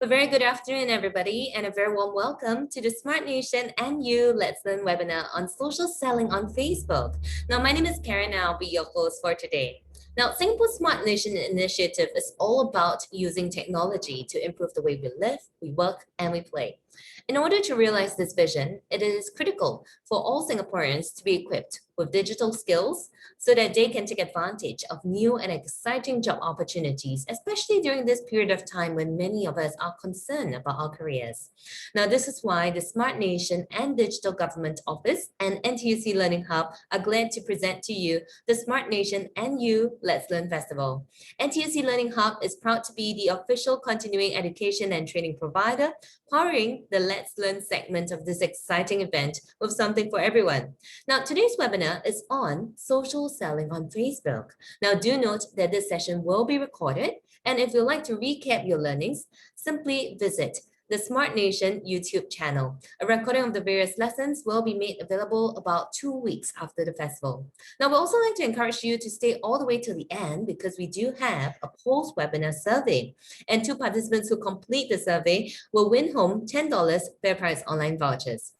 A very good afternoon, everybody, and a very warm welcome to the Smart Nation and You Let's Learn webinar on social selling on Facebook. Now, my name is Karen, and I'll be your host for today. Now, Singapore Smart Nation initiative is all about using technology to improve the way we live, we work, and we play. In order to realize this vision, it is critical for all Singaporeans to be equipped with digital skills so that they can take advantage of new and exciting job opportunities, especially during this period of time when many of us are concerned about our careers. Now, this is why the Smart Nation and Digital Government Office and NTUC Learning Hub are glad to present to you the Smart Nation and You Let's Learn Festival. NTUC Learning Hub is proud to be the official continuing education and training provider, powering the Let's Learn segment of this exciting event with something for everyone. Now, today's webinar is on social selling on Facebook. Now, do note that this session will be recorded, and if you'd like to recap your learnings, simply visit the Smart Nation YouTube channel. A recording of the various lessons will be made available about 2 weeks after the festival. Now, we'd also like to encourage you to stay all the way to the end because we do have a post-webinar survey, and 2 participants who complete the survey will win home $10 fair price online vouchers.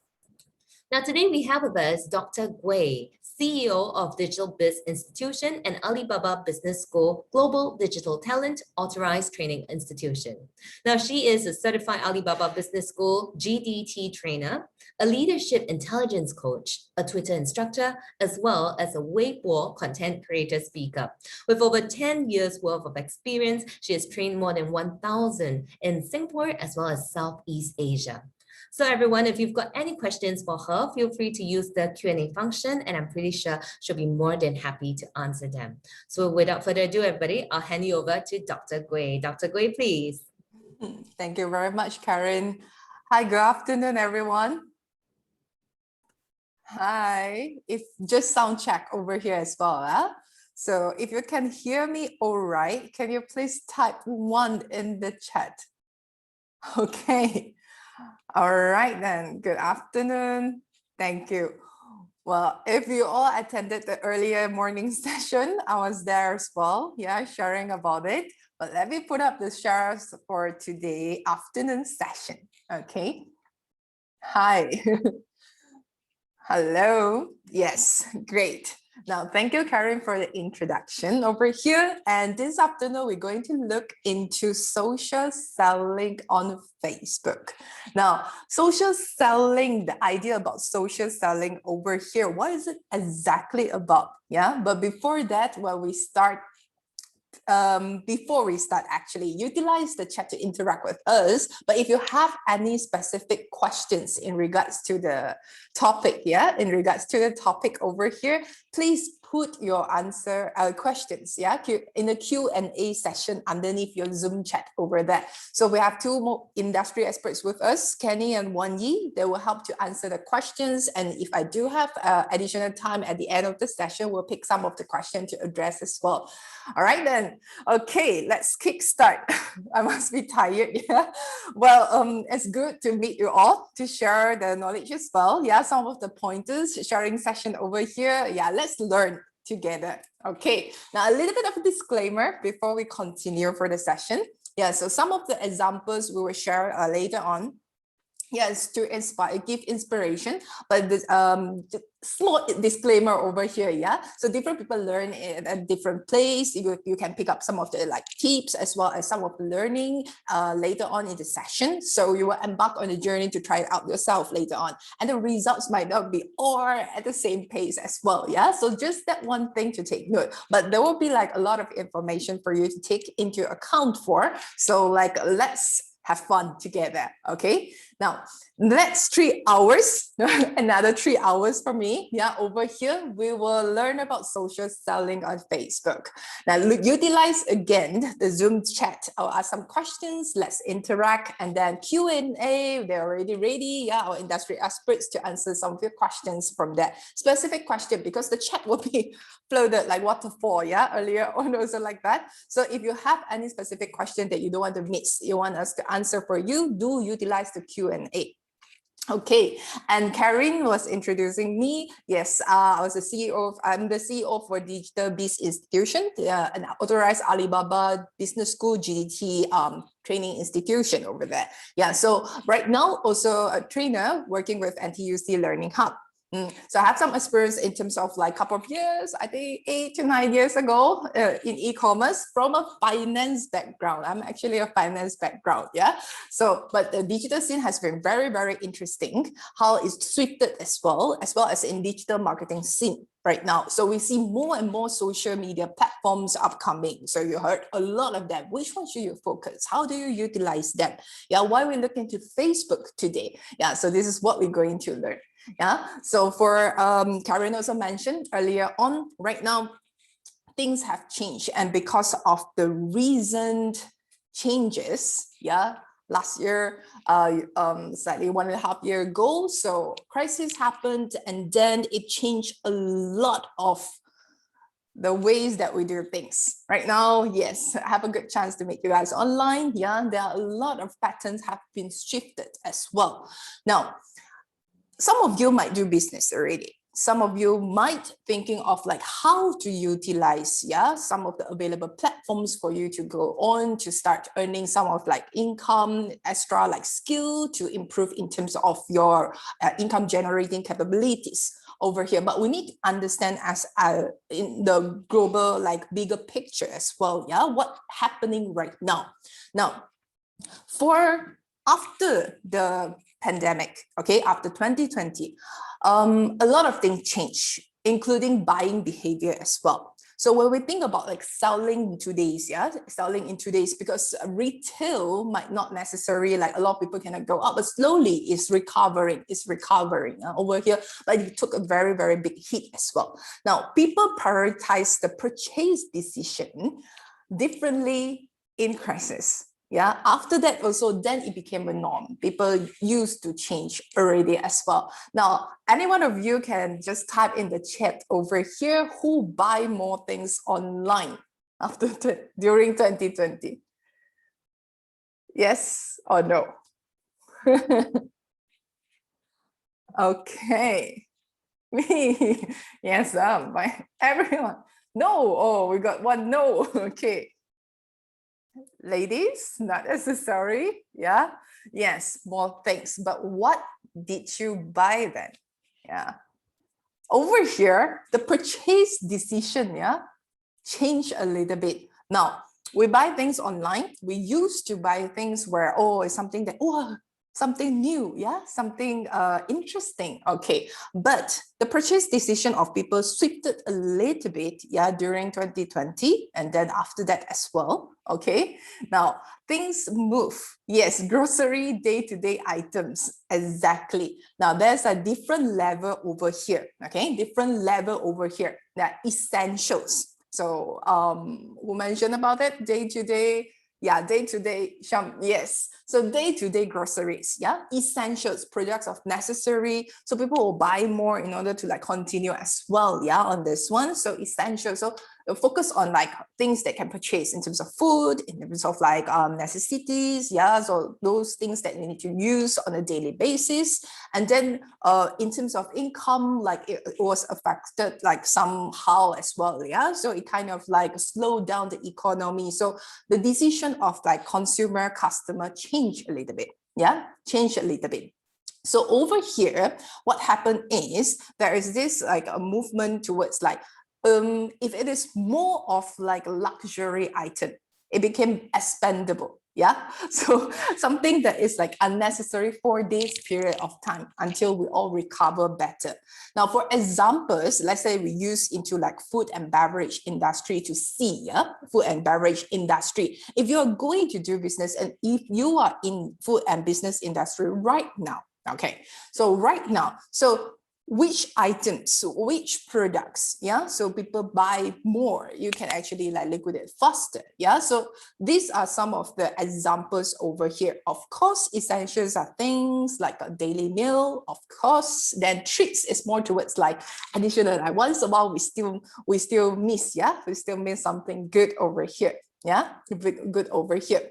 Now, today we have with us Dr. Gui, CEO of Digital Biz Institution and Alibaba Business School Global Digital Talent Authorized Training Institution. Now, she is a certified Alibaba Business School GDT trainer, a leadership intelligence coach, a Twitter instructor, as well as a Weibo content creator speaker. With over 10 years worth of experience, she has trained more than 1,000 in Singapore as well as Southeast Asia. So everyone, if you've got any questions for her, feel free to use the Q&A function, and I'm pretty sure she'll be more than happy to answer them. So without further ado, everybody, I'll hand you over to Dr. Gui. Dr. Gui, please. Thank you very much, Karen. Hi, good afternoon, everyone. Hi, if just sound check over here as well. Huh? So if you can hear me all right, can you please type 1 in the chat? Okay. All right then, good afternoon. Thank you. Well, if you all attended the earlier morning session, I was there as well, sharing about it. But let me put up the shares for today afternoon session, okay? Hi. Hello. Yes, great. Now, thank you, Karen, for the introduction over here. And this afternoon, we're going to look into social selling on Facebook. Now, social selling, the idea about social selling over here, what is it exactly about? Yeah, but before that, before we start, actually utilize the chat to interact with us. But if you have any specific questions in regards to the topic, in regards to the topic over here, please put your questions, in the Q&A session underneath your Zoom chat over there. So we have 2 more industry experts with us, Kenny and Wan Yi. They will help to answer the questions. And if I do have additional time at the end of the session, we'll pick some of the questions to address as well. All right then. Okay, let's kickstart. I must be tired. Yeah. Well, it's good to meet you all to share the knowledge as well. Yeah, some of the pointers, sharing session over here. Yeah, let's learn together. Okay, now a little bit of a disclaimer before we continue for the session. Yeah, so some of the examples we will share later on. Yes, to inspire, give inspiration, but this small disclaimer over here, so different people learn in a different place. You can pick up some of the tips as well as some of the learning later on in the session. So you will embark on a journey to try it out yourself later on, and the results might not be all at the same pace as well. So just that one thing to take note, but there will be a lot of information for you to take into account for. So let's have fun together. Okay, now next 3 hours, another 3 hours for me. Over here we will learn about social selling on Facebook. Now utilize again the Zoom chat. I'll ask some questions, let's interact, and then Q&A. They're already ready. Our industry experts to answer some of your questions from that specific question, because the chat will be floated like waterfall earlier on, also like that. So if you have any specific question that you don't want to miss, you want us to answer for you, do utilize the Q&A. Okay, and Karen was introducing me. Yes, I was the CEO. I'm the CEO for Digital Biz Institution, an authorized Alibaba Business School (GDT) training institution over there. Yeah, so right now also a trainer working with NTUC Learning Hub. So I have some experience in terms of like couple of years, I think 8 to 9 years ago in e-commerce from a finance background. I'm actually a finance background, yeah. So, but the digital scene has been very, very interesting, how it's shifted as well as in digital marketing scene right now. So we see more and more social media platforms upcoming. So you heard a lot of them. Which one should you focus? How do you utilize them? Yeah, why we look into Facebook today? Yeah, so this is what we're going to learn. Yeah, so for Karen also mentioned earlier on, right now, things have changed. And because of the recent changes, yeah, last year, slightly 1.5 years ago, so crisis happened and then it changed a lot of the ways that we do things. Right now, yes, I have a good chance to meet you guys online. Yeah, there are a lot of patterns have been shifted as well. Now, some of you might do business already. Some of you might thinking of like how to utilize, yeah, some of the available platforms for you to go on to start earning some of like income, extra like skill to improve in terms of your income generating capabilities over here. But we need to understand as in the global like bigger picture as well, yeah, what's happening right now. Now, for after the pandemic, okay, after 2020, a lot of things change, including buying behavior as well. So when we think about like selling in today's, yeah, selling in today's, because retail might not necessarily like a lot of people cannot go up, but slowly it's recovering over here, but it took a very, very big hit as well. Now, people prioritize the purchase decision differently in crisis. Yeah, after that also, then it became a norm. People used to change already as well. Now, any one of you can just type in the chat over here, who buy more things online after during 2020? Yes or no? Okay. Me. Yes, by everyone. No. Oh, we got one no. Okay. Ladies, not necessary. Yeah. Yes, more things. But what did you buy then? Yeah. Over here, the purchase decision, yeah, changed a little bit. Now, we buy things online. We used to buy things where, oh, it's something that, oh, something new, yeah, something interesting. Okay, but the purchase decision of people shifted a little bit, yeah, during 2020, and then after that as well. Okay, now things move. Yes, grocery, day-to-day items, exactly. Now there's a different level over here. Okay, different level over here. That essentials. So who mentioned about it? Day-to-day. Yeah, day-to-day, yes. So day-to-day groceries, yeah, essentials, products of necessary. So people will buy more in order to like continue as well, yeah, on this one. So essentials. So focus on like things that can purchase in terms of food, in terms of like necessities, yeah. So those things that you need to use on a daily basis. And then in terms of income, like it was affected like somehow as well, yeah. So it kind of like slowed down the economy. So the decision of like consumer customer changed a little bit, yeah, changed a little bit. So over here, what happened is there is this like a movement towards like, if it is more of like a luxury item, it became expendable. Yeah, so something that is like unnecessary for this period of time until we all recover better. Now, for examples, let's say we use into like food and beverage industry to see, yeah, food and beverage industry. If you're going to do business and if you are in food and business industry right now, okay, so right now, so which items, which products, yeah, so people buy more, you can actually like liquidate faster, yeah. So these are some of the examples over here. Of course, essentials are things like a daily meal, of course. Then treats is more towards like additional, like once a while we still miss, yeah, we still miss something good over here, yeah, good over here.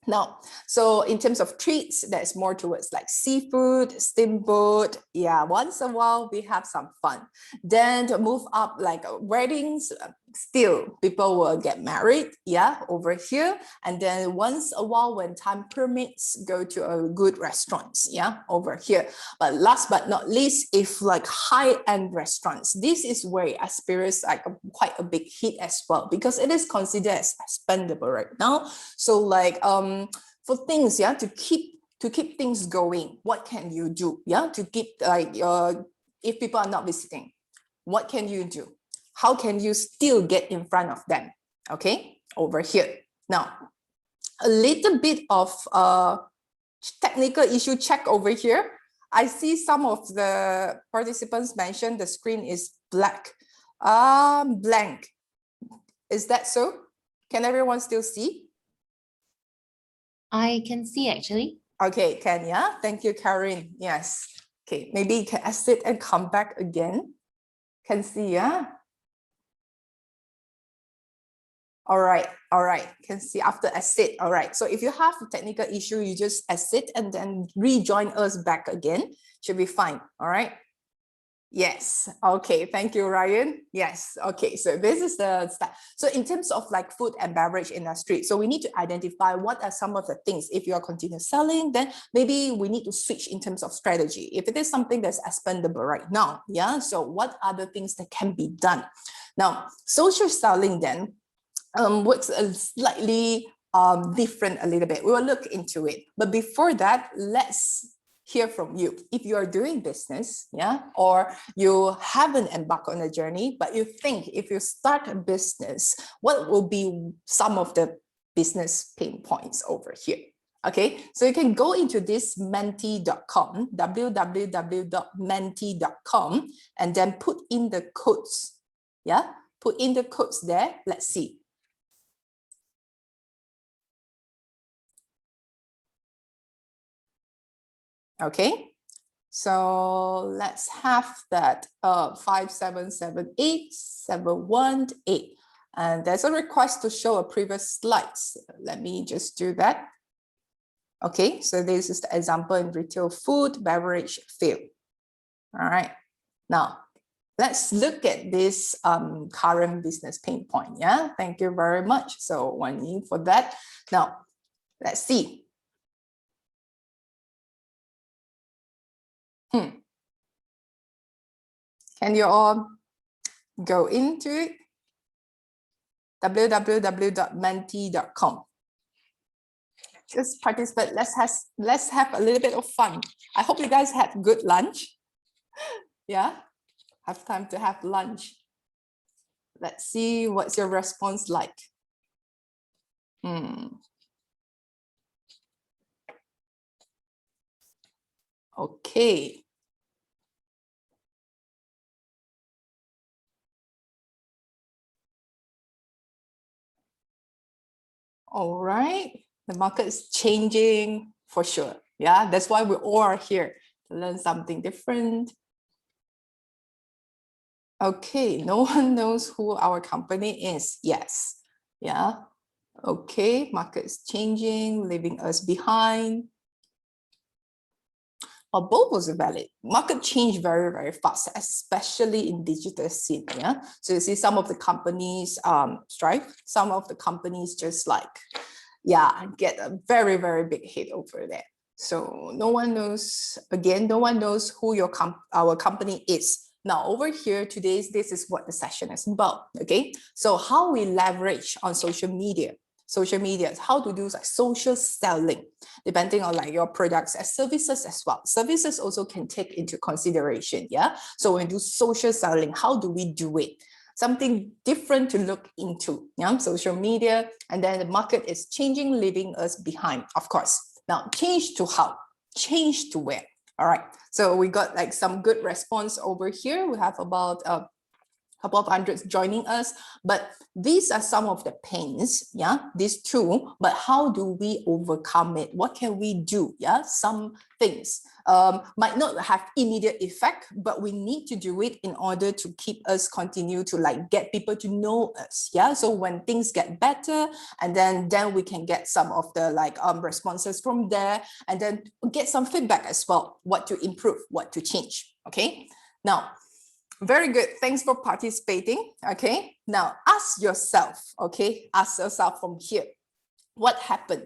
Now, so in terms of treats, that's more towards like seafood, steamboat. Yeah, once a while we have some fun. Then to move up like weddings, still people will get married. Yeah, over here. And then once a while when time permits, go to a good restaurants. Yeah, over here. But last but not least, if like high-end restaurants, this is where it experiences like quite a big hit as well, because it is considered as expendable right now. So like for things, yeah, to keep things going, what can you do? Yeah, to keep like if people are not visiting, what can you do? How can you still get in front of them? Okay, over here. Now, a little bit of technical issue check over here. I see some of the participants mentioned the screen is black. Blank. Is that so? Can everyone still see? I can see actually. Okay, can, yeah? Thank you, Karen. Yes. Okay, maybe you can exit and come back again. Can see, yeah? All right, can see after exit. All right, so if you have a technical issue, you just exit and then rejoin us back again. Should be fine, all right? Yes. Okay. Thank you, Ryan. Yes. Okay. So this is the start. So in terms of like food and beverage industry, so we need to identify what are some of the things. If you are continue selling, then maybe we need to switch in terms of strategy. If it is something that's expendable right now, yeah. So what are the things that can be done? Now, social selling then works a slightly different a little bit. We will look into it. But before that, let's hear from you. If you are doing business, yeah, or you haven't embarked on a journey, but you think if you start a business, what will be some of the business pain points over here? Okay, so you can go into this menti.com, www.menti.com, and then put in the codes. Yeah, put in the codes there. Let's see. Okay, so let's have that 5778718, and there's a request to show a previous slides. Let me just do that. Okay, so this is the example in retail food, beverage field. All right, now let's look at this current business pain point. Yeah, thank you very much. So 1 year for that. Now, let's see. Can you all go into it? www.menti.com. Just participate. Let's have a little bit of fun. I hope you guys had good lunch. Yeah, have time to have lunch. Let's see what's your response like. Okay. All right, the market is changing for sure. Yeah, that's why we all are here to learn something different. Okay, no one knows who our company is. Yes. Yeah. Okay, market is changing, leaving us behind. Or both was valid. Market change very, very fast, especially in digital scene. Yeah. So you see some of the companies strive, some of the companies just like, yeah, get a very, very big hit over there. So no one knows, again, no one knows who our company is. Now over here, this is what the session is about. Okay. So how we leverage on social media, how to do like social selling, depending on like your products and services as well. Services also can take into consideration. Yeah. So when we do social selling, how do we do it? Something different to look into. Yeah. Social media, and then the market is changing, leaving us behind, of course. Now, change to how? Change to where? All right. So we got like some good response over here. We have about couple of hundreds joining us, but these are some of the pains, yeah, these two, but how do we overcome it? What can we do? Yeah, some things might not have immediate effect, but we need to do it in order to keep us continue to like get people to know us. Yeah, so when things get better, and then we can get some of the like responses from there, and then get some feedback as well, what to improve, what to change. Okay, now very good, thanks for participating. Okay, now ask yourself, okay, ask yourself from here, what happened?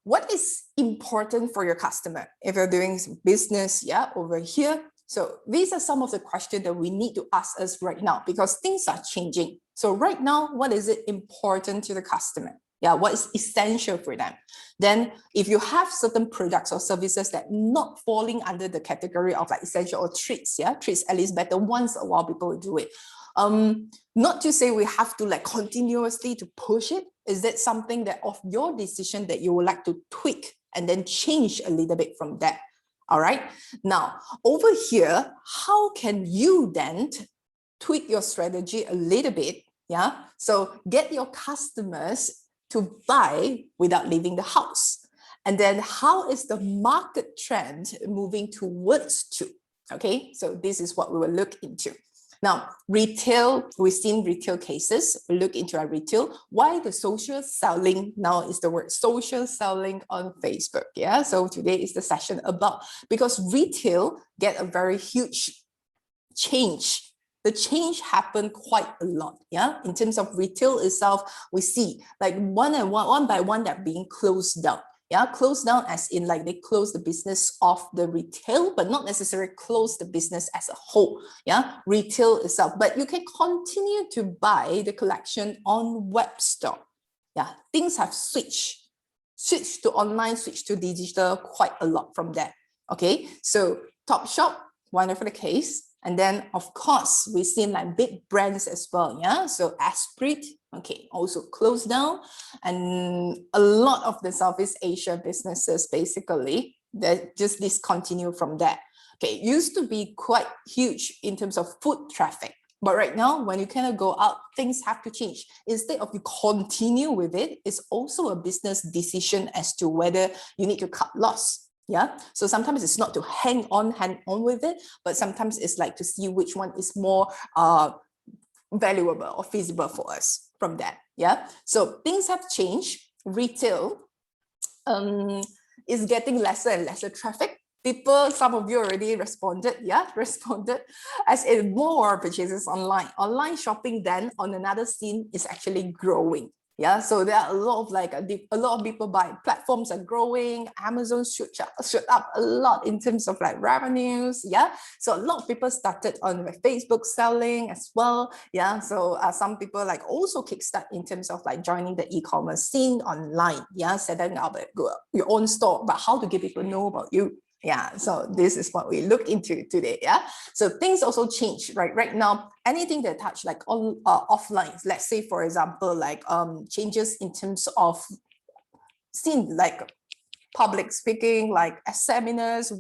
What is important for your customer if you're doing business, yeah, over here? So these are some of the questions that we need to ask us right now, because things are changing. So right now, what is it important to the customer? Yeah, what is essential for them? Then if you have certain products or services that not falling under the category of like essential or treats, yeah, treats at least better once a while people will do it. Not to say we have to like continuously to push it. Is that something that of your decision that you would like to tweak and then change a little bit from that? All right. Now over here, how can you then tweak your strategy a little bit? Yeah. So get your customers to buy without leaving the house. And then how is the market trend moving towards to? Okay. So this is what we will look into. Now, retail, we've seen retail cases. We look into our retail. Why the social selling now is the word social selling on Facebook. Yeah, so today is the session about, because retail get a very huge change. The change happened quite a lot. Yeah, in terms of retail itself, we see like one by one that being closed down. Yeah, close down as in like they close the business of the retail, but not necessarily close the business as a whole. Yeah, retail itself, but you can continue to buy the collection on web store. Yeah, things have switched to online, switched to digital quite a lot from there. Okay, so Topshop, wonderful case. And then, of course, we've seen like big brands as well. Yeah, so Esprit, okay, also closed down. And a lot of the Southeast Asia businesses, basically, that just discontinue from there. Okay, it used to be quite huge in terms of foot traffic. But right now, when you cannot go out, things have to change. Instead of you continue with it, it's also a business decision as to whether you need to cut loss. Yeah, so sometimes it's not to hang on with it, but sometimes it's like to see which one is more valuable or feasible for us from that. Yeah, so things have changed. Retail is getting lesser and lesser traffic. People, some of you already responded, as in more purchases online. Online shopping then on another scene is actually growing. Yeah, so there are a lot of like a lot of people buy, platforms are growing, Amazon shoot up a lot in terms of like revenues. Yeah, so a lot of people started on Facebook selling as well. Yeah, so some people like also kickstart in terms of like joining the e-commerce scene online. Yeah, setting up your own store, but how to get people know about you? Yeah, so this is what we look into today. Yeah, so things also change, right? Right now, anything that touch like on offline, let's say for example, like changes in terms of scene, like public speaking, like seminars,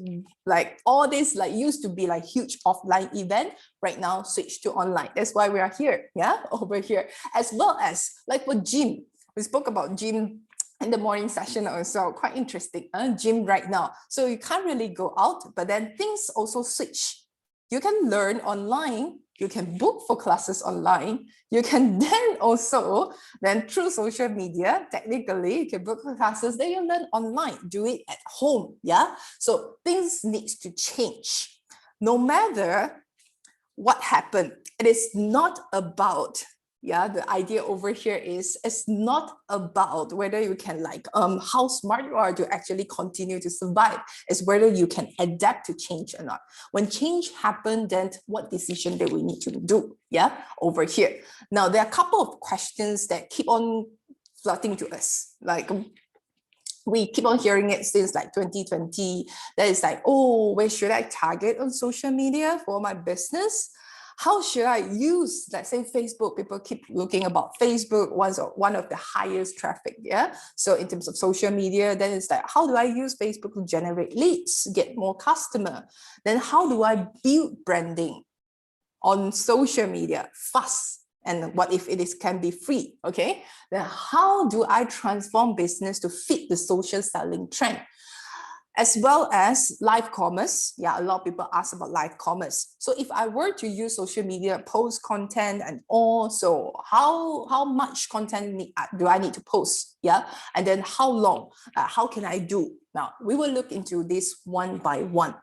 like all this like used to be like huge offline event, right now switch to online. That's why we are here, yeah, over here, as well as like for gym. We spoke about gym in the morning session also, quite interesting, gym right now. So you can't really go out, but then things also switch. You can learn online, you can book for classes online, you can then also, then through social media, technically, you can book for classes, then you learn online, do it at home, yeah? So things need to change. No matter what happened, it is not about, yeah, the idea over here is it's not about whether you can like how smart you are to actually continue to survive. It's whether you can adapt to change or not. When change happens, then what decision that we need to do? Yeah, over here. Now there are a couple of questions that keep on flooding to us. Like we keep on hearing it since like 2020. That is like, oh, where should I target on social media for my business? How should I use, let's say Facebook, people keep looking about Facebook, one of the highest traffic, yeah? So in terms of social media, then it's like, how do I use Facebook to generate leads, get more customer? Then how do I build branding? on social media fast? And what if can be free? Okay, then how do I transform business to fit the social selling trend? As well as live commerce. Yeah, a lot of people ask about live commerce. So if I were to use social media, post content and also how much content do I need to post? Yeah, and then how long? How can I do? Now, we will look into this one by one.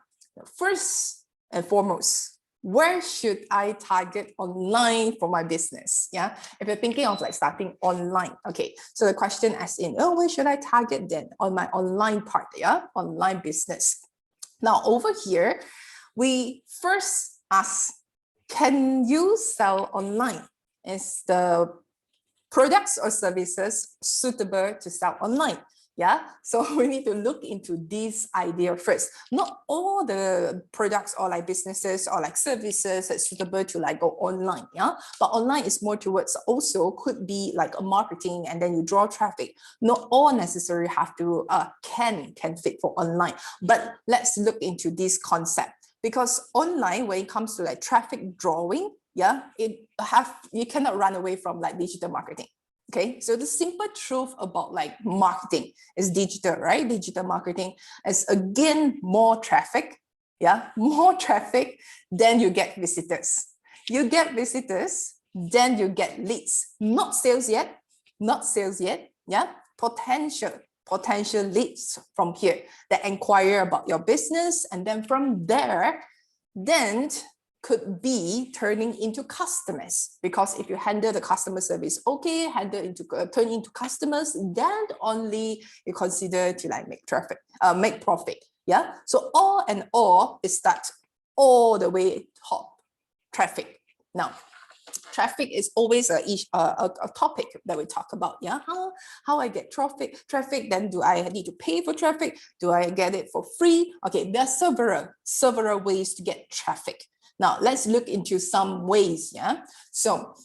First and foremost, where should I target online for my business? Yeah, if you're thinking of like starting online, okay, so the question as in, oh, where should I target then on my online part? Yeah, online business. Now over here, we first ask, can you sell online? Is the products or services suitable to sell online? Yeah, so we need to look into this idea first. Not all the products or like businesses or like services that's suitable to like go online. Yeah, but online is more towards also could be like a marketing and then you draw traffic. Not all necessarily have to can fit for online. But let's look into this concept, because online, when it comes to like traffic drawing, yeah, you cannot run away from like digital marketing. Okay, so the simple truth about like marketing is digital, right? Digital marketing is again more traffic. Yeah, more traffic, then you get visitors. You get visitors, then you get leads. Not sales yet, not sales yet. Yeah, potential leads from here that inquire about your business, and then from there, then could be turning into customers, because if you handle the customer service okay, turn into customers, then only you consider to like make make profit. Yeah, so all and all is that all the way top traffic. Now traffic is always a topic that we talk about. Yeah, how I get traffic, then do I need to pay for traffic? Do I get it for free? Okay, there are several ways to get traffic. Now, let's look into some ways, yeah? So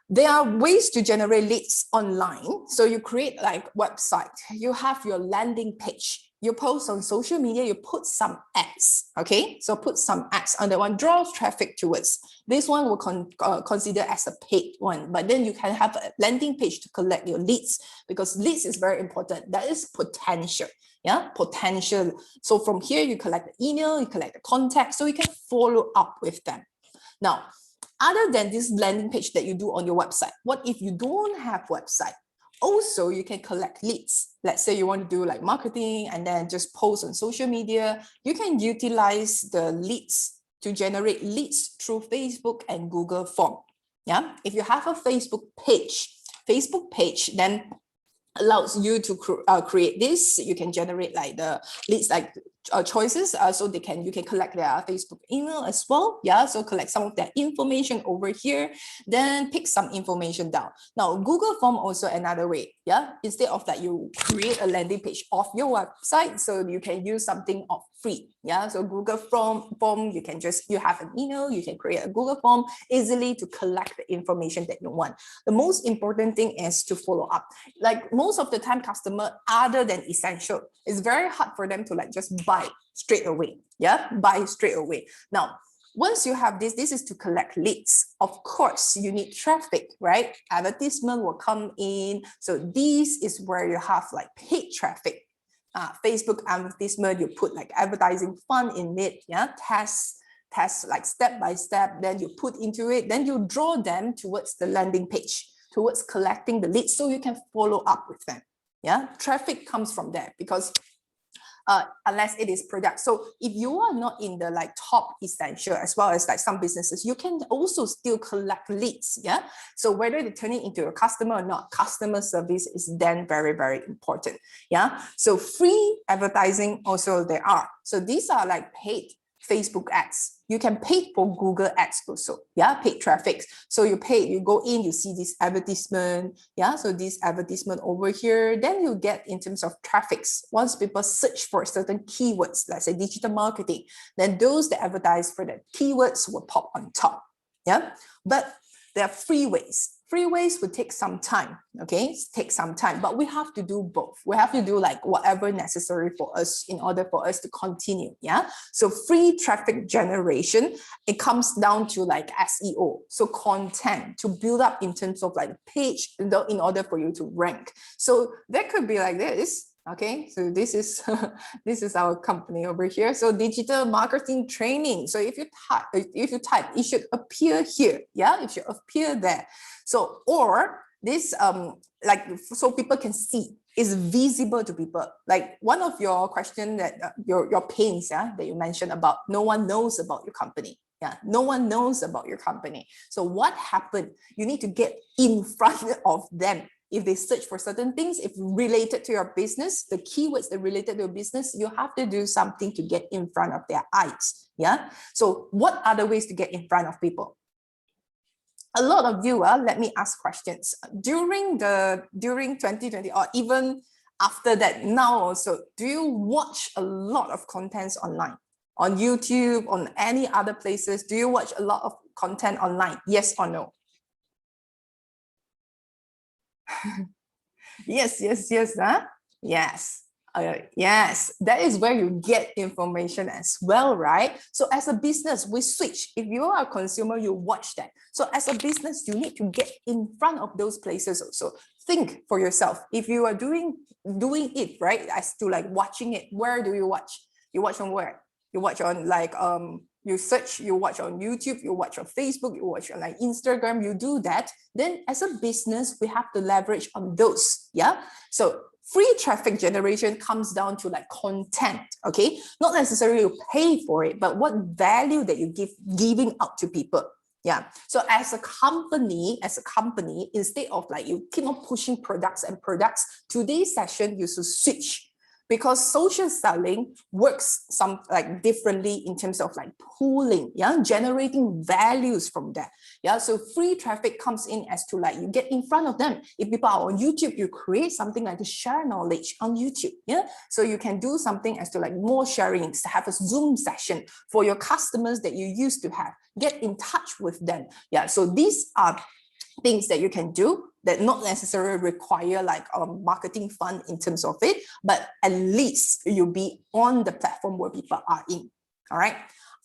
there are ways to generate leads online. So you create like website, you have your landing page, you post on social media, you put some ads, okay? So put some ads on that one, draws traffic towards. This one will consider as a paid one, but then you can have a landing page to collect your leads, because leads is very important. That is potential. Yeah, potential. So from here, you collect the email, you collect the contact, so you can follow up with them. Now, other than this landing page that you do on your website, what if you don't have website? Also, you can collect leads. Let's say you want to do like marketing and then just post on social media. You can utilize the leads to generate leads through Facebook and Google Form. Yeah, if you have a Facebook page, then allows you to create this. You can generate like the leads like choices, so you can collect their Facebook email as well. Yeah, so collect some of their information over here, then pick some information down. Now Google Form also another way. Yeah, instead of that you create a landing page of your website, so you can use something of free. Yeah, so Google form you have an email, you can create a Google Form easily to collect the information that you want. The most important thing is to follow up. Like most of the time, customer other than essential, it's very hard for them to like just buy straight away. Yeah, buy straight away. Now, once you have this is to collect leads. Of course, you need traffic, right? Advertisement will come in. So this is where you have like paid traffic. Facebook advertisement, you put like advertising fund in it. Yeah, test like step by step. Then you put into it. Then you draw them towards the landing page, towards collecting the leads, so you can follow up with them. Yeah, traffic comes from there, because unless it is product. So if you are not in the like top essential, as well as like some businesses, you can also still collect leads. Yeah, so whether they turn it into a customer or not, customer service is then very, very important. Yeah, so free advertising also there are. So these are like paid Facebook ads. You can pay for Google ads also. Yeah, paid traffic. So you pay, you go in, you see this advertisement. Yeah, so this advertisement over here, then you get in terms of traffics. Once people search for certain keywords, let's say digital marketing, then those that advertise for the keywords will pop on top. Yeah, but There are free ways. Free ways would take some time, okay? Take some time, but we have to do both. We have to do like whatever necessary for us in order for us to continue, yeah? So free traffic generation, it comes down to like SEO, so content to build up in terms of like page in order for you to rank. So that could be like this. Okay, so this is this is our company over here. So digital marketing training. So if you type, it should appear here. Yeah, it should appear there. So or this like so people can see, is visible to people. Like one of your question that your pains, yeah, that you mentioned about no one knows about your company. Yeah, no one knows about your company. So what happened? You need to get in front of them. If they search for certain things, if related to your business, the keywords that related to your business, you have to do something to get in front of their eyes. Yeah. So what are the ways to get in front of people? A lot of you, let me ask questions. During 2020 or even after that, now also, do you watch a lot of contents online? On YouTube, on any other places? Do you watch a lot of content online? Yes or no? Yes, huh? Yes. Yes, that is where you get information as well, right? So as a business, we switch. If you are a consumer, you watch that. So as a business, you need to get in front of those places also. Think for yourself. If you are doing it, right, as to like watching it, where do you watch? You watch on where? You watch on like you search, you watch on YouTube, you watch on Facebook, you watch on like Instagram, you do that. Then as a business, we have to leverage on those. Yeah. So free traffic generation comes down to like content, okay? Not necessarily you pay for it, but what value that you giving out to people. Yeah. So as a company, instead of like you keep on pushing products, today's session you should switch. Because social selling works some like differently in terms of like pooling, yeah, generating values from that. Yeah, so free traffic comes in as to like you get in front of them. If people are on YouTube, you create something like to share knowledge on YouTube. Yeah, so you can do something as to like more sharing, have a Zoom session for your customers that you used to have. Get in touch with them. Yeah, so these are things that you can do that not necessarily require like a marketing fund in terms of it, but at least you'll be on the platform where people are in. All right.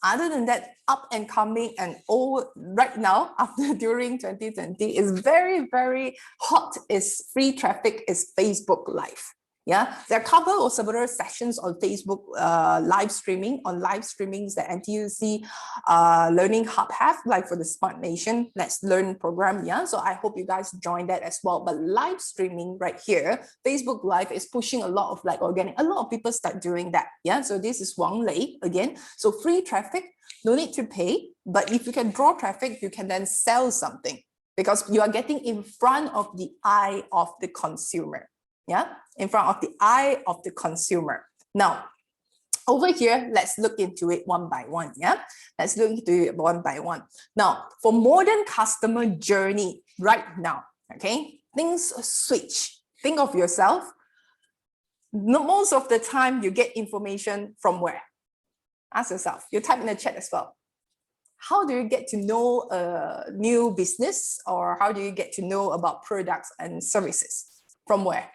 Other than that, up and coming and all right now, during 2020 is very, very hot is free traffic is Facebook Live. Yeah, there are a couple of several sessions on Facebook live streamings that NTUC LearningHub have, like for the Smart Nation Let's Learn program. Yeah, so I hope you guys join that as well. But live streaming right here, Facebook Live is pushing a lot of like organic. A lot of people start doing that. Yeah, so this is Wang Lei again. So free traffic, no need to pay. But if you can draw traffic, you can then sell something because you are getting in front of the eye of the consumer. Yeah, in front of the eye of the consumer. Now, over here, let's look into it one by one. Yeah, let's look into it one by one. Now, for modern customer journey right now, okay, things switch. Think of yourself. Most of the time, you get information from where? Ask yourself. You type in the chat as well. How do you get to know a new business, or how do you get to know about products and services? From where?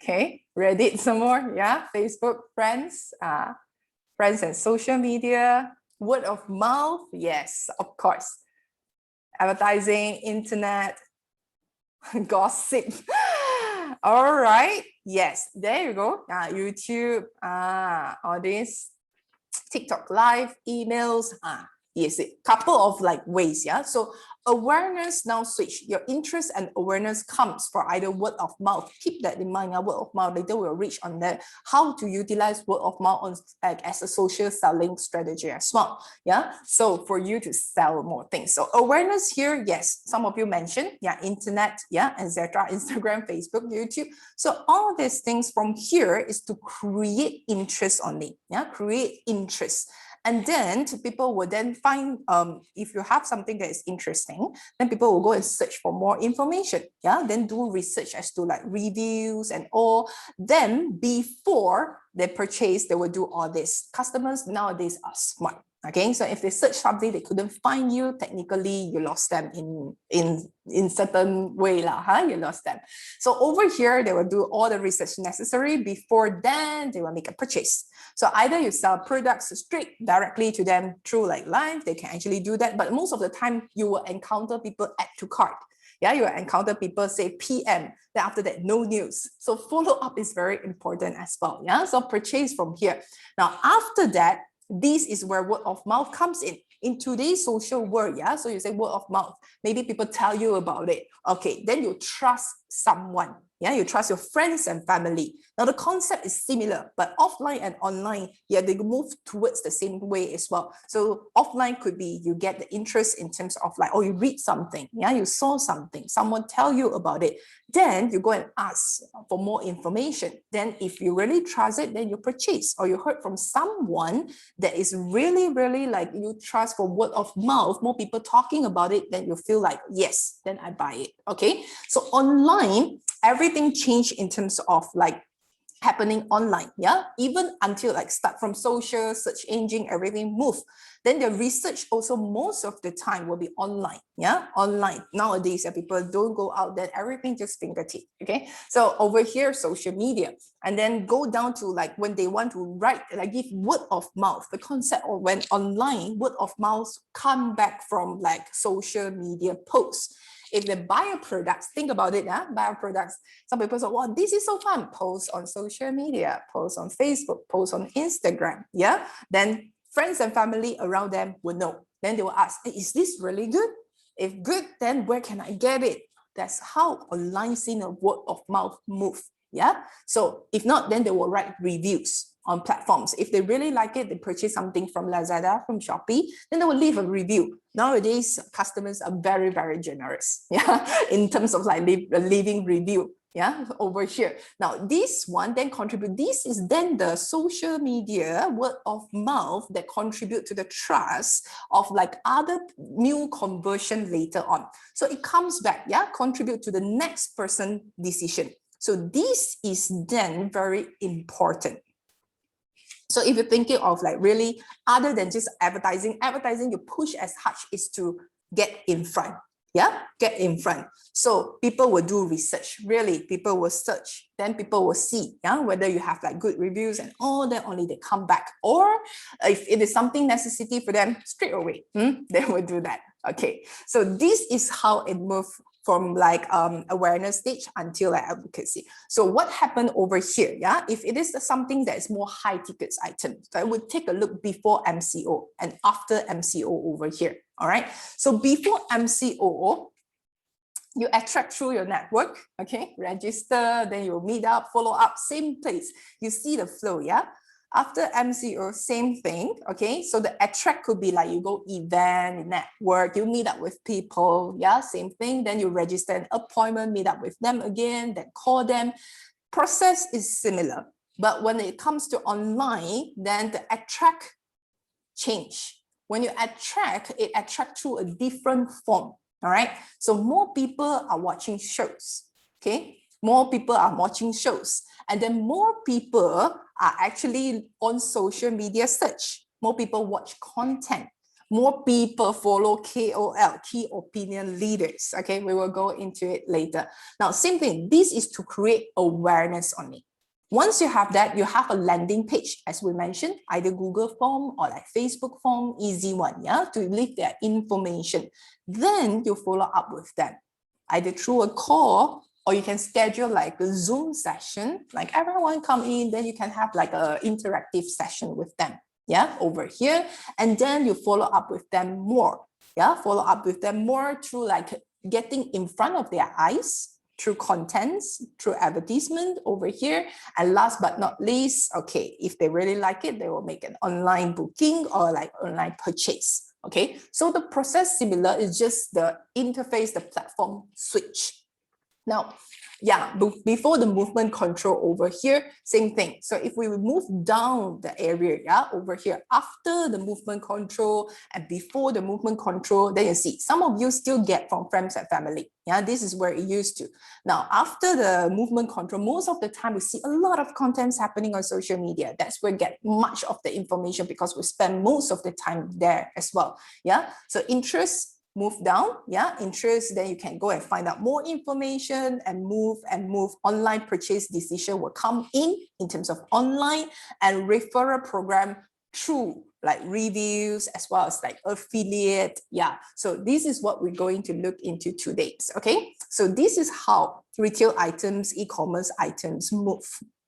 Okay, Reddit some more, yeah, Facebook, friends and social media, word of mouth, yes, of course. Advertising, internet, gossip. All right, yes, there you go. YouTube, all this, TikTok live, emails, yes, a couple of like ways, yeah. So awareness now switch. Your interest and awareness comes for either word of mouth. Keep that in mind. Word of mouth later we'll reach on that. How to utilize word of mouth on as a social selling strategy as well. Yeah. So for you to sell more things. So awareness here, yes. Some of you mentioned, yeah, internet, yeah, etc. Instagram, Facebook, YouTube. So all these things from here is to create interest on it. Yeah, create interest. And then people will then find, if you have something that is interesting, then people will go and search for more information. Yeah, then do research as to like reviews and all. Then before they purchase, they will do all this. Customers nowadays are smart. Okay, so if they search something, they couldn't find you, technically you lost them in certain way lah, huh? You lost them. So over here, they will do all the research necessary. Before then, they will make a purchase. So either you sell products straight directly to them through like live, they can actually do that. But most of the time, you will encounter people add to cart. Yeah, you will encounter people say PM, then after that, no news. So follow up is very important as well. Yeah, so purchase from here. Now, after that, this is where word of mouth comes in. In today's social world, yeah, so you say word of mouth, maybe people tell you about it. Okay, then you trust someone. Yeah, you trust your friends and family. Now the concept is similar, but offline and online, yeah, they move towards the same way as well. So offline could be you get the interest in terms of like, oh, you read something, yeah, you saw something, someone tell you about it. Then you go and ask for more information. Then if you really trust it, then you purchase, or you heard from someone that is really, really like you trust for word of mouth, more people talking about it, then you feel like, yes, then I buy it. Okay, so online, everything changed in terms of like happening online, yeah, even until like start from social, search engine, everything move. Then the research also most of the time will be online, yeah, online. Nowadays, people don't go out, then everything just fingertip, okay? So over here, social media, and then go down to like when they want to write, like give word of mouth, the concept of when online, word of mouth come back from like social media posts. If they buy a product, think about it, buy a product. Some people say, wow, this is so fun. Post on social media, post on Facebook, post on Instagram, yeah? Then friends and family around them will know. Then they will ask, hey, is this really good? If good, then where can I get it? That's how online scene of word of mouth move, yeah? So if not, then they will write reviews on platforms. If they really like it, they purchase something from Lazada, from Shopee, then they will leave a review. Nowadays, customers are very, very generous, yeah, in terms of like leaving review, yeah, over here. Now, this one then contribute, this is then the social media word of mouth that contribute to the trust of like other new conversion later on. So it comes back, yeah, contribute to the next person decision. So this is then very important. So if you're thinking of like really other than just advertising, you push as hard is to get in front. Yeah, get in front. So people will do research. Really, people will search. Then people will see, yeah, whether you have like good reviews and all that. Only they come back. Or if it is something necessity for them, straight away, they will do that. Okay. So this is how it moves from like awareness stage until like advocacy. So what happened over here? Yeah, if it is something that is more high tickets item, so I would take a look before MCO and after MCO over here. All right. So before MCO, you attract through your network, okay? Register, then you meet up, follow up, same place. You see the flow, yeah? After MCO, same thing, okay? So the attract could be like you go event, network, you meet up with people, yeah, same thing. Then you register an appointment, meet up with them again, then call them. Process is similar, but when it comes to online, then the attract change. When you attract, it attracts through a different form, all right? So more people are watching shows, okay? More people are watching shows. And then more people are actually on social media search. More people watch content. More people follow KOL, key opinion leaders. Okay, we will go into it later. Now, same thing. This is to create awareness on it. Once you have that, you have a landing page, as we mentioned, either Google form or like Facebook form, easy one, yeah, to leave their information. Then you follow up with them, either through a call, or you can schedule like a Zoom session, like everyone come in, then you can have like an interactive session with them, yeah, over here. And then you follow up with them more, yeah, follow up with them more through like getting in front of their eyes, through contents, through advertisement over here. And last but not least, okay, if they really like it, they will make an online booking or like online purchase. Okay, so the process similar, is just the interface, the platform switch. Now, Yeah, before the movement control over here, same thing. So if we move down the area, yeah, over here, after the movement control and before the movement control, then you see some of you still get from friends and family. Yeah, this is where it used to. Now, after the movement control, most of the time we see a lot of contents happening on social media. That's where we get much of the information because we spend most of the time there as well. Yeah, so interest, move down, yeah, interest, then you can go and find out more information and move. Online purchase decision will come in terms of online, and referral program through like reviews as well as like affiliate. Yeah, so this is what we're going to look into today. Okay, so this is how retail items, e-commerce items move,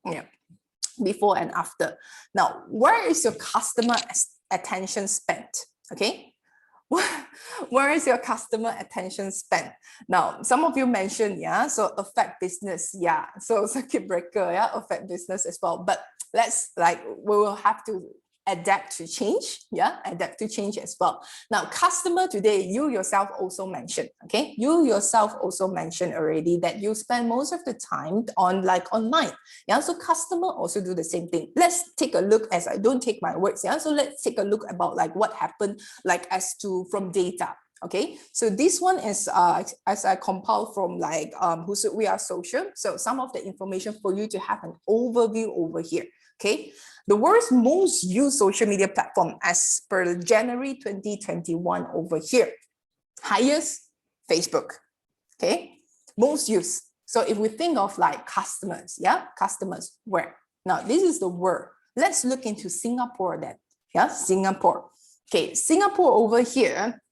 yeah, before and after. Now, where is your customer attention spent? Okay, where is your customer attention spent? Now, some of you mentioned, yeah, so affect business, yeah, so circuit breaker, yeah, affect business as well. But let's like, we will have to adapt to change, yeah, adapt to change as well. Now, customer today, you yourself also mentioned, okay, you yourself also mentioned already that you spend most of the time on like online, yeah, so customer also do the same thing. Let's take a look, as I don't take my words, yeah, so let's take a look about like what happened like as to from data. Okay, so this one is as I compiled from like We Are Social. So some of the information for you to have an overview over here. Okay, the world's most used social media platform as per January 2021 over here. Highest, Facebook. Okay, most used. So if we think of like customers, yeah, customers, where? Now, this is the word. Let's look into Singapore then. Yeah, Singapore. Okay, Singapore over here,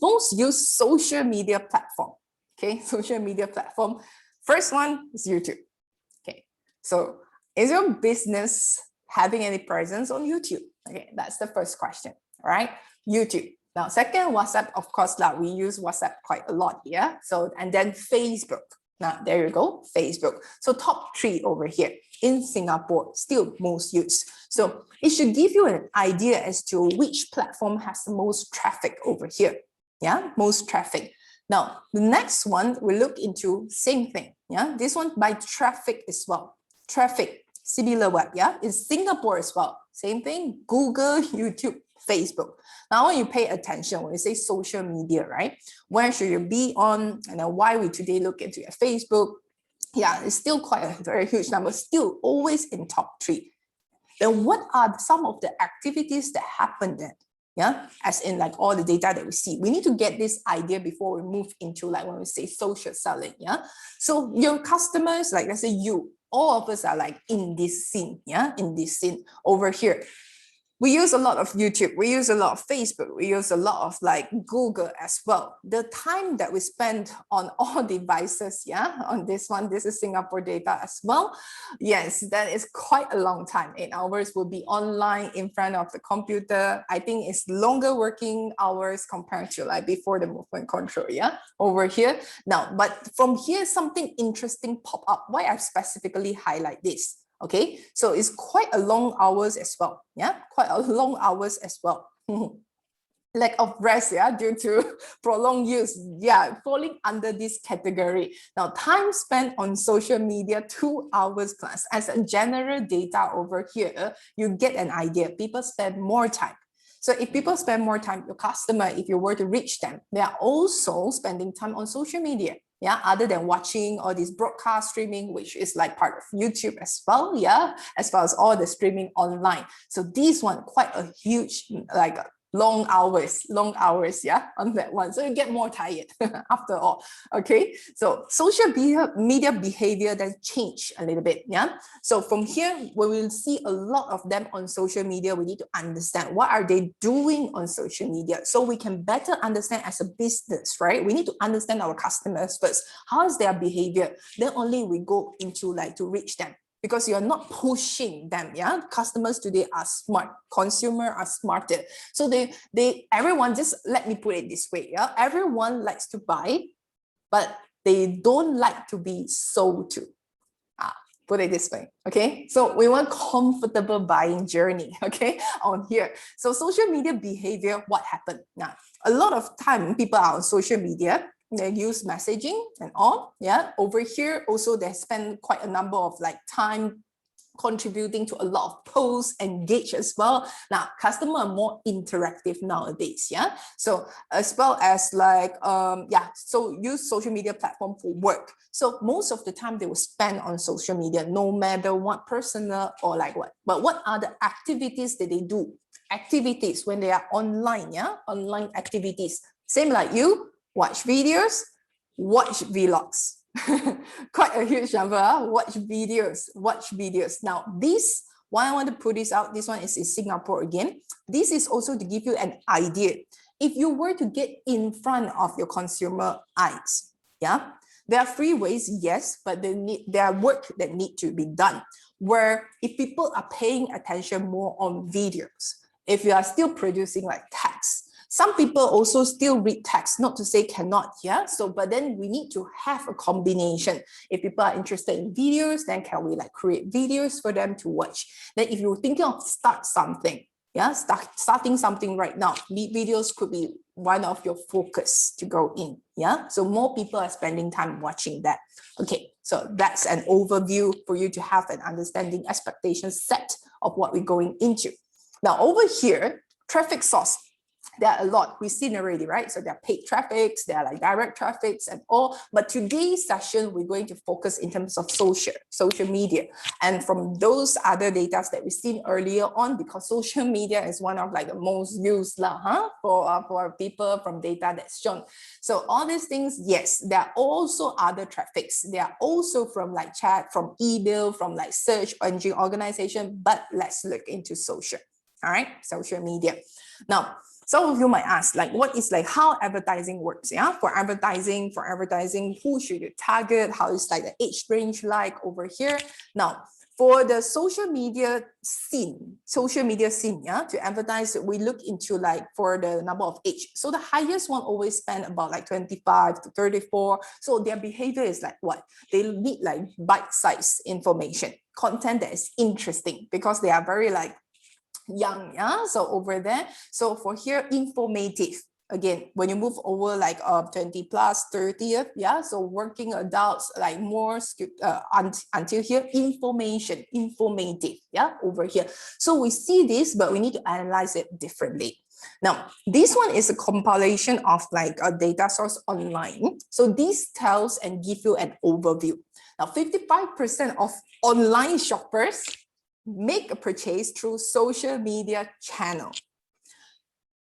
most used social media platform. Okay, social media platform. First one is YouTube. Okay, so is your business having any presence on YouTube? Okay, that's the first question. All right, YouTube. Now, second, WhatsApp, of course, like we use WhatsApp quite a lot here. So, and then Facebook. Now, there you go, Facebook. So top three over here in Singapore, still most used. So it should give you an idea as to which platform has the most traffic over here. Yeah, most traffic. Now, the next one we look into same thing. Yeah, this one by traffic as well. Traffic. Similar web, yeah, in Singapore as well. Same thing, Google, YouTube, Facebook. Now, when you pay attention, when you say social media, right? Where should you be on? And then why we today look into your Facebook? Yeah, it's still quite a very huge number, still always in top three. Then what are some of the activities that happen then? Yeah, as in like all the data that we see. We need to get this idea before we move into like when we say social selling, yeah? So your customers, like let's say you, all of us are like in this scene, yeah, in this scene over here. We use a lot of YouTube, we use a lot of Facebook, we use a lot of like Google as well. The time that we spend on all devices, yeah, on this one, this is Singapore data as well. Yes, that is quite a long time. 8 hours will be online in front of the computer. I think it's longer working hours compared to like before the movement control, yeah, over here. Now, but from here, something interesting pop up. Why I specifically highlight this? Okay, so it's quite a long hours as well. Yeah, quite a long hours as well. Lack of rest, yeah, due to prolonged use, yeah, falling under this category. Now, time spent on social media, 2 hours plus. As a general data over here, you get an idea. People spend more time. So if people spend more time, your customer, if you were to reach them, they are also spending time on social media. Yeah, other than watching all this broadcast streaming, which is like part of YouTube as well, yeah, as well as all the streaming online. So this one, quite a huge, like long hours, yeah, on that one. So you get more tired after all, okay? So social media behavior then change a little bit, yeah? So from here, we will see a lot of them on social media. We need to understand what are they doing on social media so we can better understand as a business, right? We need to understand our customers first. How is their behavior? Then only we go into like to reach them. Because you're not pushing them, yeah. Customers today are smart, consumer are smarter. So everyone, just let me put it this way, yeah. Everyone likes to buy, but they don't like to be sold to. Put it this way, okay? So we want comfortable buying journey, okay, on here. So social media behavior, what happened? Now, a lot of time people are on social media, They use messaging and all. Yeah, over here also they spend quite a number of like time contributing to a lot of posts, engage as well. Now, customers are more interactive nowadays, yeah. So as well as like, so use social media platform for work. So most of the time they will spend on social media, no matter what, personal or like what. But what are the activities that they do? Activities when they are online, yeah, online activities. Same like you, watch videos, watch vlogs. Quite a huge number. Watch videos. Now, this, why I want to put this out, this one is in Singapore again. This is also to give you an idea. If you were to get in front of your consumer eyes, yeah, there are free ways, yes, but there are work that need to be done. Where if people are paying attention more on videos, if you are still producing like text, some people also still read text, not to say cannot, yeah? So, but then we need to have a combination. If people are interested in videos, then can we like create videos for them to watch? Then if you're thinking of start something, yeah, starting something right now, videos could be one of your focus to go in, yeah? So more people are spending time watching that. Okay, so that's an overview for you to have an understanding, expectation set of what we're going into. Now over here, traffic source. There are a lot we've seen already, right? So there are paid traffics, there are like direct traffics and all. But today's session, we're going to focus in terms of social media. And from those other data that we've seen earlier on, because social media is one of like the most used for people from data that's shown. So all these things, yes, there are also other traffics. They are also from like chat, from email, from like search engine organization, but let's look into social. All right, social media. Now, some of you might ask, like, what is like how advertising works? Yeah, for advertising, who should you target? How is like the age range like over here? Now, for the social media scene, yeah, to advertise, we look into like for the number of age. So the highest one always spend about like 25 to 34. So their behavior is like what? They need like bite-sized information, content that is interesting because they are very like young, yeah. So over there, so for here, informative. Again, when you move over like 20 plus 30th, yeah, so working adults like more until here, informative, yeah, over here. So we see this, but we need to analyze it differently. Now, this one is a compilation of like a data source online. So this tells and give you an overview. Now, 55% of online shoppers make a purchase through social media channel.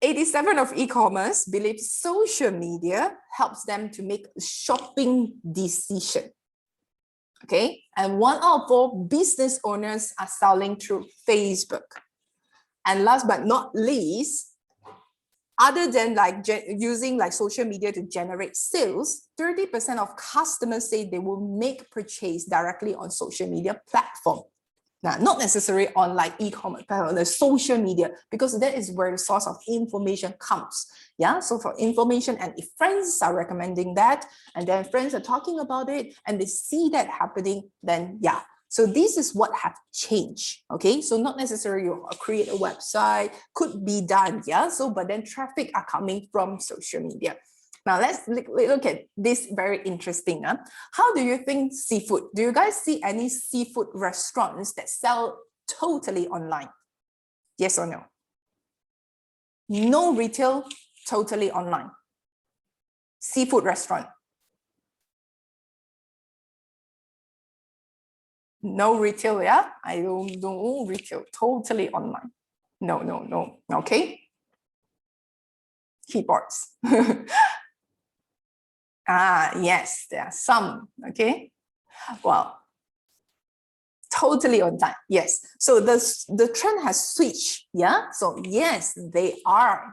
87% of e-commerce believe social media helps them to make a shopping decision. Okay, and 1 out of 4 business owners are selling through Facebook. And last but not least, other than like using like social media to generate sales, 30% of customers say they will make purchase directly on social media platform. Now, not necessarily on like e-commerce, but on the social media, because that is where the source of information comes. Yeah, so for information, and if friends are recommending that, and then friends are talking about it, and they see that happening, then yeah. So this is what have changed. Okay, so not necessarily you create a website, could be done, yeah. So, but then traffic are coming from social media. Now let's look at this very interesting. How do you think seafood? Do you guys see any seafood restaurants that sell totally online? Yes or no? No retail, totally online. Seafood restaurant. No retail, yeah? I don't know retail, totally online. No. Okay. Keyboards. Yes, there are some, okay? Well, totally on time, yes. So the trend has switched, yeah? So yes, they are.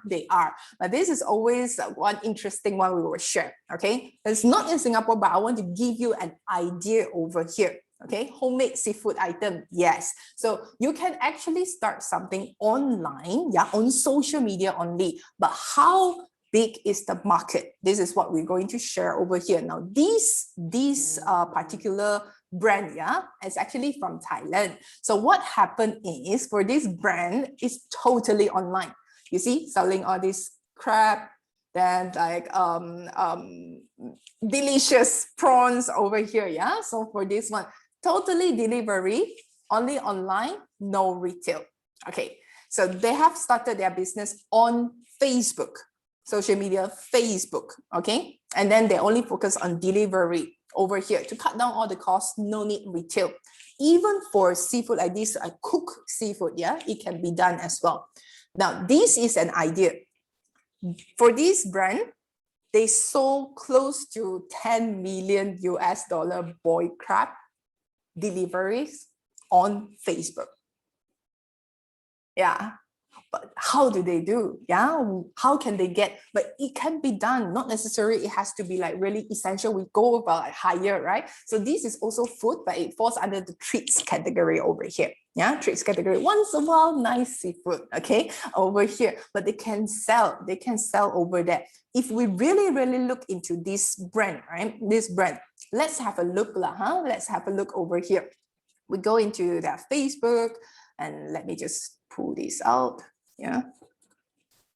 But this is always one interesting one we will share, okay? It's not in Singapore, but I want to give you an idea over here. Okay, homemade seafood item, yes. So you can actually start something online, yeah, on social media only. But how big is the market? This is what we're going to share over here. Now, this particular brand, yeah, is actually from Thailand. So what happened is for this brand, it's totally online. You see, selling all this crab, then like delicious prawns over here. Yeah, so for this one, totally delivery, only online, no retail. Okay, so they have started their business on Facebook, social media, Facebook. Okay, and then they only focus on delivery over here to cut down all the costs. No need retail. Even for seafood like this, I cook seafood. Yeah, it can be done as well. Now, this is an idea. For this brand, they sold close to 10 million US dollar boiled crab deliveries on Facebook. Yeah. But how do they do? Yeah, how can they get? But it can be done. Not necessarily it has to be like really essential. We go about like higher, right? So this is also food, but it falls under the treats category over here. Yeah, treats category. Once a while, nice seafood, okay, over here. But they can sell over there. If we really, really look into this brand, right? This brand, let's have a look, Let's have a look over here. We go into their Facebook, and let me just pull this out. Yeah.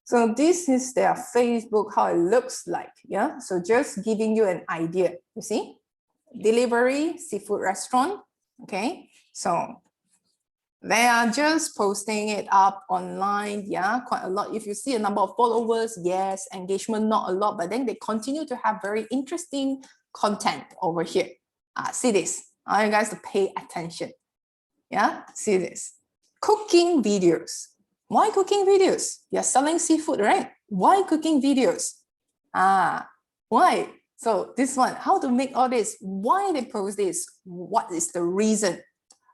So this is their Facebook, how it looks like. Yeah. So just giving you an idea. You see, delivery, seafood restaurant. Okay. So they are just posting it up online. Yeah, quite a lot. If you see a number of followers, yes, engagement, not a lot, but then they continue to have very interesting content over here. See this. I want you guys to pay attention. Yeah, see this. Cooking videos. Why cooking videos? You're selling seafood, right? Why cooking videos? Why? So this one, how to make all this? Why they post this? What is the reason?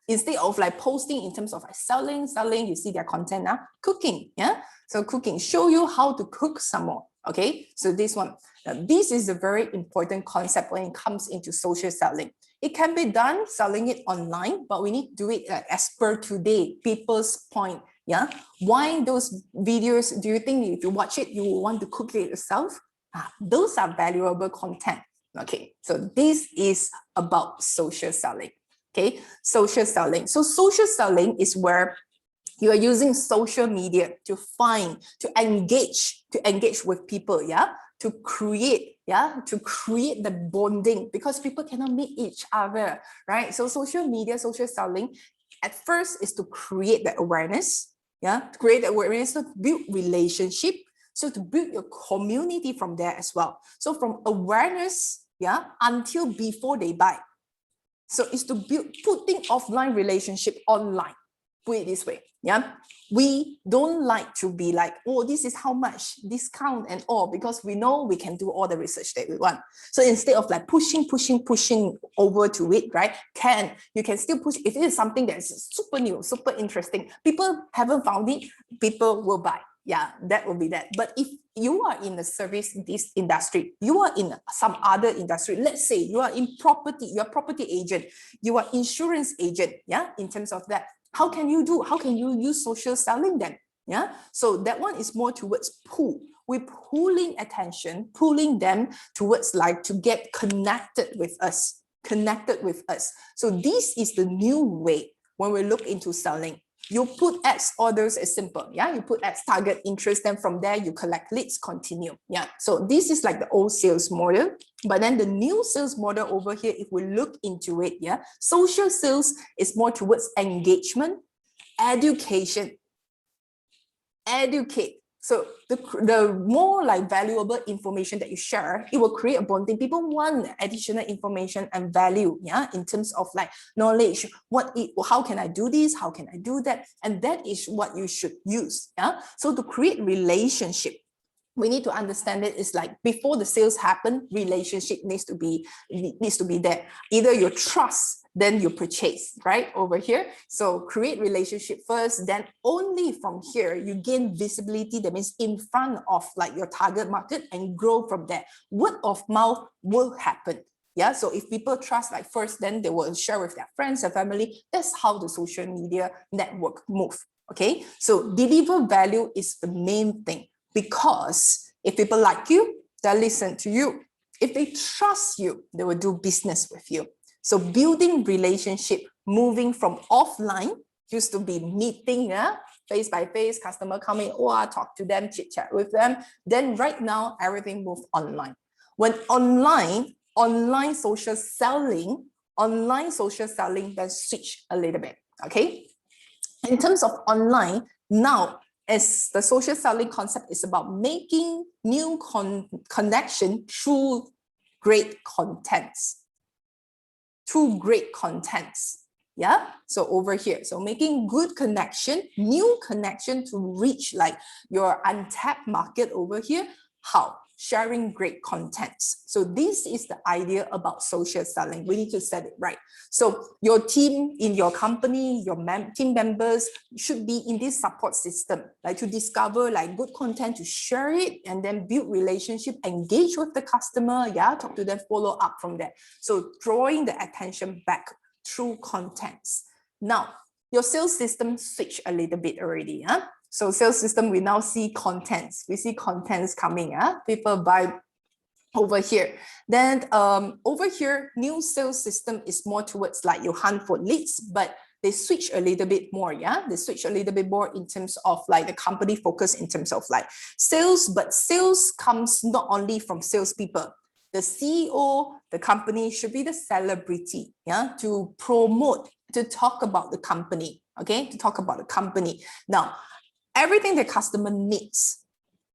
Instead of like posting in terms of like selling, you see their content now, cooking, yeah? So cooking, show you how to cook some more, okay? So this one, now this is a very important concept when it comes into social selling. It can be done selling it online, but we need to do it as per today, people's point, yeah? Why those videos, do you think if you watch it, you will want to cook it yourself? Those are valuable content, okay? So this is about social selling. Okay, social selling. So social selling is where you are using social media to find, to engage with people, yeah, to create the bonding, because people cannot meet each other, right? So social media, social selling, at first is to create the awareness, yeah, to create the awareness, to build relationship, so to build your community from there as well. So from awareness, yeah, until before they buy. So it's to build, putting offline relationship online. Put it this way, yeah. We don't like to be like, oh, this is how much discount and all, because we know we can do all the research that we want. So instead of like pushing over to it, right? You can still push. If it is something that's super new, super interesting, people haven't found it, people will buy. Yeah, that will be that. But if you are in the service this industry, you are in some other industry, let's say you are in property, you're a property agent, you are insurance agent, yeah, in terms of that, how can you use social selling then? Yeah, so that one is more towards pull. We're pulling attention, pulling them towards like to get connected with us. So this is the new way when we look into selling. You put ads, orders is simple. Yeah, you put ads, target interest, then from there you collect leads, continue. Yeah, so this is like the old sales model. But then the new sales model over here, if we look into it, yeah, social sales is more towards engagement, education, educate. So the more like valuable information that you share, it will create a bonding. People want additional information and value, yeah, in terms of like knowledge. How can I do this? How can I do that? And that is what you should use, yeah. So to create relationship, we need to understand it is like before the sales happen, relationship needs to be there. Either you trust, then you purchase, right, over here. So create relationship first, then only from here you gain visibility, that means in front of like your target market, and grow from there. Word of mouth will happen. Yeah, so if people trust like first, then they will share with their friends and family. That's how the social media network move. Okay, so deliver value is the main thing, because if people like you, they'll listen to you. If they trust you, they will do business with you. So building relationship, moving from offline used to be meeting, face by face, customer coming, talk to them, chit chat with them. Then right now, everything moved online. When online social selling then switch a little bit, okay? In terms of online, now as the social selling concept is about making new connection through great contents. Yeah, so over here, so making good connection, new connection to reach like your untapped market over here. How? Sharing great contents. So this is the idea about social selling. We need to set it right. So your team in your company, your team members should be in this support system, like to discover like good content, to share it, and then build relationship, engage with the customer, yeah, talk to them, follow up from there. So drawing the attention back through contents. Now, your sales system switch a little bit already. So sales system, we now see contents. We see contents coming. People buy over here. Then over here, new sales system is more towards like you hunt for leads, but they switch a little bit more. Yeah, they switch a little bit more in terms of like the company focus in terms of like sales, but sales comes not only from salespeople. The CEO, the company should be the celebrity, yeah, to promote, to talk about the company, okay, to talk about the company. Now, everything the customer needs,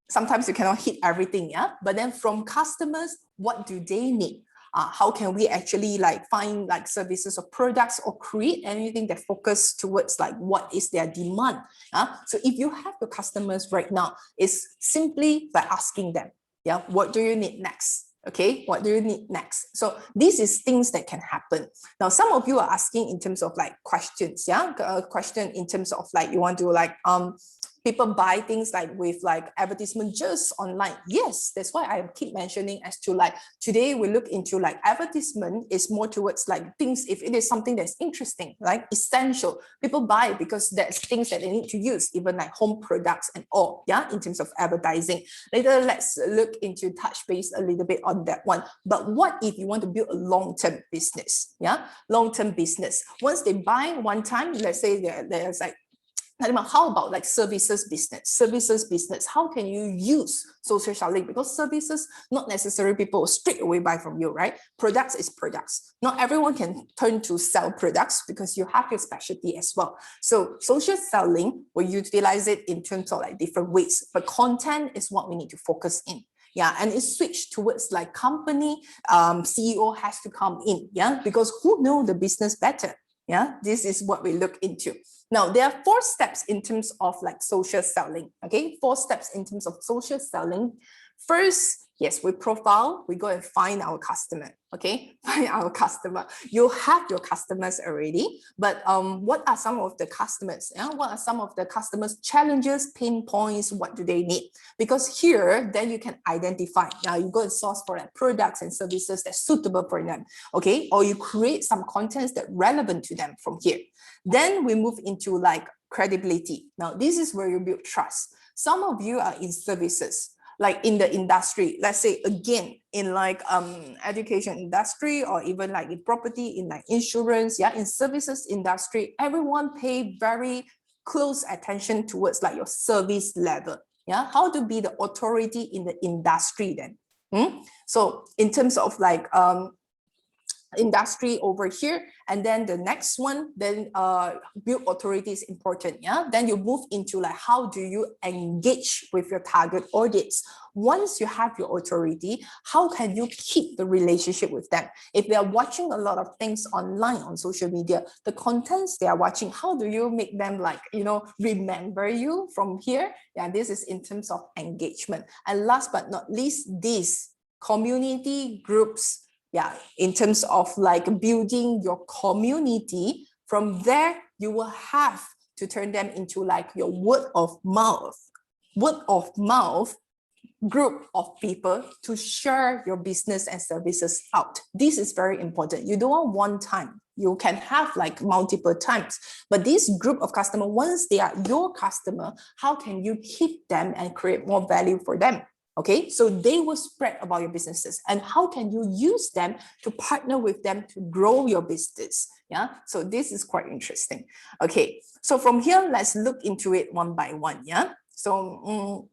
sometimes you cannot hit everything, yeah, but then from customers, what do they need? How can we actually like find like services or products or create anything that focus towards like what is their demand? So if you have the customers right now, it's simply by asking them, yeah, what do you need next? Okay, what do you need next? So this is things that can happen. Now, some of you are asking in terms of like questions, yeah, question in terms of like you want to like people buy things like with like advertisement just online. Yes, that's why I keep mentioning as to like today we look into like advertisement is more towards like things, if it is something that's interesting, like essential, people buy because there's things that they need to use, even like home products and all, yeah, in terms of advertising. Later, let's look into touch base a little bit on that one. But what if you want to build a long-term business? Yeah, long-term business. Once they buy one time, let's say there's like, how about like services business? How can you use social selling? Because services, not necessarily people will straight away buy from you, right? Products is products. Not everyone can turn to sell products because you have your specialty as well. So social selling, we utilize it in terms of like different ways, but content is what we need to focus in. Yeah, and it's switched towards like company, CEO has to come in, yeah, because who know the business better? Yeah, this is what we look into. Now, there are 4 steps in terms of like social selling, okay? 4 steps in terms of social selling. First, yes, we profile, we go and find our customer, okay? Find our customer. You have your customers already, but what are some of the customers? Yeah? What are some of the customers' challenges, pain points? What do they need? Because here, then you can identify. Now you go and source for like products and services that's suitable for them, okay? Or you create some contents that relevant to them from here. Then we move into like credibility. Now, this is where you build trust. Some of you are in services, like in the industry, let's say again, in like education industry, or even like in property, in like insurance, yeah, in services industry, everyone pay very close attention towards like your service level. Yeah, how to be the authority in the industry then. So in terms of like industry over here, and then the next one, then build authority is important. Yeah, then you move into like how do you engage with your target audience. Once you have your authority, how can you keep the relationship with them? If they are watching a lot of things online on social media, the contents they are watching, how do you make them like, you know, remember you from here? Yeah, this is in terms of engagement. And last but not least, these community groups. Yeah, in terms of like building your community, from there, you will have to turn them into like your word of mouth group of people to share your business and services out. This is very important. You don't want one time. You can have like multiple times, but this group of customers, once they are your customer, how can you keep them and create more value for them? Okay, so they will spread about your businesses, and how can you use them to partner with them to grow your business? Yeah, so this is quite interesting. Okay, so from here, let's look into it one by one. Yeah, so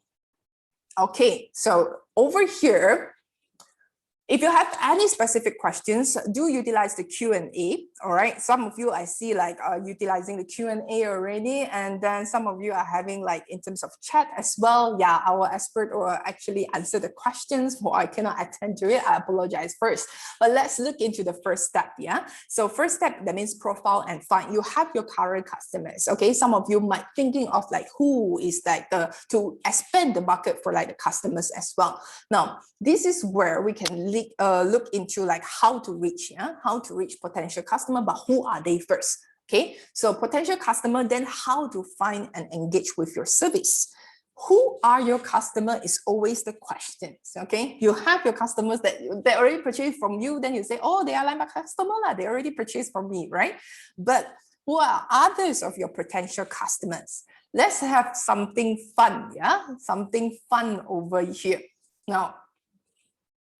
okay, so over here, if you have any specific questions, do utilize the Q&A. All right. Some of you I see like utilizing the Q&A already. And then some of you are having like in terms of chat as well. Yeah, our expert will actually answer the questions. Or I cannot attend to it. I apologize first. But let's look into the first step. Yeah. So first step, that means profile and find. You have your current customers. Okay. Some of you might thinking of like who is like to expand the market for like the customers as well. Now, this is where we can look into like how to reach, how to reach potential customer, but who are they first? Okay, so potential customer, then how to find and engage with your service. Who are your customer is always the question. Okay, you have your customers that they already purchased from you, then you say, oh, they are like my customer, they already purchased from me, right? But who are others of your potential customers? Let's have something fun, something fun over here. Now,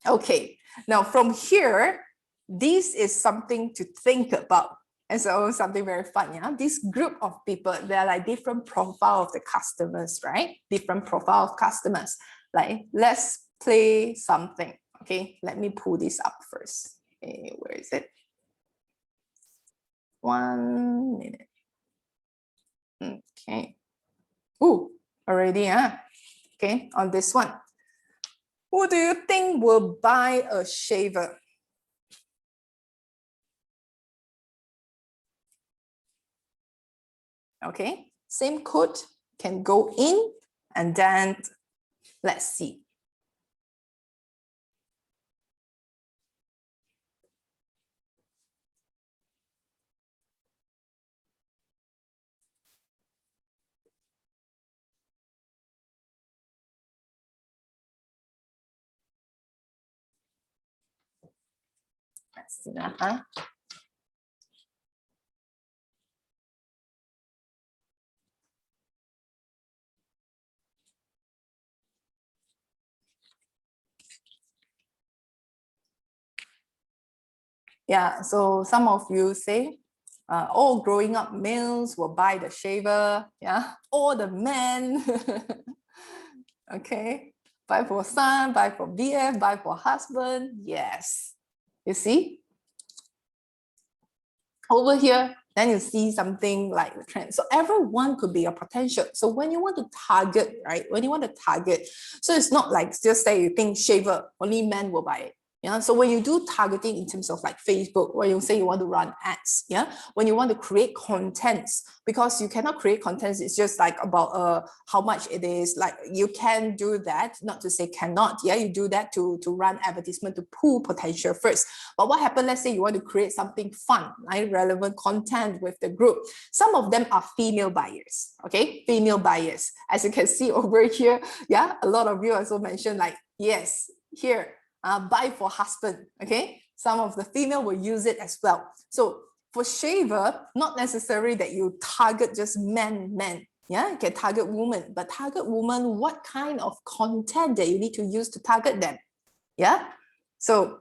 okay, now from here, this is something to think about. And so something very fun, this group of people, they're like different profile of the customers, right? Different profile of customers. Like, let's play something. Okay, let me pull this up first. Okay, where is it? 1 minute. Okay. Ooh, already, okay, on this one. Who do you think will buy a shaver? Okay, same code can go in, and then let's see. Let's see now, Yeah, so some of you say, all growing up males will buy the shaver, all the men. Okay, buy for son, buy for BF, buy for husband. Yes, you see? Over here, then you see something like the trend. So everyone could be a potential. So when you want to target, right? When you want to target, so it's not like just say you think shaver, only men will buy it. Yeah, so when you do targeting in terms of like Facebook, when you say you want to run ads, when you want to create contents, because you cannot create contents, it's just like about how much it is. Like you can do that, not to say cannot. Yeah, you do that to run advertisement to pull potential first. But what happens? Let's say you want to create something fun, right? Relevant content with the group. Some of them are female buyers. Okay, female buyers, as you can see over here. Yeah, a lot of you also mentioned like yes here. Buy for husband, okay? Some of the female will use it as well. So for shaver, not necessary that you target just men, you can target women, but target women, what kind of content that you need to use to target them, So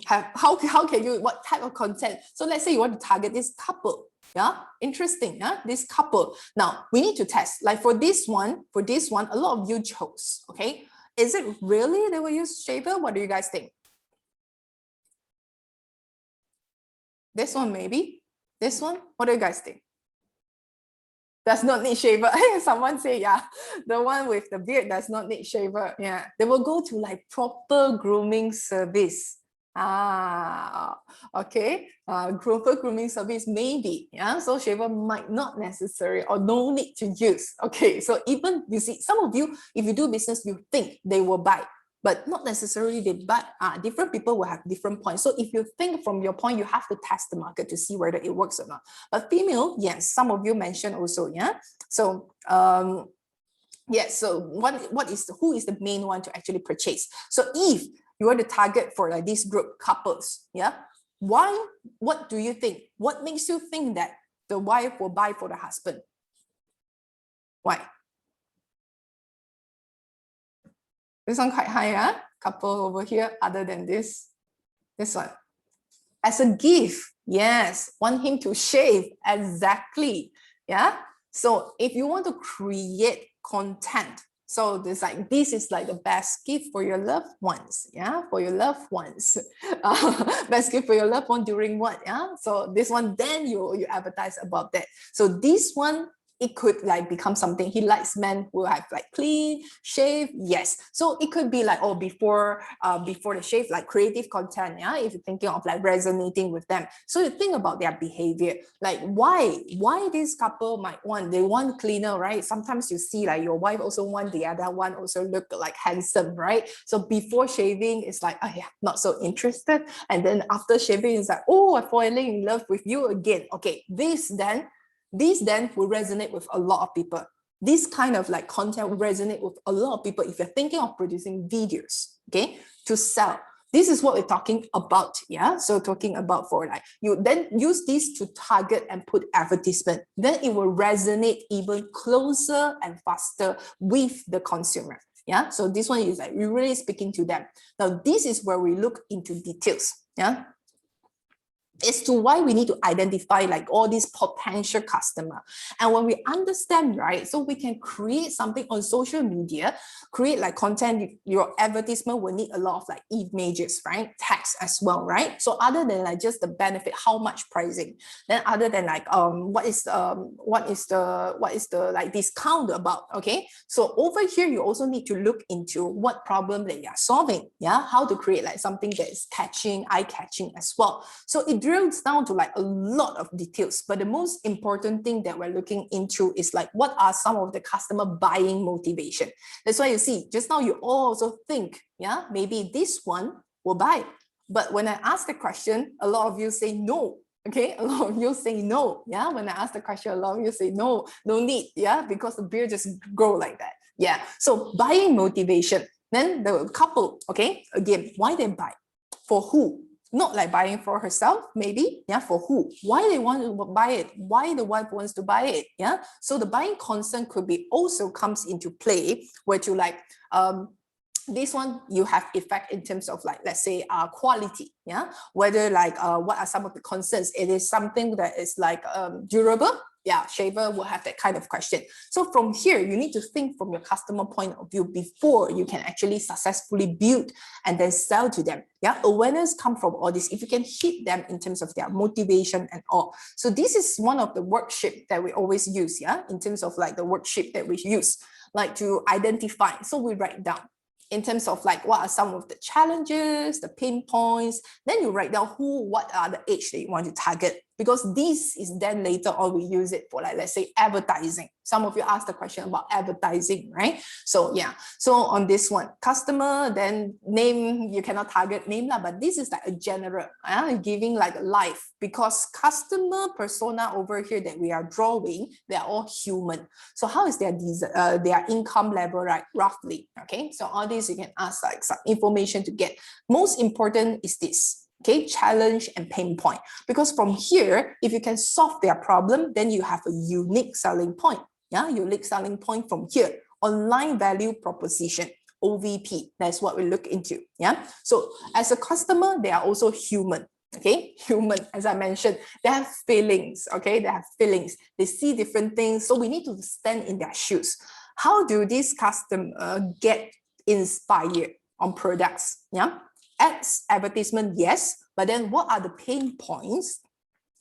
how can you, what type of content? So let's say you want to target this couple, interesting, this couple. Now we need to test, like for this one, a lot of you chose, okay? Is it really they will use shaver? What do you guys think? This one maybe? This one? What do you guys think? Does not need shaver. Someone say, yeah, the one with the beard does not need shaver. Yeah, they will go to like proper grooming service. Okay, proper grooming service maybe, so shaver might not necessary or no need to use. Okay, so even you see some of you, if you do business, you think they will buy, but not necessarily they buy. Different people will have different points. So if you think from your point, you have to test the market to see whether it works or not. But female, yes, some of you mentioned also, so yes, so who is the main one to actually purchase? So if you want to target for like this group couples, why? What do you think? What makes you think that the wife will buy for the husband? Why? This one quite high, huh? Couple over here, other than this one. As a gift, yes, want him to shave, exactly, yeah? So if you want to create content, so this is like the best gift for your loved ones, yeah, for your loved ones. Best gift for your loved one during what, yeah? So this one, then you advertise about that. So this one, it could like become something. He likes men who have like clean shave, yes. So it could be like, oh, before the shave, like creative content, yeah, if you're thinking of like resonating with them. So you think about their behavior, like why this couple might want, they want cleaner, right? Sometimes you see like your wife also want the other one also look like handsome, right? So before shaving, it's like, oh yeah, not so interested. And then after shaving, it's like, oh, I'm falling in love with you again. Okay, this then will resonate with a lot of people. This kind of like content will resonate with a lot of people if you're thinking of producing videos, okay, to sell. This is what we're talking about, yeah? So talking about for like, you then use this to target and put advertisement. Then it will resonate even closer and faster with the consumer, yeah? So this one is like, we're really speaking to them. Now, this is where we look into details, yeah? As to why we need to identify like all these potential customer. And when we understand, right, so we can create something on social media, create like content, your advertisement will need a lot of like images, right, text as well, right? So other than like just the benefit, how much pricing, then other than like what is the like discount about, okay? So over here you also need to look into what problem that you are solving, yeah, how to create like something that is catching, eye-catching as well. So it drills down to like a lot of details, but the most important thing that we're looking into is like, what are some of the customer buying motivation? That's why you see, just now you also think, yeah, maybe this one will buy. But when I ask the question, a lot of you say no. Okay, a lot of you say no. Yeah, when I ask the question, a lot of you say no, no need. Yeah, because the beer just grow like that. Yeah, so buying motivation. Then the couple, okay, again, why they buy? For who? Not like buying for herself, maybe, yeah, for who? Why they want to buy it? Why the wife wants to buy it, yeah? So the buying concern could be also comes into play where to like, this one you have effect in terms of like, let's say quality, yeah, whether like what are some of the concerns, it is something that is like durable, yeah, shaver will have that kind of question. So from here you need to think from your customer point of view before you can actually successfully build and then sell to them, yeah. Awareness come from all this, if you can hit them in terms of their motivation and all. So this is one of the worksheet that we always use, yeah, in terms of like the worksheet that we use, like to identify. So we write down in terms of like what are some of the challenges, the pain points, then you write down what are the age that you want to target, because this is then later on we use it for like, let's say advertising. Some of you asked the question about advertising, right? So yeah, so on this one, customer, then name, you cannot target name, but this is like a general, giving like life, because customer persona over here that we are drawing, they are all human. So how is their income level, right, roughly, okay? So all these you can ask like some information to get. Most important is this, okay, challenge and pain point, because from here, if you can solve their problem, then you have a unique selling point, yeah, unique selling point from here. Online value proposition, OVP, that's what we look into, yeah. So as a customer, they are also human, okay, human, as I mentioned, they have feelings, okay, they have feelings, they see different things, so we need to stand in their shoes. How do these customers get inspired on products, yeah? Ads, advertisement, yes, but then what are the pain points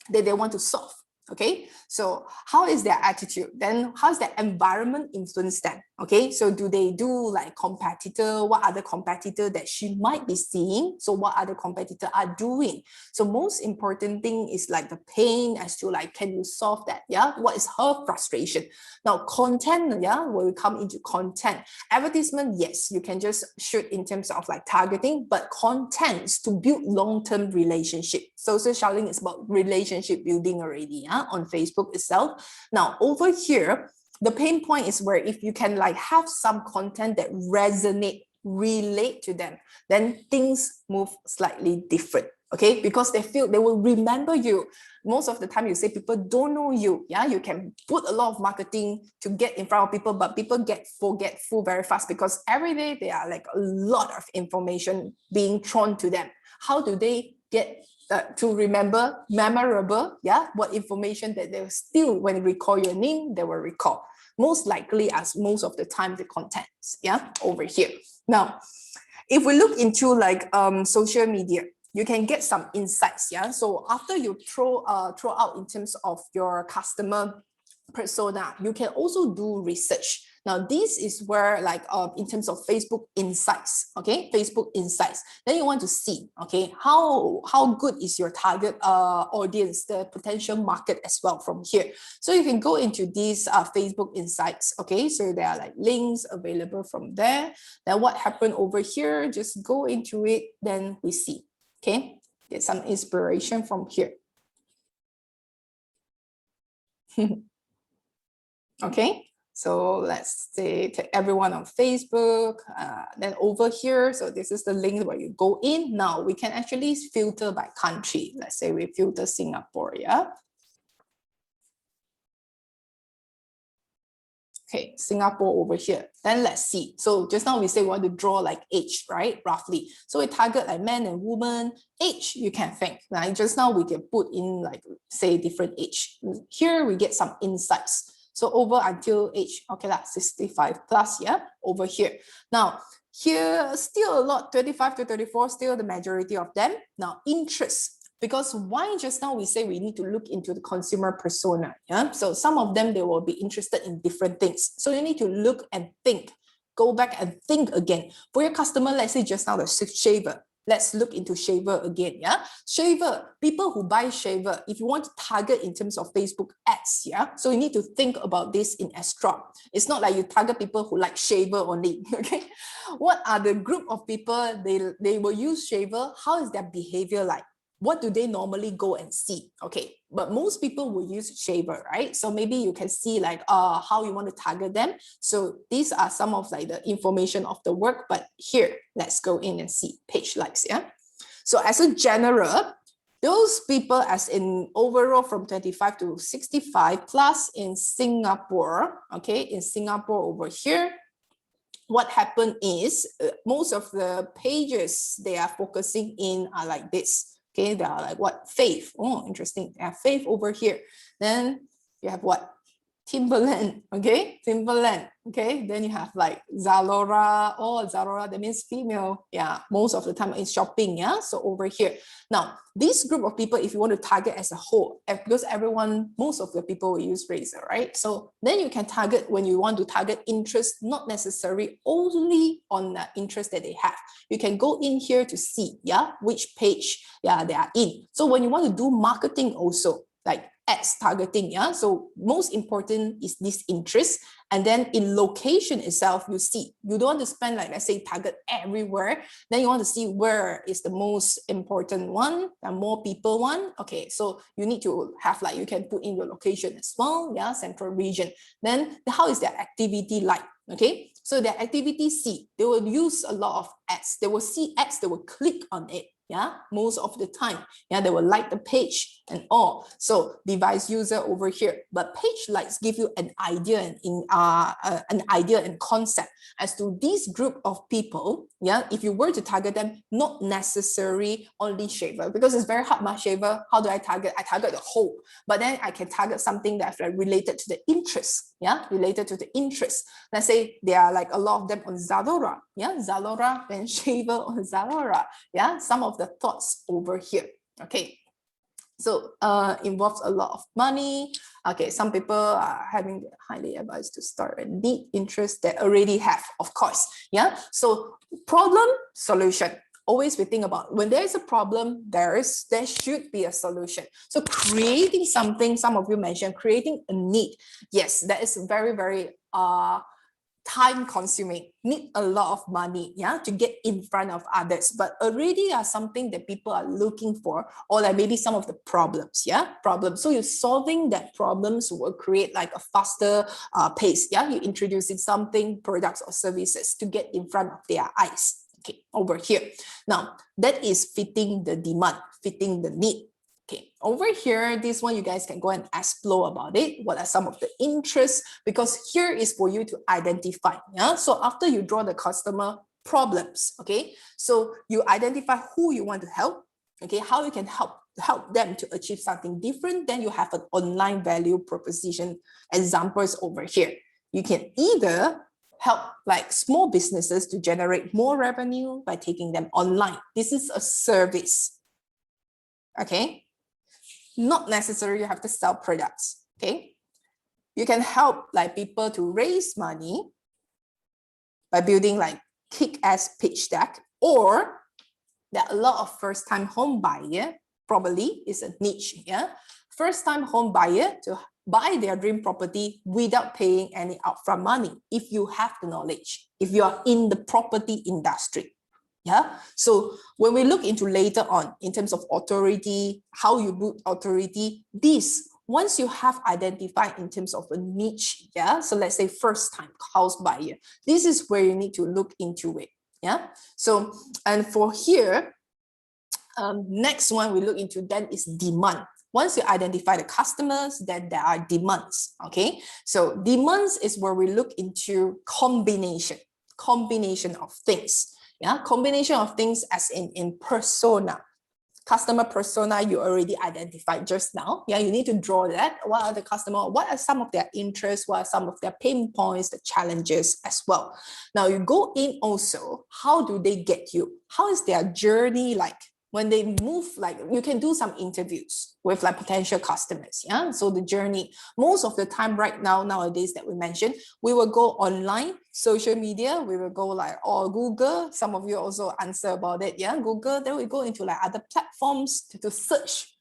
that they want to solve? Okay, so how is their attitude? Then how is their environment influence them? Okay, so do they do like competitor? What other competitor that she might be seeing? So what other competitor are doing? So most important thing is like the pain as to like, can you solve that? Yeah, what is her frustration? Now content, yeah, when we come into content, advertisement, yes, you can just shoot in terms of like targeting, but content is to build long-term relationship. Social selling is about relationship building already, yeah, on Facebook itself. Now over here, the pain point is where if you can like have some content that relate to them, then things move slightly different. okay? Because they feel they will remember you. Most of the time you say people don't know you, yeah? You can put a lot of marketing to get in front of people, but people get forgetful very fast because every day there are like a lot of information being thrown to them. How do they get to remember, memorable, yeah? What information that they still, when they recall your name, they will recall. Most likely as most of the time the contents, yeah, over here. Now, if we look into like social media, you can get some insights, yeah. So after you throw out in terms of your customer persona, you can also do research. Now, this is where like in terms of Facebook insights, okay, Facebook insights. Then you want to see, okay, how good is your target audience, the potential market as well from here. So you can go into these Facebook insights, okay. So there are like links available from there. Then what happened over here? Just go into it. Then we see, okay, get some inspiration from here. Okay. So let's say take everyone on Facebook, then over here. So this is the link where you go in. Now we can actually filter by country. Let's say we filter Singapore, yeah. Okay, Singapore over here. Then let's see. So just now we say we want to draw like age, right? Roughly. So we target like men and women. Age, you can think. Right? Just now we can put in like, say, different age. Here we get some insights. So over until age, okay, that's 65 plus, yeah, over here. Now, here still a lot, 25 to 34, still the majority of them. Now, interest. Because why just now we say we need to look into the consumer persona, yeah? So some of them, they will be interested in different things. So you need to look and think, go back and think again. For your customer, let's say just now the shaver. Let's look into shaver again, yeah? Shaver, people who buy shaver, if you want to target in terms of Facebook ads, yeah? So you need to think about this in extra. It's not like you target people who like shaver only, okay? What are the group of people, they will use shaver? How is their behavior like? What do they normally go and see? Okay, but most people will use shaver, right? So maybe you can see like how you want to target them. So these are some of like the information of the work, but here, let's go in and see page likes, yeah? So as a general, those people as in overall from 25 to 65 plus in Singapore, okay, in Singapore over here, what happened is most of the pages they are focusing in are like this. Okay, they are like what? Faith. Oh, interesting. They have faith over here. Then you have what? Timberland. Okay, Timberland. Okay, then you have like Zalora. Oh, Zalora, that means female. Yeah, most of the time in shopping. Yeah, so over here. Now, this group of people, if you want to target as a whole, because everyone, most of the people will use razor, right? So then you can target when you want to target interest, not necessarily only on the interest that they have. You can go in here to see, yeah, which page, yeah, they are in. So when you want to do marketing also, like ads targeting, yeah. So most important is this interest. And then in location itself, you see, you don't want to spend like, let's say, target everywhere. Then you want to see where is the most important one, and more people one. Okay, so you need to have like, you can put in your location as well, yeah, central region. Then how is their activity like? Okay, so their activity, see, they will use a lot of ads. They will see ads, they will click on it. Yeah, most of the time, yeah, they will like the page and all. So device user over here, but page likes give you an idea and an idea and concept as to this group of people. Yeah, if you were to target them, not necessarily only shaver, because it's very hard. My shaver, how do I target? I target the whole, but then I can target something that's like related to the interest. Yeah, related to the interest. Let's say there are like a lot of them on Zalora. Yeah, Zalora, then shaver on Zalora. Yeah, some of the thoughts over here. Okay, so involves a lot of money. Okay, some people are having highly advised to start a deep interest that already have, of course. Yeah, so problem, solution. Always we think about when there is a problem, there should be a solution. So creating something, some of you mentioned creating a need. Yes, that is very, very time consuming, need a lot of money, yeah, to get in front of others, but already are something that people are looking for, or like maybe some of the problems, yeah, problems. So you're solving that problems will create like a faster pace, yeah, you're introducing something, products or services to get in front of their eyes. Okay, over here. Now, that is fitting the demand, fitting the need. Okay, over here, this one you guys can go and explore about it. What are some of the interests? Because here is for you to identify. Yeah, so after you draw the customer problems, okay, so you identify who you want to help, okay, how you can help them to achieve something different. Then you have an online value proposition examples over here. You can either help like small businesses to generate more revenue by taking them online. This is a service. Okay, not necessarily you have to sell products. Okay, you can help like people to raise money by building like kick-ass pitch deck, or there are a lot of first-time home buyer, probably is a niche. Yeah, first-time home buyer to buy their dream property without paying any upfront money. If you have the knowledge, if you are in the property industry. Yeah, so when we look into later on in terms of authority, how you build authority, this once you have identified in terms of a niche, yeah, so let's say first time house buyer, this is where you need to look into it. Yeah, so and for here, next one we look into then is demand. Once you identify the customers, then there are demands. Okay, so demands is where we look into combination of things. Yeah, combination of things as in persona. Customer persona you already identified just now. Yeah, you need to draw that. What are the customer? What are some of their interests? What are some of their pain points, the challenges as well? Now you go in also, how do they get you? How is their journey like? When they move, like you can do some interviews with like potential customers. Yeah, so the journey, most of the time right now, nowadays that we mentioned, we will go online, social media, we will go like, or Google, some of you also answer about it. Yeah, Google, then we go into like other platforms to search,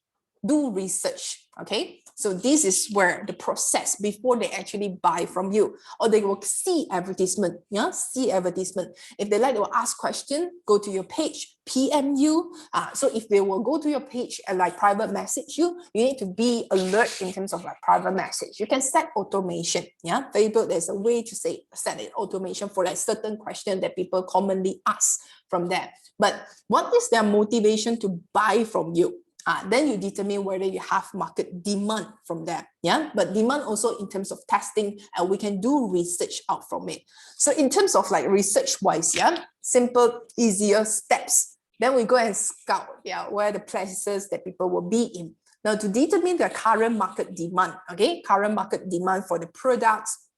do research. Okay, so this is where the process before they actually buy from you, or they will see advertisement. Yeah, see advertisement. If they like, they will ask question, go to your page, PM you. So if they will go to your page and like private message you, you need to be alert in terms of like private message. You can set automation. Yeah, Facebook, there's a way to say set an automation for like certain question that people commonly ask from there. But what is their motivation to buy from you? Then you determine whether you have market demand from there. Yeah, but demand also in terms of testing, and we can do research out from it. So in terms of like research wise, yeah, simple, easier steps. Then we go and scout, yeah, where the places that people will be in. Now to determine the current market demand, okay, current market demand for the products,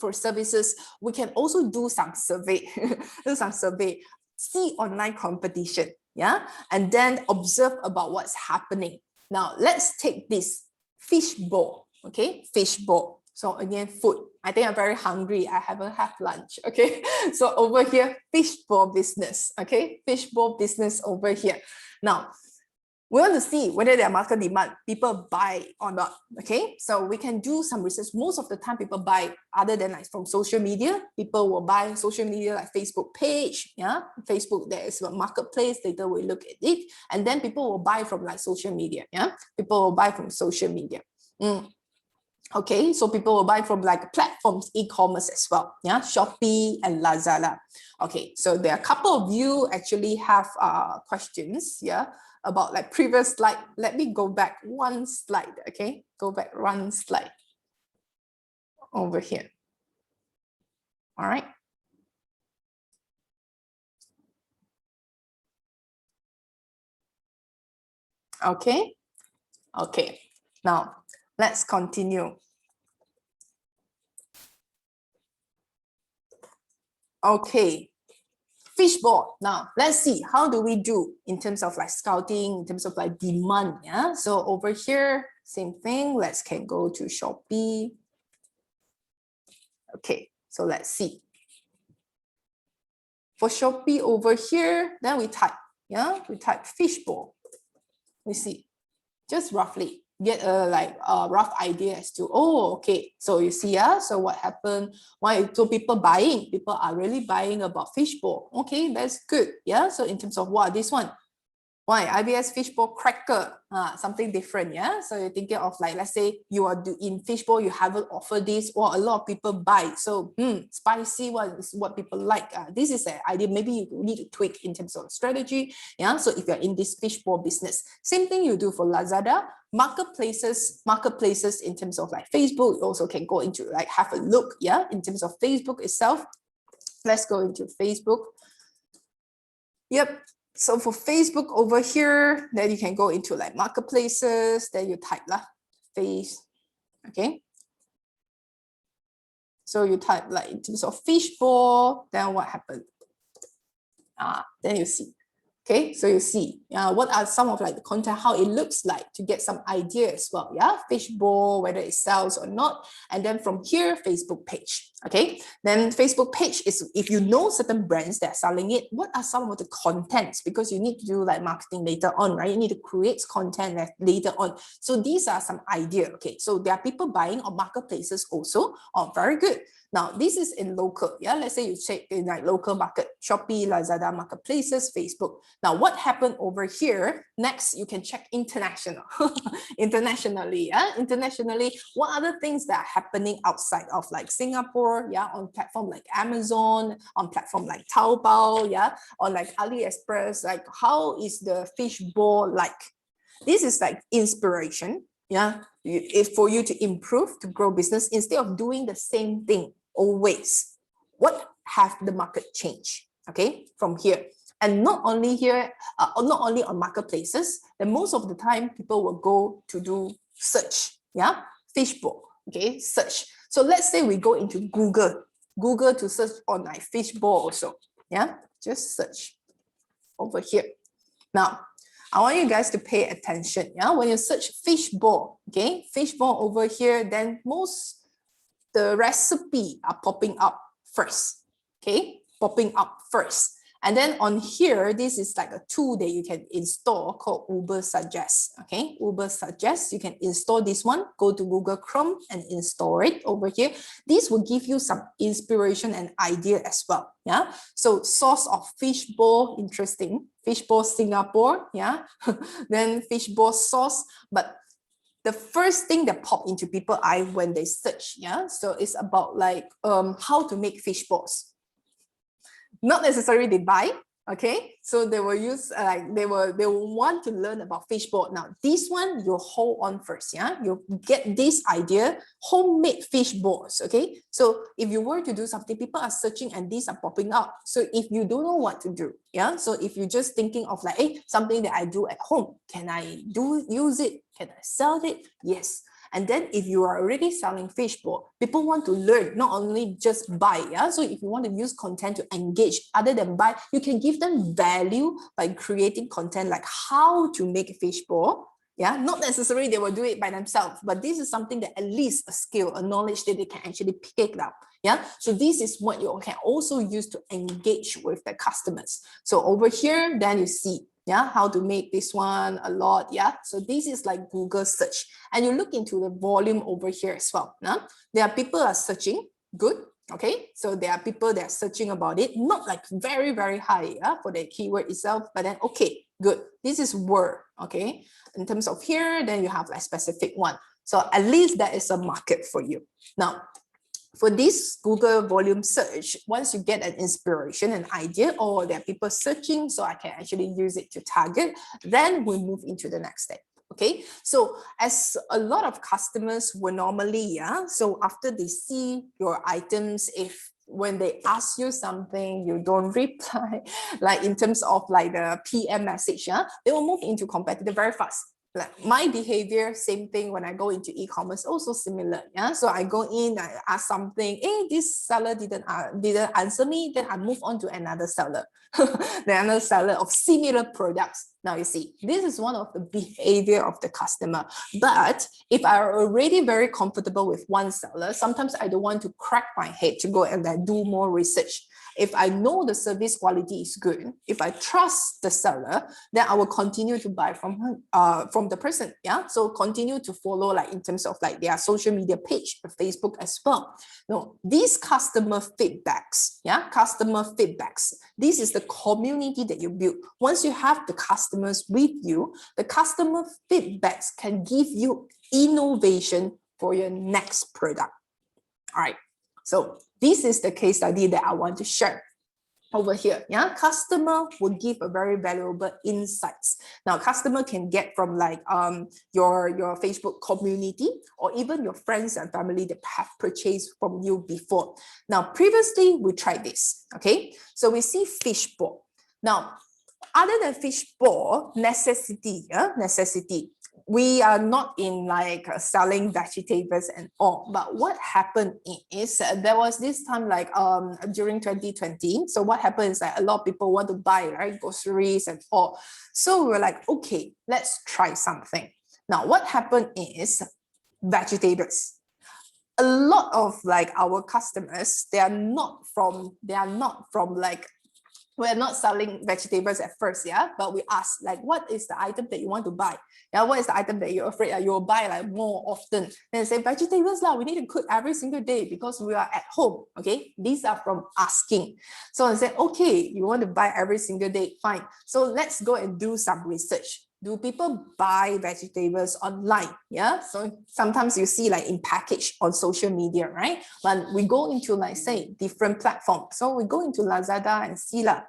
for services, we can also do some survey, see online competition. Yeah, and then observe about what's happening. Now let's take this fishbowl. Okay, fishbowl. So again, food. I think I'm very hungry. I haven't had lunch. Okay, so over here, fishbowl business. Okay, fishbowl business over here. Now we want to see whether there are market demand, people buy or not. Okay, so we can do some research. Most of the time people buy other than like from social media. People will buy social media like Facebook page. Yeah, Facebook, there is a marketplace. Later we look at it, and then people will buy from like social media. Yeah, people will buy from social media. Okay, so people will buy from like platforms, e-commerce as well. Yeah, Shopee and Lazada. Okay, so there are a couple of you actually have questions. Yeah, about like previous slide. Let me go back one slide. Okay, go back one slide over here. All right. Okay. Okay. Now let's continue. Okay. Fishbowl. Now let's see how do we do in terms of like scouting, in terms of like demand. Yeah, so over here, same thing. Let's can go to Shopee. Okay, so let's see. For Shopee over here, then we type, yeah, we type fishbowl. We see, just roughly get a rough idea as to, oh, okay, so you see, so what happened? Why? So people are really buying about fishbowl. Okay, that's good. Yeah, so in terms of what this one, Why? IBS fishbowl cracker, something different, yeah? So you're thinking of like, let's say you are in fishbowl, you haven't offered this, or a lot of people buy. So spicy one is what people like. This is an idea. Maybe you need to tweak in terms of strategy, yeah? So if you're in this fishbowl business, same thing you do for Lazada. Marketplaces in terms of like Facebook, you also can go into like have a look, yeah? In terms of Facebook itself, let's go into Facebook. Yep. So for Facebook over here, then you can go into like marketplaces, then you type face, okay? So you type like in terms of fishbowl, then what happened? Then you see. Okay, so you see what are some of like the content, how it looks like to get some idea as well. Yeah, fishbowl, whether it sells or not. And then from here, Facebook page. Okay, then Facebook page is if you know certain brands that are selling it, what are some of the contents? Because you need to do like marketing later on, right? You need to create content later on. So these are some idea. Okay, so there are people buying on marketplaces also. Oh, very good. Now, this is in local, yeah? Let's say you check in like local market, Shopee, Lazada, marketplaces, Facebook. Now, what happened over here? Next, you can check international, internationally, yeah? Internationally, what other things that are happening outside of like Singapore, yeah? On platform like Amazon, on platform like Taobao, yeah? On like AliExpress, like how is the fishbowl like? This is like inspiration, yeah? If for you to improve, to grow business, instead of doing the same thing always, what have the market changed, okay, from here? And not only here, not only on marketplaces, then most of the time people will go to do search, yeah, fishbowl, okay, search. So let's say we go into Google to search on like fishbowl also, yeah, just search over here. Now, I want you guys to pay attention, yeah, when you search fishbowl, okay, fishbowl over here, then the recipe are popping up first, okay, popping up first. And then on here, this is like a tool that you can install called Uber Suggest, okay, Uber Suggest, you can install this one, go to Google Chrome and install it over here. This will give you some inspiration and idea as well, yeah. So source of fishbowl, interesting, fishbowl Singapore, yeah, then fishbowl sauce, but the first thing that pop into people's eye when they search, yeah, so it's about like how to make fish balls. Not necessarily they buy, okay, so they will use like they will want to learn about fishbowl. Now this one you hold on first, yeah, you get this idea, homemade fish balls, okay. So if you were to do something, people are searching and these are popping up. So if you don't know what to do, yeah, so if you're just thinking of like, hey, something that I do at home, can I use it, can I sell it? Yes. And then if you are already selling fishbowl, people want to learn, not only just buy, yeah. So if you want to use content to engage other than buy, you can give them value by creating content like how to make a fishbowl, yeah. Not necessarily they will do it by themselves, but this is something that at least a skill, a knowledge that they can actually pick it up, yeah. So this is what you can also use to engage with the customers. So over here, then you see, yeah, how to make this one a lot, yeah. So this is like Google search, and you look into the volume over here as well. There are people are searching, good, okay. So there are people that are searching about it, not like very, very high, yeah, for the keyword itself, but then okay, good. This is word, okay. In terms of here, then you have a specific one. So at least that is a market for you. Now, for this Google volume search, once you get an inspiration, an idea, or there are people searching, so I can actually use it to target, then we move into the next step. Okay, so as a lot of customers will normally, yeah, so after they see your items, if when they ask you something, you don't reply, like in terms of like the PM message, yeah, they will move into competitor very fast. Like my behavior, same thing when I go into e-commerce, also similar, yeah. So I go in, I ask something, hey, this seller didn't answer me, then I move on to another seller, another seller of similar products. Now you see, this is one of the behavior of the customer. But if I'm already very comfortable with one seller, sometimes I don't want to crack my head to go and then do more research. If I know the service quality is good, if I trust the seller, then I will continue to buy from the person. Yeah, so continue to follow like in terms of like their social media page, Facebook as well. No, these customer feedbacks, this is the community that you build. Once you have the customers with you, the customer feedbacks can give you innovation for your next product. All right, so this is the case study that I want to share over here. Yeah, customer will give a very valuable insights. Now, customer can get from like your Facebook community or even your friends and family that have purchased from you before. Now, previously we tried this. Okay, so we see fishbowl. Now, other than fishbowl, necessity, we are not in like selling vegetables and all, but what happened is there was this time like during 2020. So what happened is that a lot of people want to buy, right, groceries and all. So we were like, okay, let's try something. Now what happened is vegetables. A lot of like our customers, they are not from like, we're not selling vegetables at first, yeah, but we ask like, what is the item that you want to buy? Yeah, what is the item that you're afraid that you'll buy like more often? Then they say vegetables lah, we need to cook every single day because we are at home. Okay, these are from asking. So I say, okay, you want to buy every single day, fine. So let's go and do some research. Do people buy vegetables online? Yeah, so sometimes you see like in package on social media, right? But we go into like say different platforms. So we go into Lazada and see lah.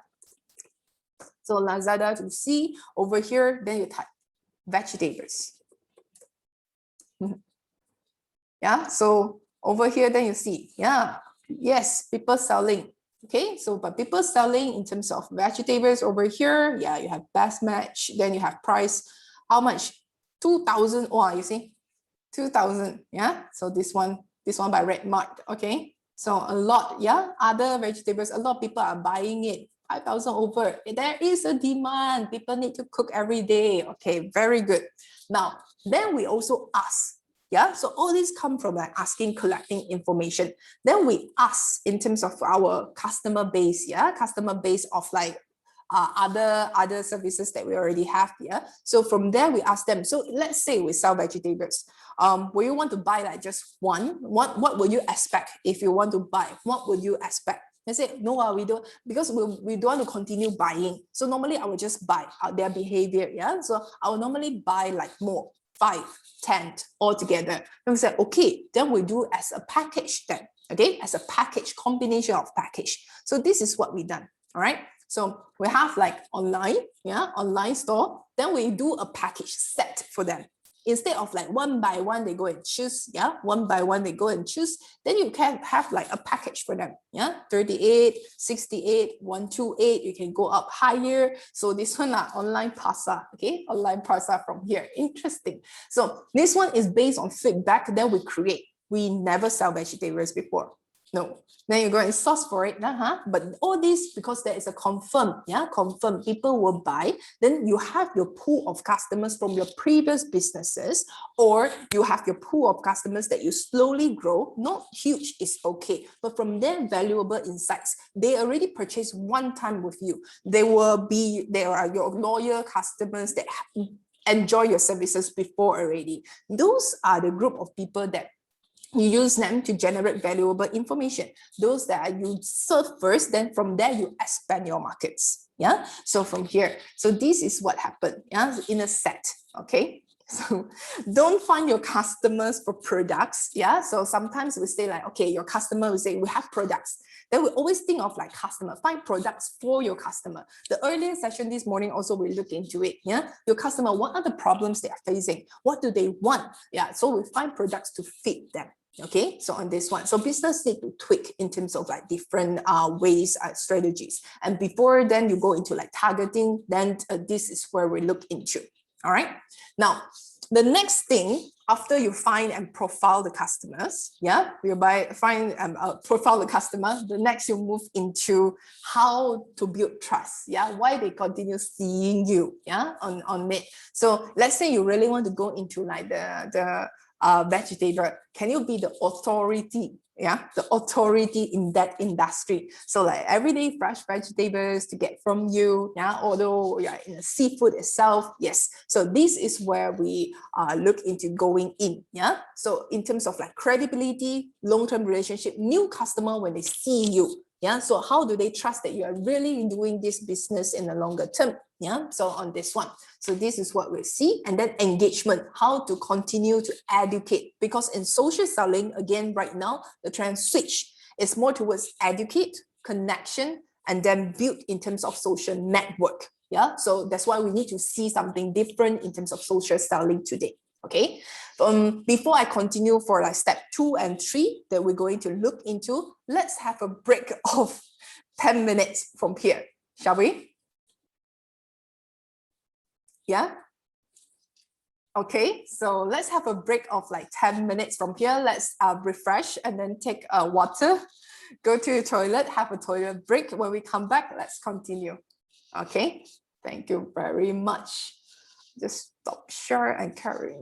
So Lazada to see over here, then you type vegetables. Yeah, so over here, then you see, yeah, yes, people selling. Okay, so but people selling in terms of vegetables over here, yeah, you have best match, then you have price, how much? 2,000. Oh, you see, 2,000. Yeah, so this one by Red Mart. Okay, so a lot, yeah, other vegetables, a lot of people are buying it. 5,000 over. There is a demand. People need to cook every day. Okay, very good. Now, then we also ask. Yeah, so all these come from like asking, collecting information. Then we ask in terms of our customer base, yeah, customer base of like other services that we already have here. So from there we ask them. So let's say we sell vegetables. Will you want to buy like just one? What will you expect if you want to buy? What will you expect? They say, no, we don't, because we don't want to continue buying. So normally I will just buy their behavior. Yeah, so I will normally buy like more. 5, 10 altogether. And we said, okay, then we do as a package then, okay, as a package, combination of package. So this is what we done, all right? So we have like online, yeah, online store, then we do a package set for them. Instead of like one by one, they go and choose, yeah, one by one, they go and choose, then you can have like a package for them, yeah, 38, 68, 128, you can go up higher. So this one are online parcel, okay, online parcel from here, interesting. So this one is based on feedback that we create. We never sell vegetables before. No, then you go and source for it, but all this because there is a confirm, yeah, confirm people will buy. Then you have your pool of customers from your previous businesses, or you have your pool of customers that you slowly grow. Not huge is okay, but from their valuable insights, they already purchased one time with you. They are your loyal customers that enjoy your services before already. Those are the group of people that you use them to generate valuable information. Those that you serve first, then from there you expand your markets. Yeah. So from here, so this is what happened. Yeah, in a set. Okay. So don't find your customers for products. Yeah. So sometimes we say like, okay, your customer will say we have products. Then we always think of like customer, find products for your customer. The earlier session this morning also we look into it. Yeah. Your customer, what are the problems they are facing? What do they want? Yeah. So we find products to fit them. Okay, so on this one, so business need to tweak in terms of like different ways, strategies, and before then you go into like targeting, then this is where we look into. All right, now the next thing after you find and profile the customers, yeah, you find and profile the customer, the next you move into how to build trust. Yeah, why they continue seeing you, yeah, on it. So let's say you really want to go into like the vegetable, can you be the authority? Yeah, the authority in that industry. So like everyday fresh vegetables to get from you, yeah, although yeah, in the seafood itself, yes. So this is where we look into going in, yeah. So in terms of like credibility, long-term relationship, new customer when they see you, yeah. So how do they trust that you are really doing this business in the longer term? Yeah, so on this one. So this is what we see. And then engagement, how to continue to educate. Because in social selling, again, right now, the trend switch is more towards educate, connection, and then build in terms of social network. Yeah, so that's why we need to see something different in terms of social selling today. Okay, before I continue for like step 2 and 3 that we're going to look into, let's have a break of 10 minutes from here, shall we? Yeah. Okay, so let's have a break of like 10 minutes from here. Let's refresh and then take water, go to the toilet, have a toilet break. When we come back, let's continue. Okay, thank you very much. Just stop share and carry.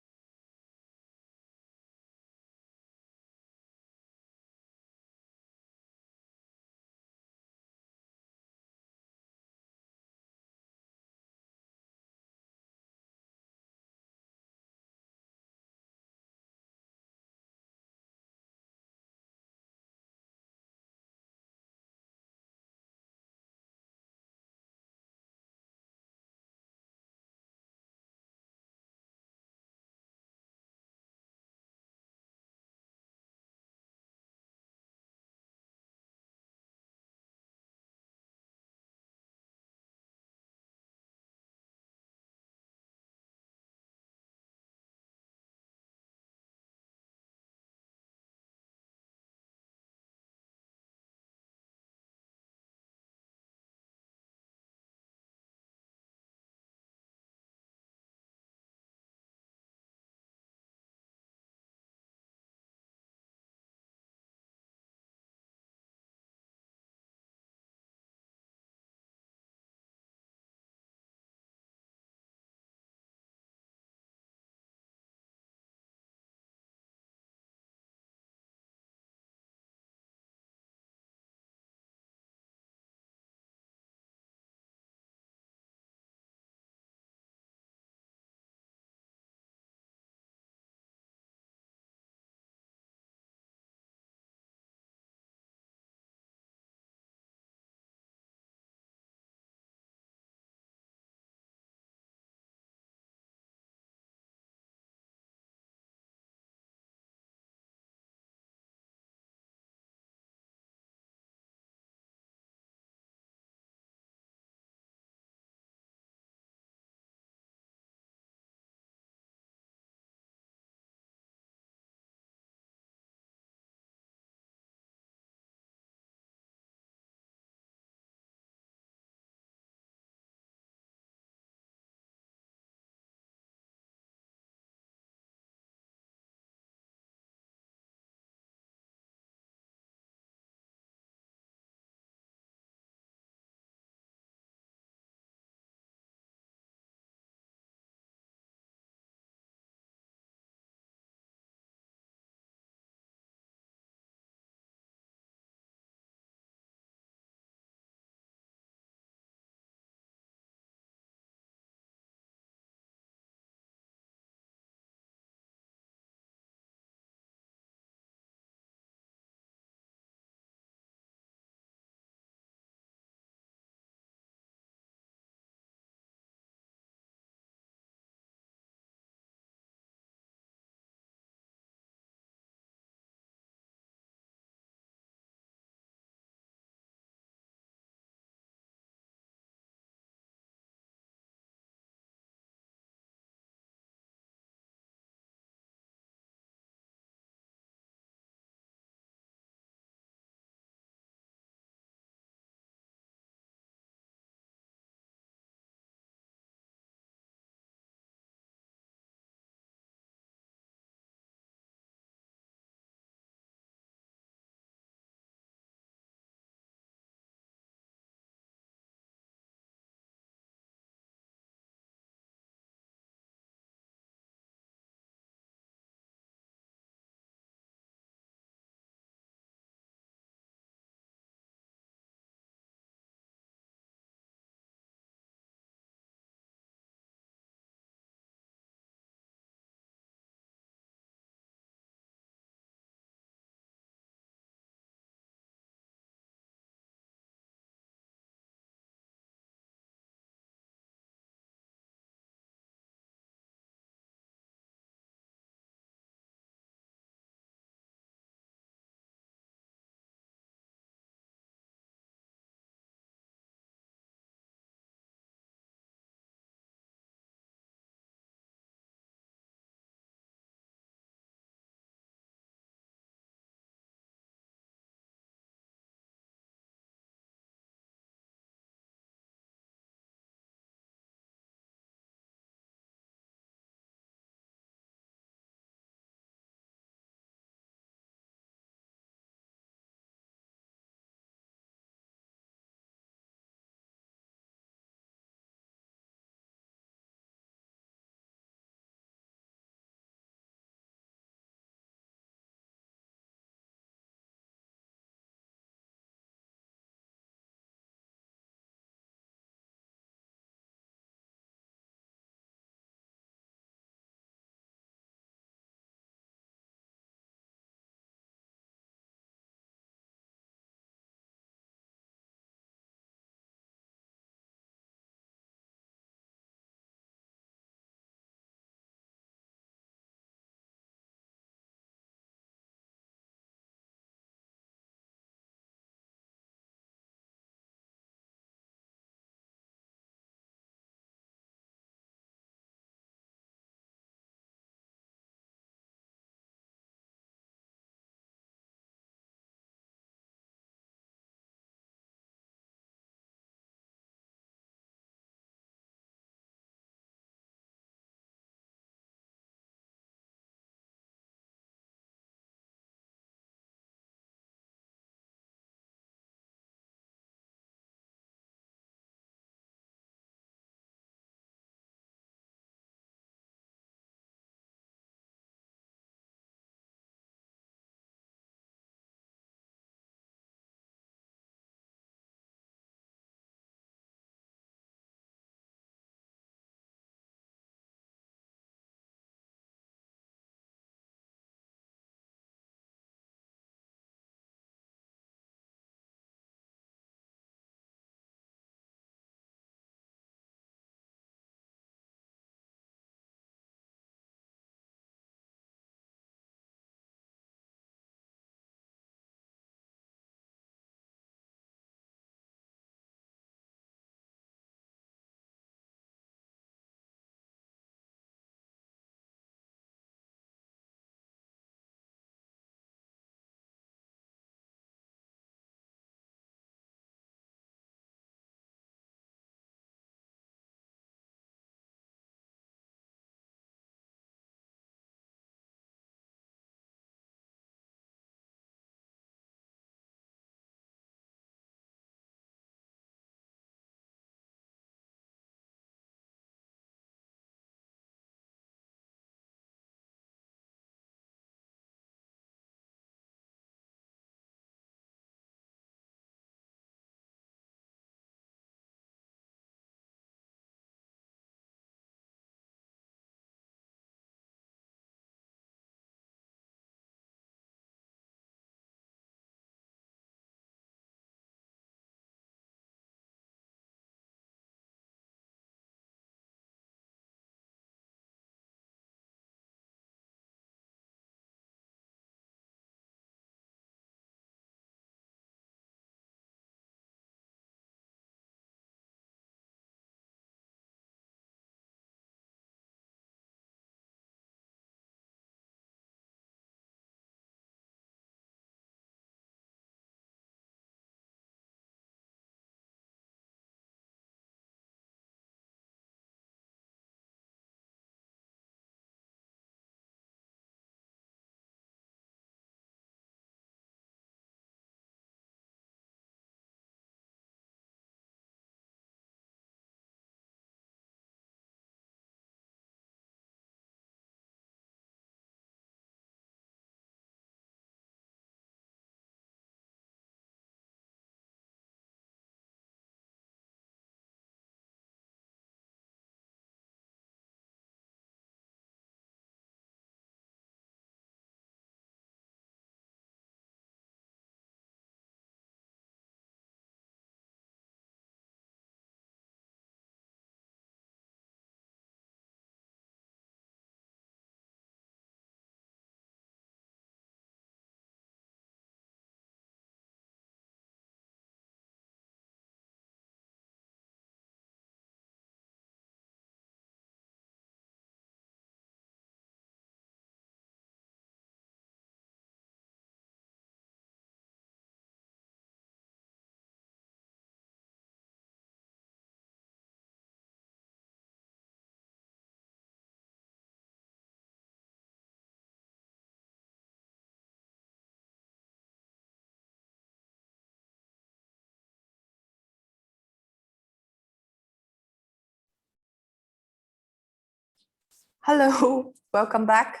Hello, welcome back.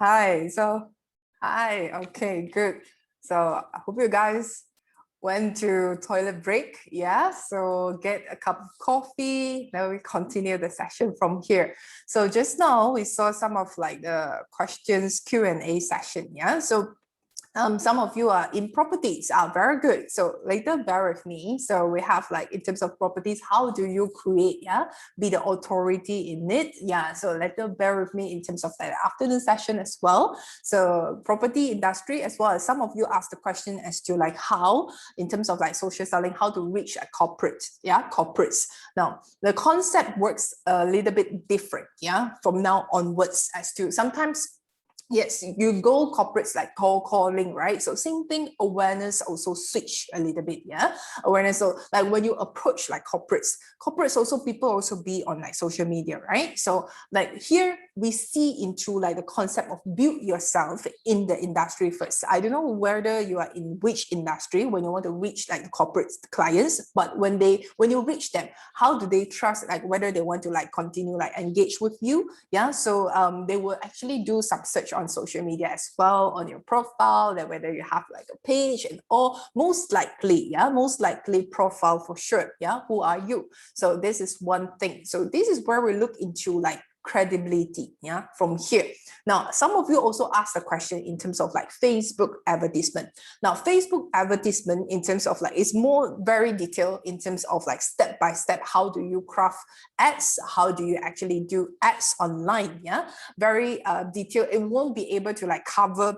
Hi, okay, good. So I hope you guys went to toilet break. Yeah, so get a cup of coffee. Then we continue the session from here. So just now we saw some of like the questions Q&A session. Yeah, so some of you are in properties are very good. So later bear with me. So we have like in terms of properties, how do you create, be the authority in it? Yeah, so later bear with me in terms of the afternoon session as well. So property industry, as well as some of you asked the question as to like how, in terms of like social selling, how to reach a corporate, corporates. Now, the concept works a little bit different, from now onwards as to sometimes yes, you go corporates like cold calling, right? So same thing, awareness also switch a little bit, awareness. So like when you approach like corporates also, people also be on like social media, right? So like here we see into like the concept of build yourself in the industry first. I don't know whether you are in which industry when you want to reach like the corporate clients, but when you reach them, how do they trust, like whether they want to like continue like engage with you? So they will actually do some search on social media as well, on your profile, that whether you have like a page and all, most likely profile for sure. Who are you? So this is one thing. So this is where we look into like credibility, from here. Now, some of you also asked a question in terms of like Facebook advertisement. Now, Facebook advertisement in terms of like, it's more very detailed in terms of like step by step, how do you craft ads, how do you actually do ads online, very detailed. It won't be able to like cover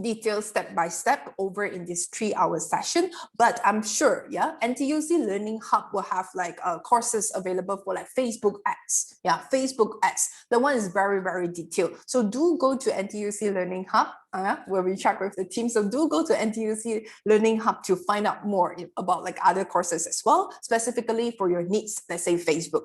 details step by step over in this 3-hour session, but I'm sure NTUC Learning Hub will have like courses available for like Facebook ads. Facebook ads, the one is very, very detailed. So do go to NTUC Learning Hub where we check with the team. So do go to NTUC Learning Hub to find out more about like other courses as well, specifically for your needs, let's say Facebook.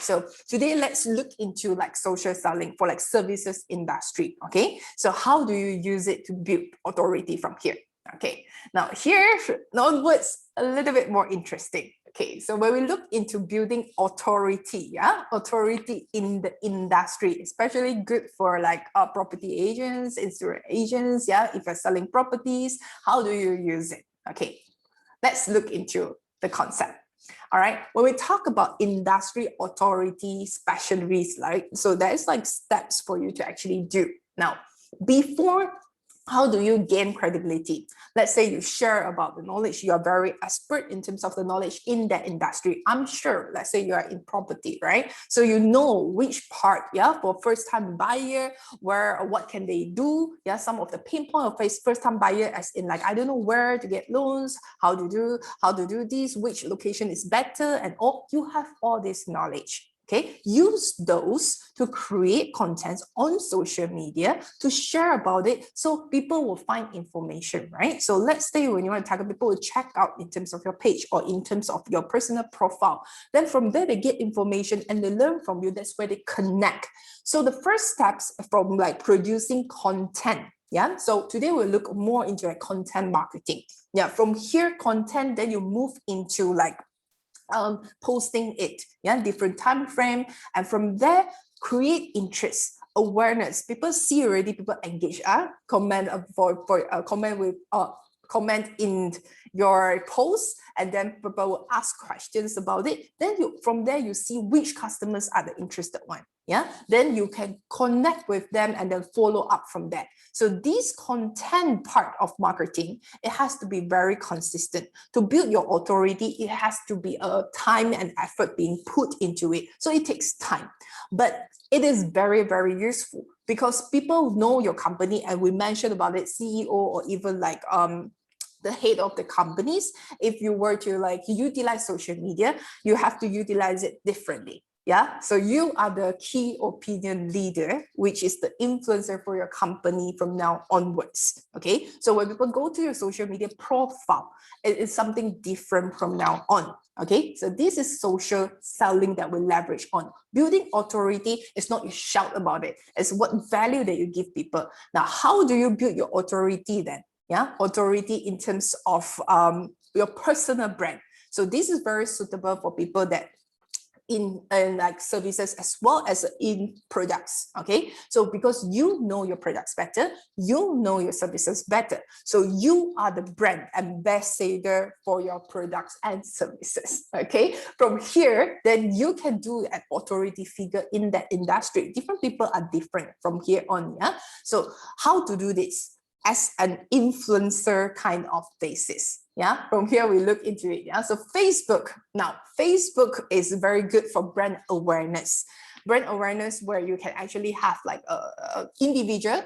So today let's look into like social selling for like services industry. Okay, so how do you use it to build authority from here? Okay, now here onwards a little bit more interesting. Okay, so when we look into building authority, authority in the industry, especially good for like property agents, insurance agents, if you're selling properties, how do you use it? Okay, let's look into the concept. All right, when we talk about industry authority specialties, right? So there's like steps for you to actually do. Now, before, how do you gain credibility? Let's say you share about the knowledge, you are very expert in terms of the knowledge in that industry. I'm sure, let's say you are in property, right? So you know which part, for first-time buyer, what can they do? Some of the pain point of first-time buyer, as in like, I don't know where to get loans, how to do this, which location is better, and all. You have all this knowledge. Okay, use those to create contents on social media to share about it, so people will find information, right? So let's say when you want to target, people will check out in terms of your page or in terms of your personal profile. Then from there, they get information and they learn from you. That's where they connect. So the first steps from like producing content. So today we'll look more into like content marketing. From here, content, then you move into like posting it, different time frame, and from there create interest, awareness. People see already, people engage, comment comment in your post, and then people will ask questions about it. Then from there you see which customers are the interested one. Then you can connect with them and then follow up from there. So this content part of marketing, it has to be very consistent. To build your authority, it has to be a time and effort being put into it. So it takes time, but it is very, very useful because people know your company, and we mentioned about it, CEO or even like the head of the companies. If you were to like utilize social media, you have to utilize it differently. So you are the key opinion leader, which is the influencer for your company from now onwards. Okay, so when people go to your social media profile, it is something different from now on. Okay, so this is social selling that we leverage on. Building authority is not you shout about it, it's what value that you give people. Now, how do you build your authority then? Authority in terms of your personal brand. So this is very suitable for people that in like services as well as in products. Okay, so because you know your products better, you know your services better, so you are the brand ambassador for your products and services. Okay, from here then you can do an authority figure in that industry. Different people are different from here on. Yeah, so how to do this as an influencer kind of basis. Yeah, from here we look into it. Yeah, so Facebook. Now, Facebook is very good for brand awareness. Brand awareness where you can actually have like a individual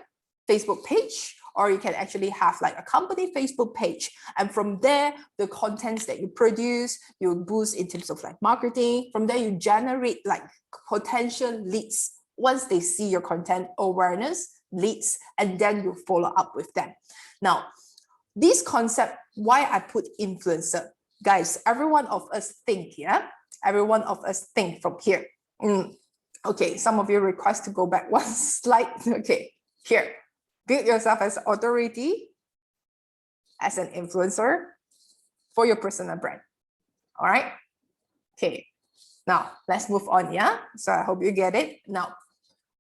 Facebook page, or you can actually have like a company Facebook page. And from there, the contents that you produce, you boost in terms of like marketing. From there, you generate like potential leads. Once they see your content, awareness, leads, and then you follow up with them. Now, this concept, why I put influencer, guys, every one of us think, yeah? Every one of us think from here. Okay, some of you request to go back one slide. Okay, here, build yourself as authority, as an influencer for your personal brand. All right, okay, now let's move on, yeah? So I hope you get it. Now,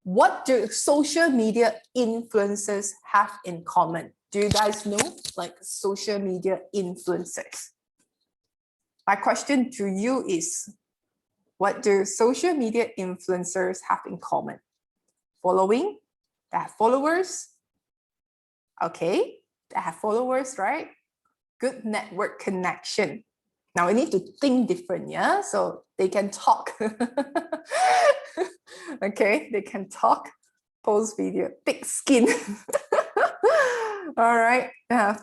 what do social media influencers have in common? Do you guys know, like, social media influencers? My question to you is, what do social media influencers have in common? Following? They have followers. Okay, they have followers, right? Good network connection. Now we need to think different, yeah? So they can talk. Okay, they can talk, post video, thick skin. All right, yeah.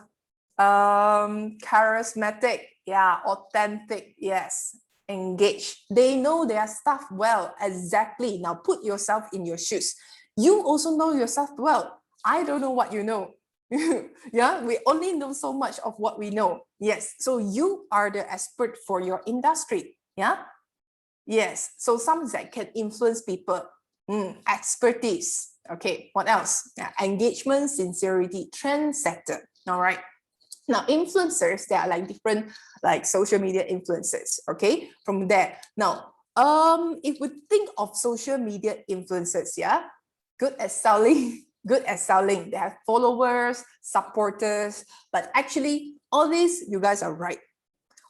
Charismatic, yeah, authentic, yes. Engaged. They know their stuff well, exactly. Now put yourself in your shoes. You also know yourself well. I don't know what you know. Yeah, we only know so much of what we know. Yes, so you are the expert for your industry. Yeah, yes, so some that can influence people. Expertise. Okay, what else? Yeah, engagement, sincerity, trendsetter. All right. Now, influencers, there are like different like social media influencers. Okay, from there. Now, if we think of social media influencers, yeah, good at selling, good at selling. They have followers, supporters, but actually, all this, you guys are right.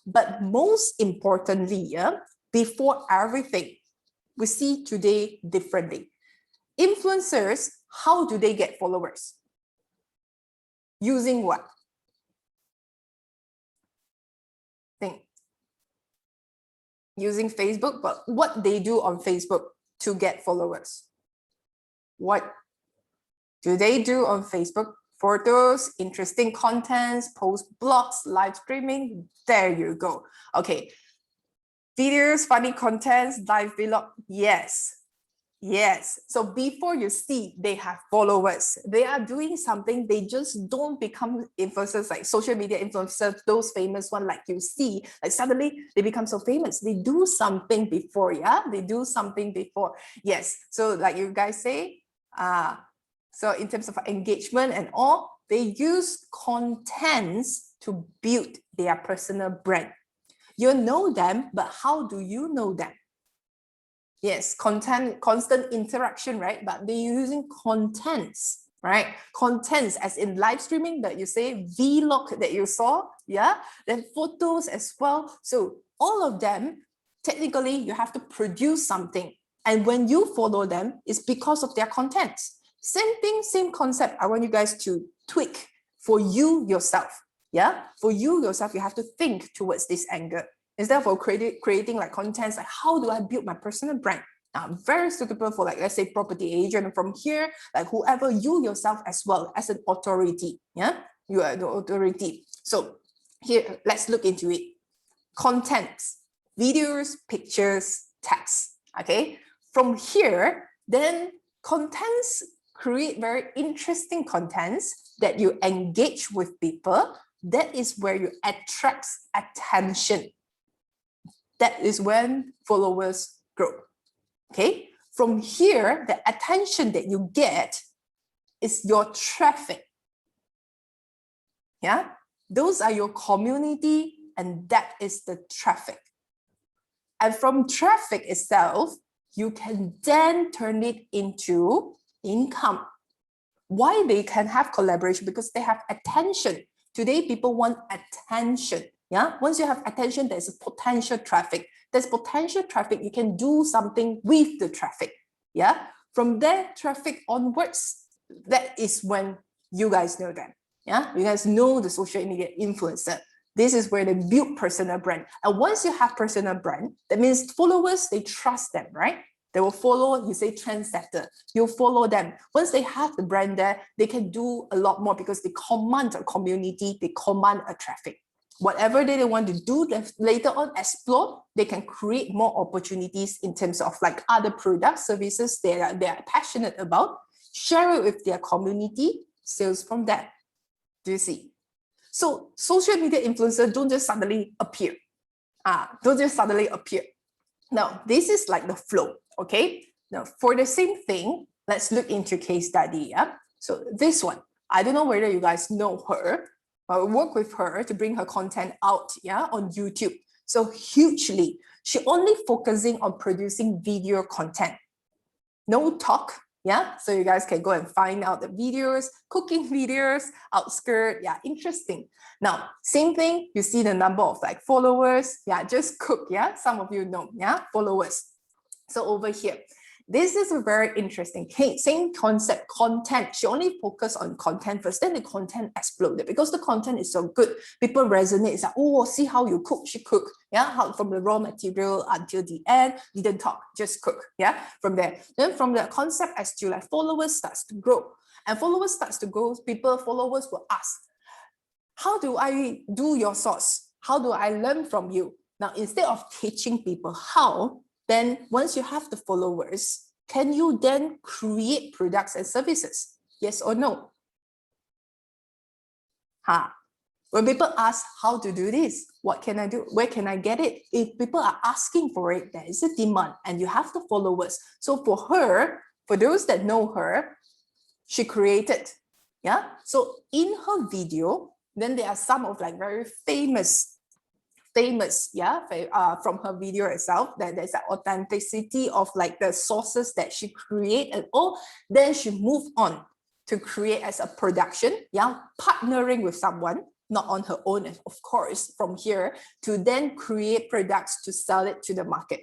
But most importantly, yeah, before everything, we see today differently. Influencers, how do they get followers? Using what? Think. Using Facebook, but what they do on Facebook to get followers? What do they do on Facebook? Photos, interesting contents, post blogs, live streaming. There you go. Okay. Videos, funny contents, live vlog. Yes. Yes. So before you see, they have followers. They are doing something. They just don't become influencers like social media influencers, those famous ones like you see. Like suddenly they become so famous. They do something before, yeah? They do something before. Yes. So like you guys say, so in terms of engagement and all, they use contents to build their personal brand. You know them, but how do you know them? Yes, content, constant interaction, right? But they're using contents, right? Contents as in live streaming that you say, vlog that you saw, yeah? Then photos as well. So all of them, technically, you have to produce something. And when you follow them, it's because of their contents. Same thing, same concept. I want you guys to tweak for you yourself. Yeah, for you yourself, you have to think towards this angle. Instead of creating like contents, like how do I build my personal brand? Very suitable for like, let's say property agent. And from here, like whoever you yourself as well as an authority. Yeah, you are the authority. So here, let's look into it. Contents, videos, pictures, text. Okay, from here, then contents create very interesting contents that you engage with people. That is where you attract attention. That is when followers grow. Okay, from here, the attention that you get is your traffic. Yeah, those are your community, and that is the traffic. And from traffic itself, you can then turn it into income. Why they can have collaboration? Because they have attention. Today, people want attention. Yeah. Once you have attention, there's a potential traffic. There's potential traffic. You can do something with the traffic. Yeah. From there, traffic onwards, that is when you guys know them. Yeah. You guys know the social media influencer. This is where they build personal brand. And once you have personal brand, that means followers, they trust them, right? They will follow, you say trendsetter, you follow them. Once they have the brand there, they can do a lot more because they command a community, they command a traffic. Whatever they want to do later on, explore, they can create more opportunities in terms of like other products, services they are passionate about, share it with their community, sales from that. Do you see? So social media influencers don't just suddenly appear. Don't just suddenly appear. Now, this is like the flow, okay? Now, for the same thing, let's look into case study, yeah? So this one, I don't know whether you guys know her, or work with her to bring her content out, yeah, on YouTube. So hugely, she only focusing on producing video content. No talk, yeah? So you guys can go and find out the videos, cooking videos, outskirt, yeah, interesting. Now, same thing, you see the number of like followers, yeah, just cook, yeah? Some of you know, yeah, followers. So over here, this is a very interesting case. Same concept, content. She only focused on content first, then the content exploded because the content is so good. People resonate. It's like, oh, see how you cook. She cook. Yeah, how from the raw material until the end, didn't talk, just cook. Yeah, from there. Then from the concept as to like followers starts to grow. And followers starts to grow, followers will ask, how do I do your sauce? How do I learn from you? Now, instead of teaching people how, then once you have the followers, can you then create products and services? Yes or no? When people ask how to do this, what can I do? Where can I get it? If people are asking for it, there is a demand and you have the followers. So for her, for those that know her, she created, yeah? So in her video, then there are some of like very famous, yeah, from her video itself, that there's an authenticity of like the sources that she create and all. Then she moved on to create as a production, yeah, partnering with someone, not on her own, of course, from here to then create products to sell it to the market.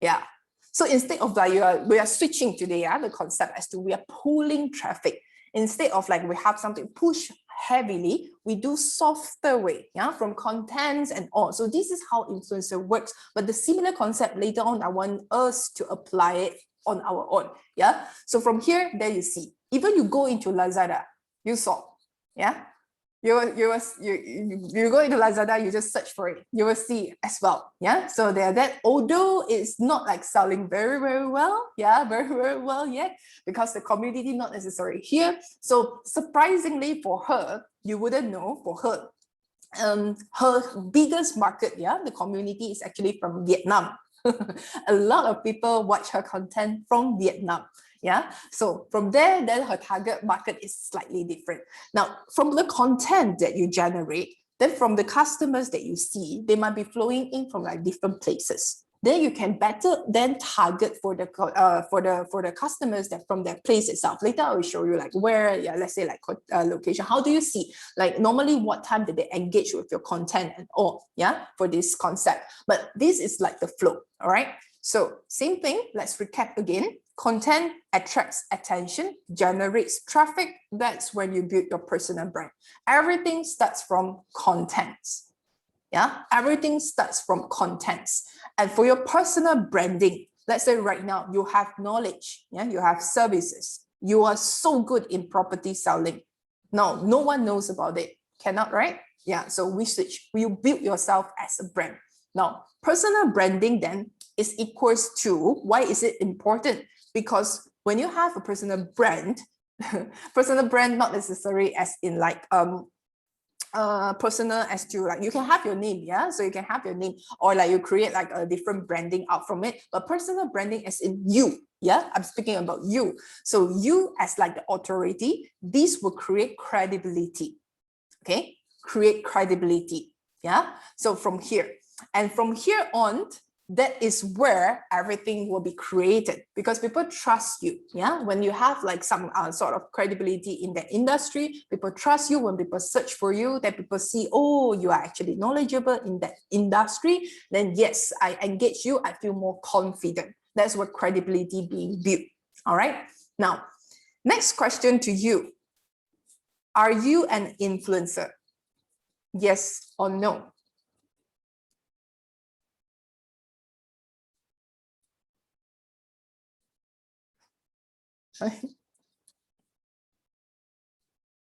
Yeah. So instead of like we are switching today, yeah, the concept as to we are pulling traffic. Instead of like we have something push heavily, we do softer way, yeah, from contents and all. So this is how influencer works. But the similar concept later on, I want us to apply it on our own. Yeah. So from here, there you see, even you go into Lazada, you saw, yeah. You go into Lazada, you just search for it, you will see as well. Yeah. So there that, although it's not like selling very, very well, yeah, very, very well yet, because the community not necessarily here. So surprisingly for her, you wouldn't know, for her, her biggest market, yeah, the community is actually from Vietnam. A lot of people watch her content from Vietnam. Yeah, so from there, then her target market is slightly different. Now, from the content that you generate, then from the customers that you see, they might be flowing in from like different places. Then you can better then target for the customers that from that place itself. Later, I will show you like where, yeah, let's say like location. How do you see? Like normally, what time did they engage with your content and all? Yeah, for this concept. But this is like the flow. All right. So same thing. Let's recap again. Content attracts attention, generates traffic. That's when you build your personal brand. Everything starts from contents. Yeah, everything starts from contents. And for your personal branding, let's say right now you have knowledge, yeah, you have services. You are so good in property selling. No, no one knows about it. Cannot, right? Yeah, so research. You build yourself as a brand. Now, personal branding then is equals to, why is it important? Because when you have a personal brand not necessarily as in like personal as to like you can have your name, yeah, so you can have your name, or like you create like a different branding out from it, but personal branding as in you, yeah, I'm speaking about you. So you as like the authority, this will create credibility. Okay, create credibility. Yeah, so from here, and from here on, that is where everything will be created, because people trust you. Yeah, when you have like some sort of credibility in the industry, people trust you. When people search for you, that people see, oh, you are actually knowledgeable in that industry, then yes, I engage you, I feel more confident. That's what credibility being built. All right, now next question to you: are you an influencer? Yes or no?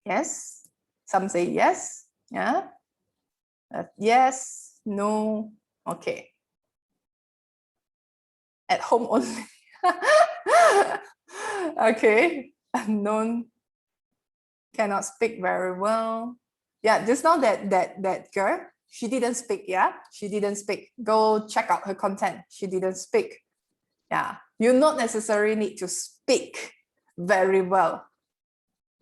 Yes, some say yes. Yeah, yes, no, okay. At home only. Okay, unknown, cannot speak very well. Yeah, just now that girl, she didn't speak. Yeah, she didn't speak. Go check out her content. She didn't speak. Yeah, you not necessarily need to speak very well.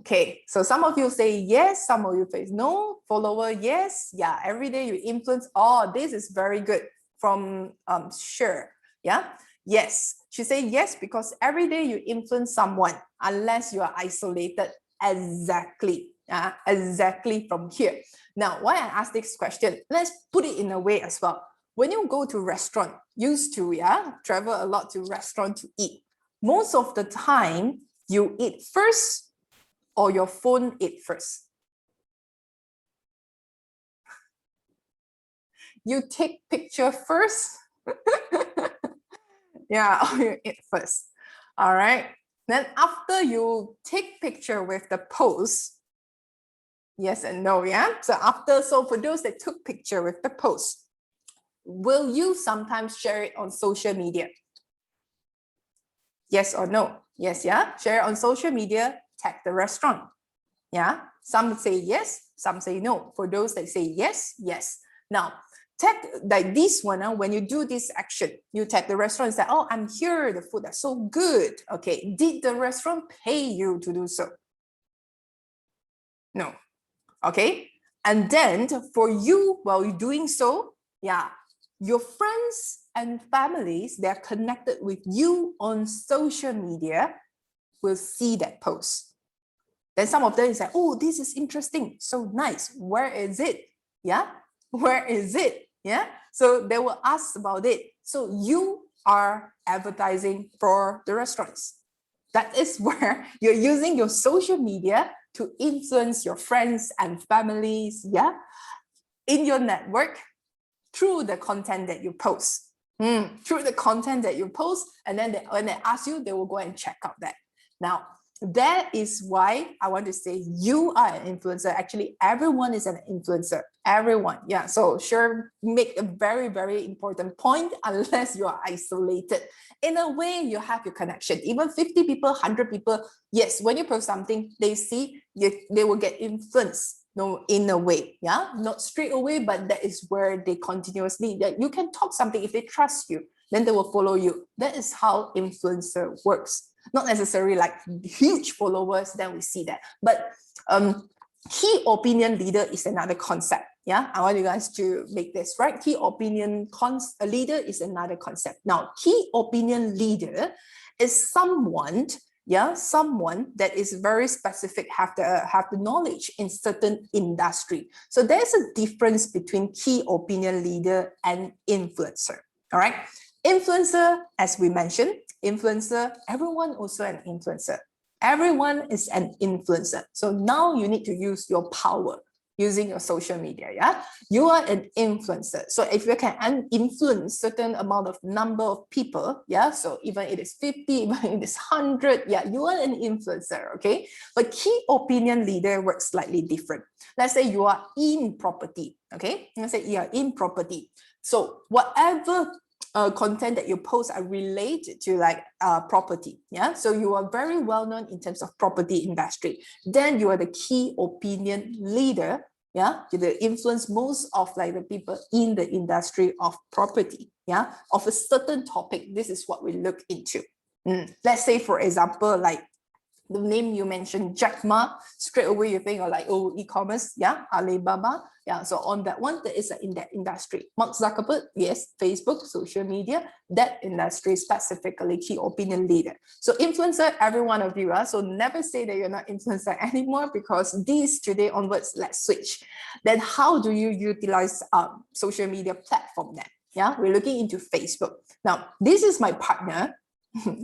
Okay, so some of you say yes, some of you say no. Follower, yes. Yeah, every day you influence. Oh, this is very good from sure. Yeah, yes. She say yes because every day you influence someone, unless you are isolated. Exactly. Exactly from here. Now, why I ask this question, let's put it in a way as well. When you go to restaurant, used to travel a lot to restaurant to eat. Most of the time, you eat first or your phone eat first. You take picture first. Yeah, or you eat first. All right. Then after you take picture with the post, yes and no, yeah. So for those that took picture with the post, will you sometimes share it on social media? Yes or no? Yes, yeah. Share it on social media, tag the restaurant. Yeah. Some say yes, some say no. For those that say yes, yes. Now, tag like this one, when you do this action, you tag the restaurant and say, oh, I'm here, the food is so good. Okay, did the restaurant pay you to do so? No. Okay, and then for you, while you're doing so, yeah, your friends and families, they're connected with you on social media, will see that post. Then some of them is like, oh, this is interesting, so nice. Where is it? Yeah, where is it? Yeah, so they will ask about it. So you are advertising for the restaurants. That is where you're using your social media to influence your friends and families, yeah, in your network through the content that you post. Through the content that you post, and then when they ask you, they will go and check out that. Now, that is why I want to say you are an influencer. Actually, everyone is an influencer. Everyone. Yeah. So sure, make a very, very important point, unless you are isolated. In a way, you have your connection. Even 50 people, 100 people, yes, when you post something, they see, they will get influenced. No, in a way, yeah, not straight away, but that is where they continuously, that you can talk something. If they trust you, then they will follow you. That is how influencer works. Not necessarily like huge followers, then we see that. But key opinion leader is another concept. Yeah, I want you guys to make this right. Key opinion leader is another concept. Now, key opinion leader is someone, yeah, someone that is very specific, have the knowledge in certain industry. So there's a difference between key opinion leader and influencer. All right, influencer, as we mentioned, influencer, everyone also an influencer. Everyone is an influencer. So now you need to use your power using your social media. Yeah, you are an influencer. So if you can influence certain amount of number of people, yeah, so even it is 50, even it is 100, yeah, you are an influencer. Okay, but key opinion leader works slightly different. Let's say you are in property. Okay, let's say you are in property. So whatever content that you post are related to like property, yeah, so you are very well known in terms of property industry, then you are the key opinion leader, yeah, you influence most of like the people in the industry of property, yeah, of a certain topic. This is what we look into. Let's say, for example, like the name you mentioned, Jack Ma, straight away you think of like, oh, e-commerce, yeah, Alibaba, yeah. So on that one, that is in that industry. Mark Zuckerberg, yes, Facebook, social media, that industry specifically, key opinion leader. So influencer, every one of you are. So never say that you're not influencer anymore, because these today onwards, let's switch. Then how do you utilize social media platform then? Yeah, we're looking into Facebook. Now, this is my partner.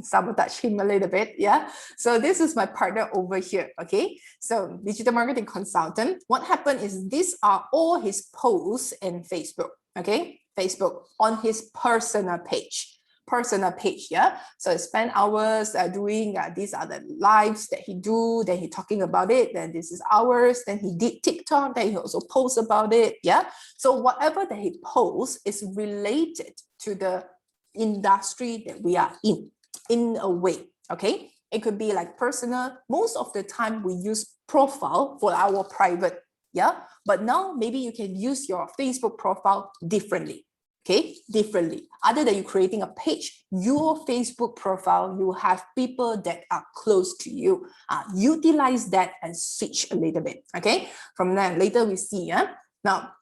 Sabotage him a little bit, yeah. So this is my partner over here, okay. So digital marketing consultant. What happened is these are all his posts in Facebook, okay. Facebook on his personal page, yeah. So spend hours doing these are the lives that he do, then he talking about it, then this is ours, then he did TikTok, then he also posts about it, yeah. So whatever that he posts is related to the industry that we are in a way, okay. It could be like personal. Most of the time we use profile for our private, yeah. But now maybe you can use your Facebook profile differently, okay, differently. Other than you creating a page, your Facebook profile, you have people that are close to you. Utilize that and switch a little bit, okay. From there, later we see, yeah. Now,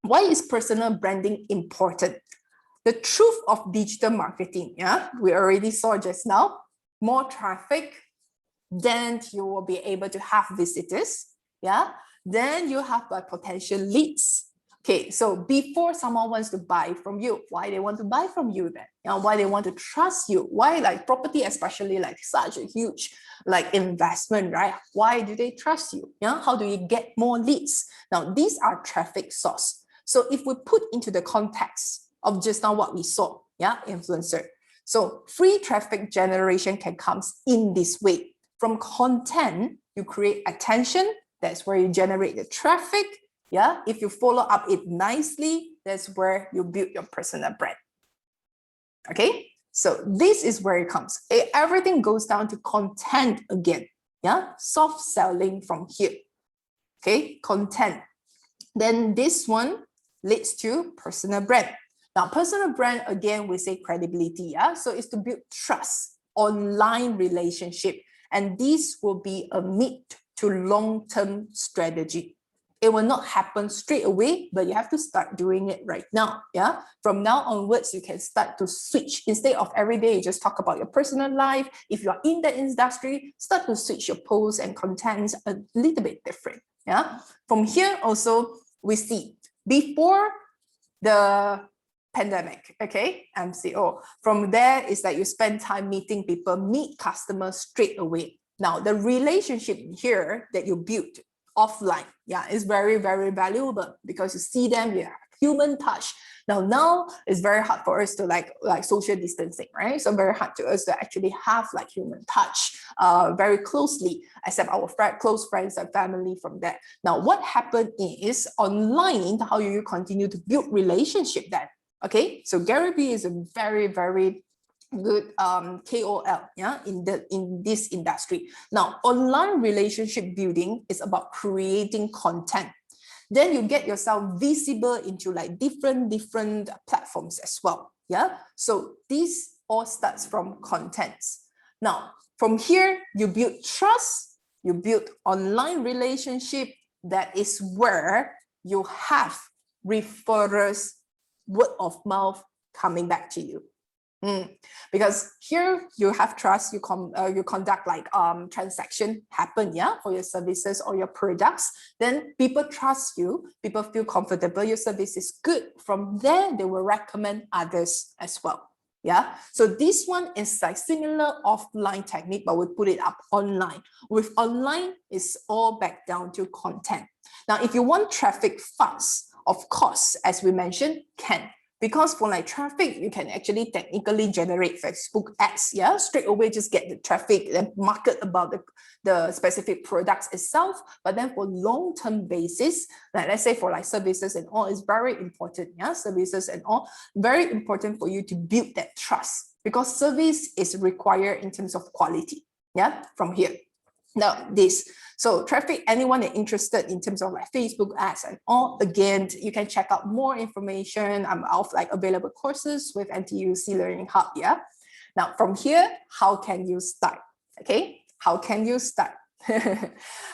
why is personal branding important? The truth of digital marketing, yeah, we already saw just now, more traffic, then you will be able to have visitors, yeah, then you have potential leads. Okay, so before someone wants to buy from you, why they want to buy from you then? You know, why they want to trust you? Why, like property, especially like such a huge like investment, right? Why do they trust you? Yeah, how do you get more leads? Now, these are traffic source. So if we put into the context of just now what we saw, yeah, influencer. So free traffic generation can come in this way. From content, you create attention. That's where you generate the traffic. Yeah, if you follow up it nicely, that's where you build your personal brand. Okay, so this is where it comes. Everything goes down to content again. Yeah, soft selling from here. Okay, content. Then this one leads to personal brand. Now, personal brand, again, we say credibility. Yeah, so it's to build trust, online relationship. And this will be a mid to long-term strategy. It will not happen straight away, but you have to start doing it right now. Yeah. From now onwards, you can start to switch. Instead of every day, you just talk about your personal life. If you are in the industry, start to switch your posts and contents a little bit different. Yeah. From here also, we see before the pandemic, okay, MCO. From there is that you spend time meeting people, meet customers straight away. Now, the relationship here that you build offline, yeah, is very, very valuable because you see them, you have human touch. Now it's very hard for us to like social distancing, right? So very hard to us to actually have like human touch very closely, except our close friends and family from there. Now, what happened is online, how you continue to build relationship then? Okay, so Gary Vee is a very, very good KOL, yeah, in this industry. Now, online relationship building is about creating content. Then you get yourself visible into like different platforms as well. Yeah. So this all starts from contents. Now, from here, you build trust, you build online relationship. That is where you have referrals, word of mouth coming back to you. Because here you have trust, you conduct like transaction happen, yeah, for your services or your products. Then people trust you, people feel comfortable, your service is good. From there, they will recommend others as well. Yeah, so this one is like similar offline technique, but we put it up online. With online, it's all back down to content. Now, if you want traffic fast, of course, as we mentioned, can. Because for like traffic, you can actually technically generate Facebook ads, yeah, straight away just get the traffic and market about the specific products itself. But then for long-term basis, like let's say for like services and all, it's very important, yeah, services and all, very important for you to build that trust because service is required in terms of quality, yeah, from here. Now this, so traffic, anyone that interested in terms of like Facebook ads and all, again, you can check out more information. I'm out like available courses with NTUC Learning Hub, yeah. Now from here, how can you start? Okay, How can you start?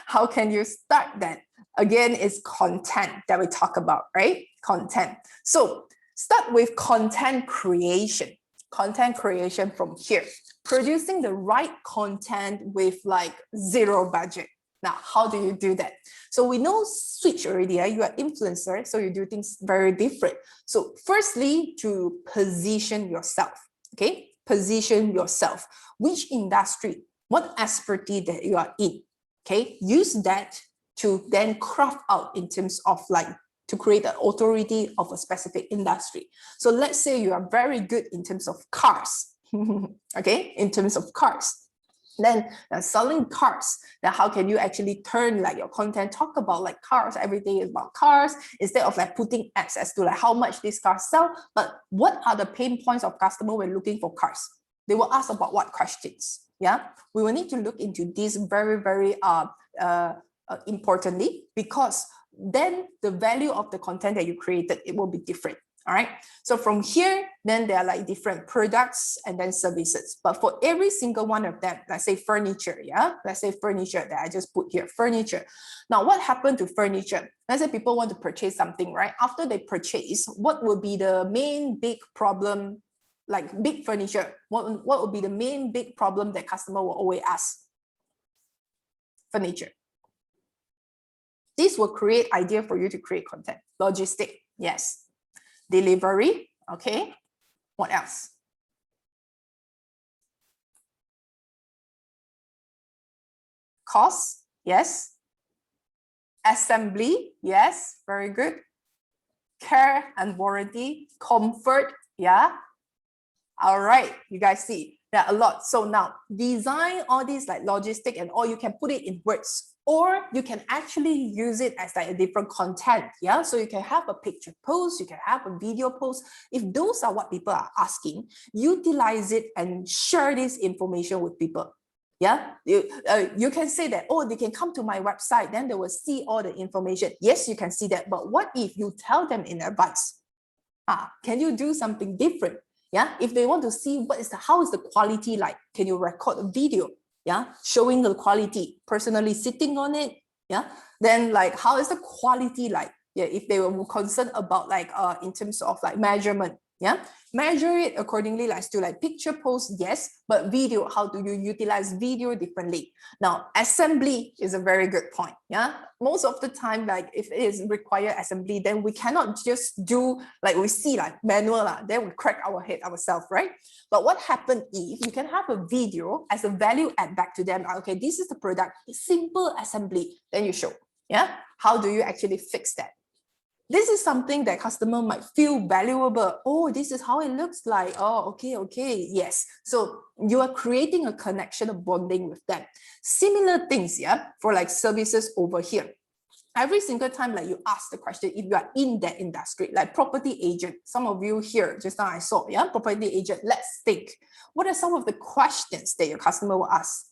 How can you start that? Again, it's content that we talk about, right? Content. So start with content creation. Content creation from here. Producing the right content with like zero budget. Now, how do you do that? So we know switch already, you are influencer, so you do things very different. So firstly, to position yourself, okay? Position yourself. Which industry, what expertise that you are in, okay? Use that to then craft out in terms of like, to create an authority of a specific industry. So let's say you are very good in terms of cars, okay? In terms of cars. Then selling cars, then how can you actually turn like your content, talk about like cars, everything is about cars, instead of like putting ads as to like how much these cars sell, but what are the pain points of customer when looking for cars? They will ask about what questions, yeah? We will need to look into this very, very importantly, because then the value of the content that you created, it will be different. All right. So from here, then there are like different products and then services. But for every single one of them, let's say furniture, yeah? Let's say furniture that I just put here, furniture. Now, what happened to furniture? Let's say people want to purchase something, right? After they purchase, what will be the main big problem, like big furniture? What will be the main big problem that customer will always ask? Furniture. This will create idea for you to create content. Logistic, yes. Delivery, okay. What else? Cost, yes. Assembly, yes, very good. Care and warranty, comfort, yeah. All right, you guys see, there are a lot. So now design all these like logistic and all, you can put it in words, or you can actually use it as like a different content, yeah? So you can have a picture post, you can have a video post. If those are what people are asking, utilize it and share this information with people, yeah? You can say that, oh, they can come to my website, then they will see all the information. Yes, you can see that, but what if you tell them in advance? Can you do something different? Yeah, if they want to see how is the quality like, can you record a video? Yeah, showing the quality, personally sitting on it. Yeah, then like how is the quality like? Yeah, if they were concerned about like in terms of like measurement. Yeah, measure it accordingly, like to like picture post, yes, but video, how do you utilize video differently? Now, assembly is a very good point. Yeah, most of the time, like if it is required assembly, then we cannot just do like we see like manual, then we crack our head ourselves, right? But what happened if you can have a video as a value add back to them? Okay, this is the product, simple assembly, then you show. Yeah, how do you actually fix that? This is something that customer might feel valuable. Oh, this is how it looks like. Oh, okay, yes. So you are creating a connection of bonding with them. Similar things, yeah, for like services over here. Every single time like you ask the question, if you are in that industry, like property agent, some of you here, just now I saw, yeah, property agent, let's think. What are some of the questions that your customer will ask?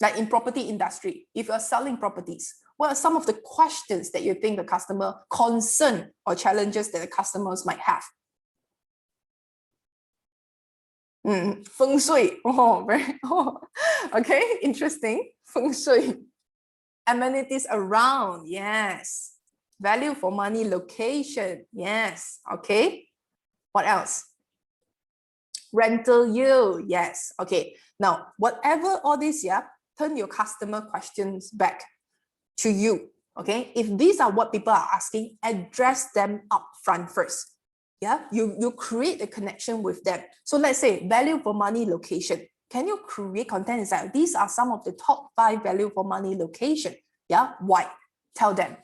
Like in property industry, if you're selling properties, what are some of the questions that you think the customer concern or challenges that the customers might have? Feng shui. Okay, interesting. Feng shui. Amenities around, yes. Value for money, location, yes. Okay. What else? Rental yield, yes. Okay. Now, whatever all this, yeah, turn your customer questions back to you, okay? If these are what people are asking, address them up front first, yeah? You create a connection with them. So let's say value for money location. Can you create content inside? These are some of the top 5 value for money location, yeah? Why? Tell them.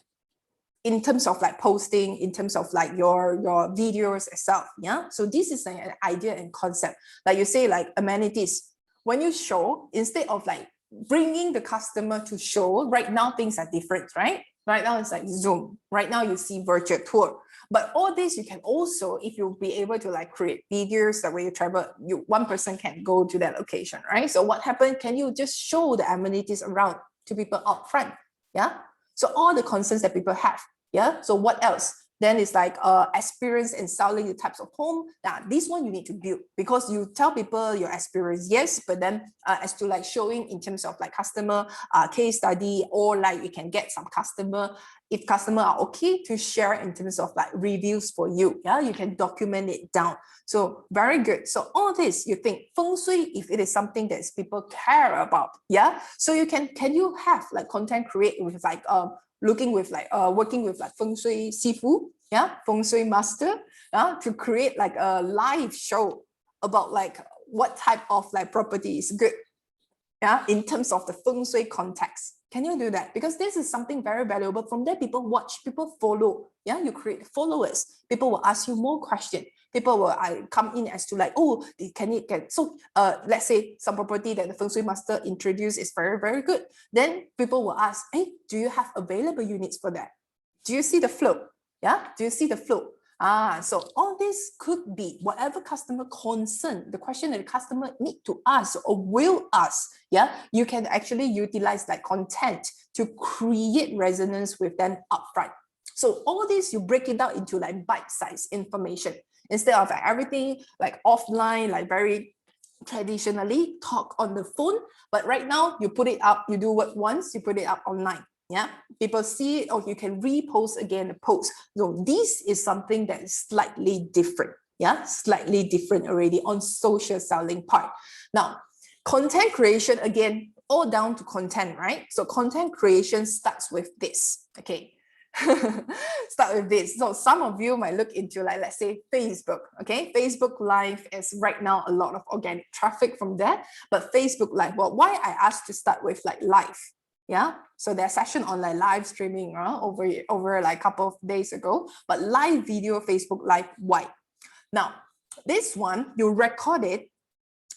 In terms of like posting, in terms of like your videos itself, yeah? So this is an idea and concept. Like you say like amenities, when you show, instead of like bringing the customer to show, right now things are different, right? Right now it's like Zoom. Right now you see virtual tour. But all this you can also, if you'll be able to like create videos that way you travel, one person can go to that location, right? So what happened? Can you just show the amenities around to people up front? Yeah. So all the concerns that people have. Yeah. So what else? Then it's like experience in selling the types of home. Now, this one you need to build because you tell people your experience, yes, but then as to like showing in terms of like customer case study, or like you can get some customer, if customer are okay to share in terms of like reviews for you, yeah, you can document it down. So very good. So all this, you think feng shui, if it is something that people care about, yeah. So you can you have like content create with like working with like feng shui sifu, yeah, feng shui master, to create like a live show about like what type of like property is good, yeah, in terms of the feng shui context. Can you do that? Because this is something very valuable. From there, people watch, people follow. Yeah, you create followers. People will ask you more questions. People will come in as to like, oh, can it get, so let's say some property that the feng shui master introduced is very, very good. Then people will ask, hey, do you have available units for that? Do you see the flow? Yeah, do you see the flow? So all this could be whatever customer concern, the question that the customer need to ask or will ask, yeah, you can actually utilize like content to create resonance with them upfront. So all this, you break it down into like bite-sized information instead of like everything like offline, like very traditionally talk on the phone. But right now you put it up, you do it once, you put it up online. Yeah, people see it, or you can repost again the post. So this is something that is slightly different. Yeah, slightly different already on social selling part. Now, content creation, again, all down to content, right? So content creation starts with this. Okay. Start with this. So some of you might look into like, let's say Facebook. Okay, Facebook Live is right now a lot of organic traffic from there. But Facebook Live, well, why I asked to start with like live? Yeah, so there's session on like live streaming over like a couple of days ago, but live video Facebook Live, why? Now, this one, you record it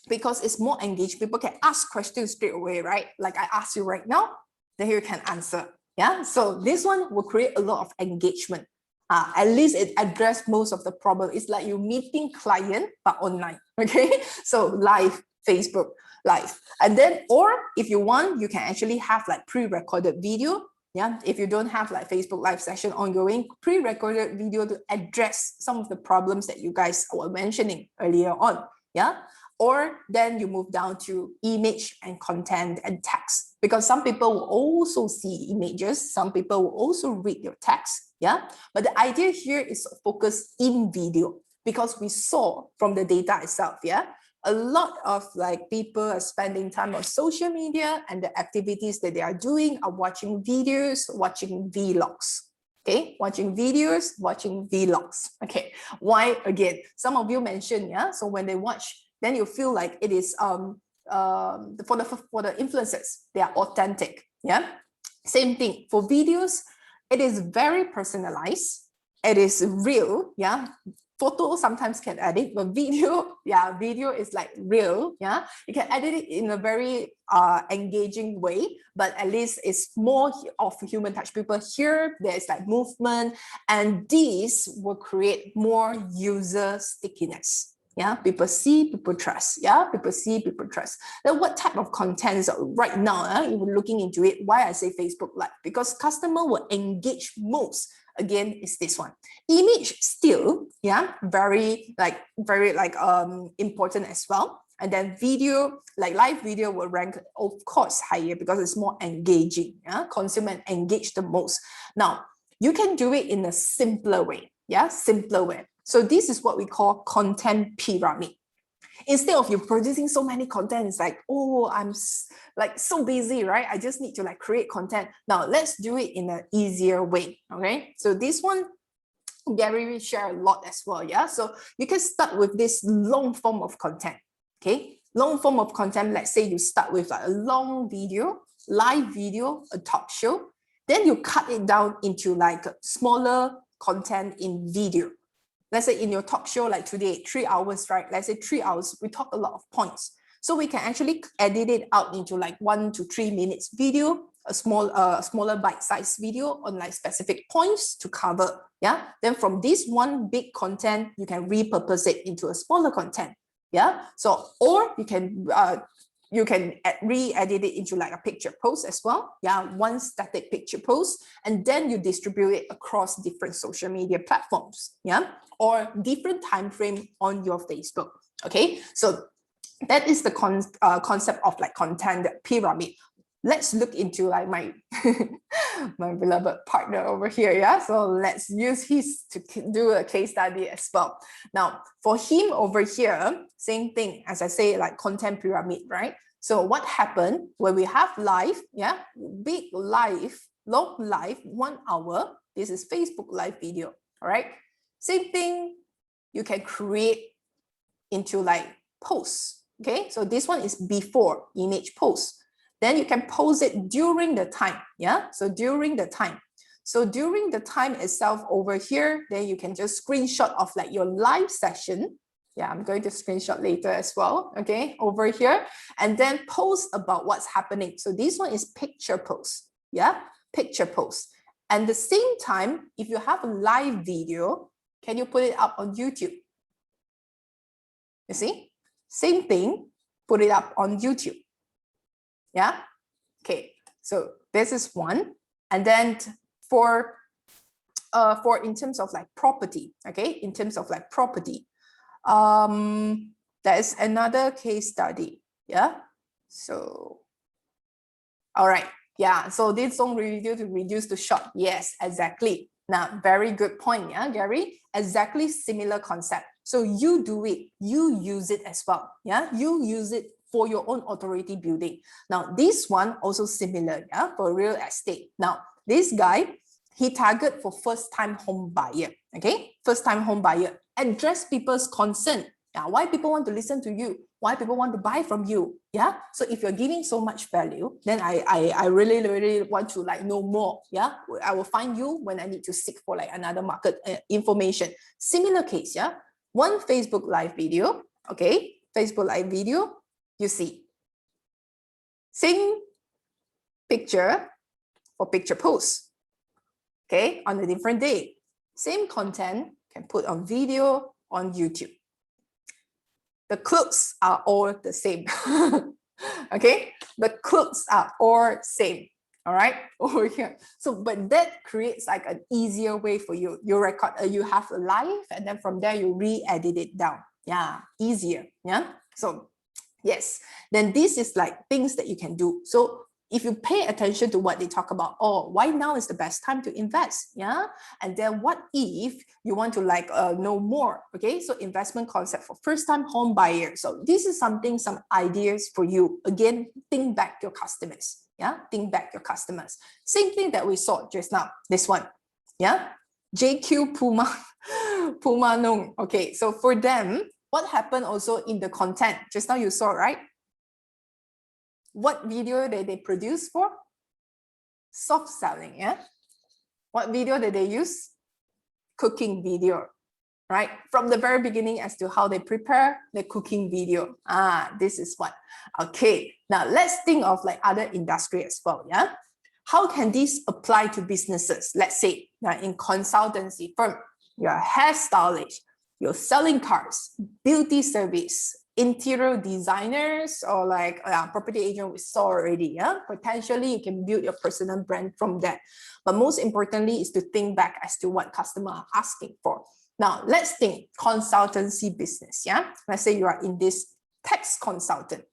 because it's more engaged. People can ask questions straight away, right? Like I ask you right now, then you can answer. Yeah, so this one will create a lot of engagement. At least it addressed most of the problem. It's like you meeting client, but online, okay? So live Facebook Live. And then, or if you want, you can actually have like pre-recorded video. Yeah, if you don't have like Facebook Live session ongoing, pre-recorded video to address some of the problems that you guys were mentioning earlier on. Yeah, or then you move down to image and content and text, because some people will also see images, some people will also read your text. Yeah, but the idea here is focus in video, because we saw from the data itself, yeah, a lot of like people are spending time on social media, and the activities that they are doing are watching videos, watching vlogs. Okay, watching videos, watching vlogs. Okay, why? Again, some of you mentioned, yeah, so when they watch, then you feel like it is for the influencers, they are authentic. Yeah, same thing for videos. It is very personalized. It is real. Yeah, photo sometimes can edit, but video, yeah, video is like real. Yeah, you can edit it in a very engaging way, but at least it's more of human touch. People here, there's like movement, and these will create more user stickiness. Yeah, people see, people trust. Yeah, people see, people trust. Then what type of contents right now, you were looking into it, why I say Facebook Live? Because customer will engage most. Again, is this one. Image still, yeah, very important as well. And then video, like live video will rank, of course, higher because it's more engaging. Yeah, consumer engage the most. Now, you can do it in a simpler way. Yeah, simpler way. So this is what we call content pyramid. Instead of you producing so many content, it's like, oh, I'm like so busy, right? I just need to like create content. Now let's do it in an easier way. Okay, so this one, Gary will share a lot as well. Yeah, so you can start with this long form of content. Okay, long form of content. Let's say you start with like a long video, live video, a talk show. Then you cut it down into like smaller content in video. Let's say in your talk show, like today, 3 hours, right? Let's say 3 hours, we talk a lot of points. So we can actually edit it out into like 1 to 3 minutes video, a smaller bite-sized video on like specific points to cover. Yeah. Then from this one big content, you can repurpose it into a smaller content. Yeah. So, or you can you can re-edit it into like a picture post as well. Yeah, one static picture post, and then you distribute it across different social media platforms. Yeah, or different time frame on your Facebook. Okay, so that is the concept of like content pyramid. Let's look into like my my beloved partner over here. Yeah, so let's use his to do a case study as well. Now for him over here, same thing as I say, like content pyramid, right? So what happened when we have live, yeah, big live, long live, 1 hour. This is Facebook live video. All right, same thing you can create into like posts. Okay, so this one is before image post. Then you can post it during the time. Yeah, so during the time. So during the time itself over here, then you can just screenshot of like your live session. Yeah, I'm going to screenshot later as well. Okay, over here, and then post about what's happening. So this one is picture post. Yeah, picture post. And the same time, if you have a live video, can you put it up on YouTube? You see, same thing, put it up on YouTube. Yeah, okay, so this is one. And then for in terms of like property, okay, in terms of like property, there is another case study. Yeah, so all right, yeah, so this song review to reduce to short. Yes, exactly. Now, very good point. Yeah, Gary, exactly similar concept. So you do it, you use it as well. Yeah, you use it for your own authority building. Now, this one also similar, yeah, for real estate. Now, this guy, he target for first-time home buyer, okay? First-time home buyer, address people's concern. Yeah, why people want to listen to you? Why people want to buy from you? Yeah, so if you're giving so much value, then I really want to like know more. Yeah, I will find you when I need to seek for like another market information. Similar case, yeah. One Facebook live video, okay? Facebook live video, you see. Same picture for picture post, okay? On a different day. Same content can put on video on YouTube. The clothes are all the same. Okay, the clothes are all same. All right, over here. So, but that creates like an easier way for you. You record, you have a live, and then from there you re-edit it down. Yeah, easier. Yeah. So, yes. Then this is like things that you can do. So if you pay attention to what they talk about, oh, why now is the best time to invest? Yeah. And then what if you want to like know more? Okay. So investment concept for first-time home buyers. So this is something, some ideas for you. Again, think back your customers. Yeah. Think back your customers. Same thing that we saw just now, this one. Yeah. JQ Puma, Puma Nung. Okay. So for them, what happened also in the content? Just now you saw, right? What video did they produce for? Soft selling, yeah? What video did they use? Cooking video, right? From the very beginning as to how they prepare the cooking video. This is what. Okay, now let's think of like other industry as well, yeah? How can this apply to businesses? Let's say in consultancy firm, you're a hairstylist, you're selling cars, beauty service, interior designers, or like property agent we saw already. Yeah, potentially you can build your personal brand from that. But most importantly is to think back as to what customers are asking for. Now let's think consultancy business. Yeah, let's say you are in this tax consultant.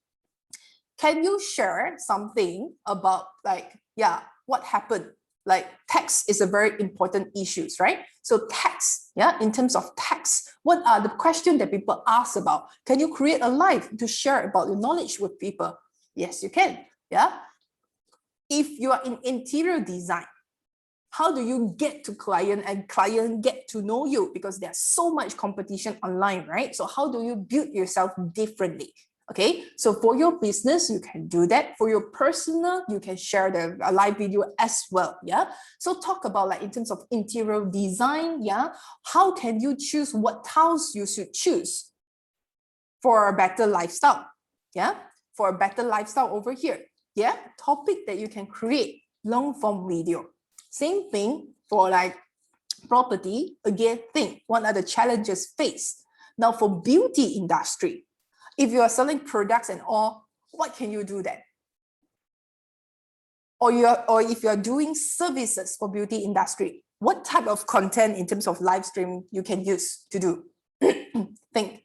Can you share something about like, yeah, what happened? Like tax is a very important issue, right? So tax, yeah, in terms of tax, what are the questions that people ask about? Can you create a live to share about your knowledge with people? Yes, you can, yeah. If you are in interior design, how do you get to client and client get to know you? Because there's so much competition online, right? So how do you build yourself differently? Okay, so for your business, you can do that. For your personal, you can share the live video as well. Yeah. So talk about like in terms of interior design. Yeah. How can you choose what tiles you should choose for a better lifestyle? Yeah. For a better lifestyle over here. Yeah. Topic that you can create long form video. Same thing for like property. Again, think what are the challenges faced? Now for beauty industry, if you are selling products and all, what can you do then? Or if you're doing services for beauty industry, what type of content in terms of live stream you can use to do? Think.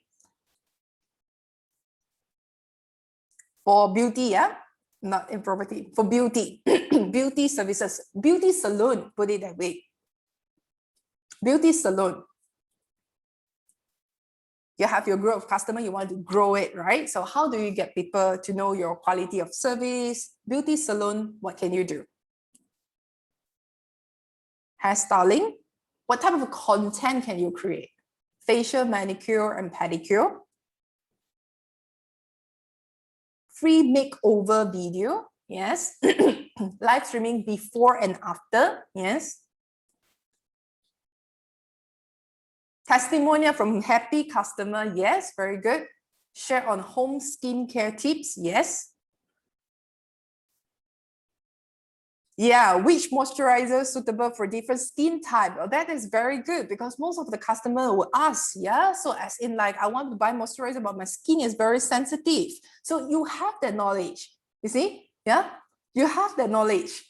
For beauty, yeah, not in property, for beauty, beauty services, beauty salon, put it that way. Beauty salon. You have your group of customer, you want to grow it, right? So how do you get people to know your quality of service? Beauty salon, what can you do? Hairstyling, what type of content can you create? Facial, manicure, and pedicure. Free makeover video, yes. Live streaming before and after, yes. Testimonial from happy customer, yes, very good. Share on home skincare tips, yes. Yeah, which moisturizer suitable for different skin type? Oh, that is very good because most of the customer will ask, yeah. So as in like, I want to buy moisturizer, but my skin is very sensitive. So you have that knowledge, you see? Yeah, you have that knowledge,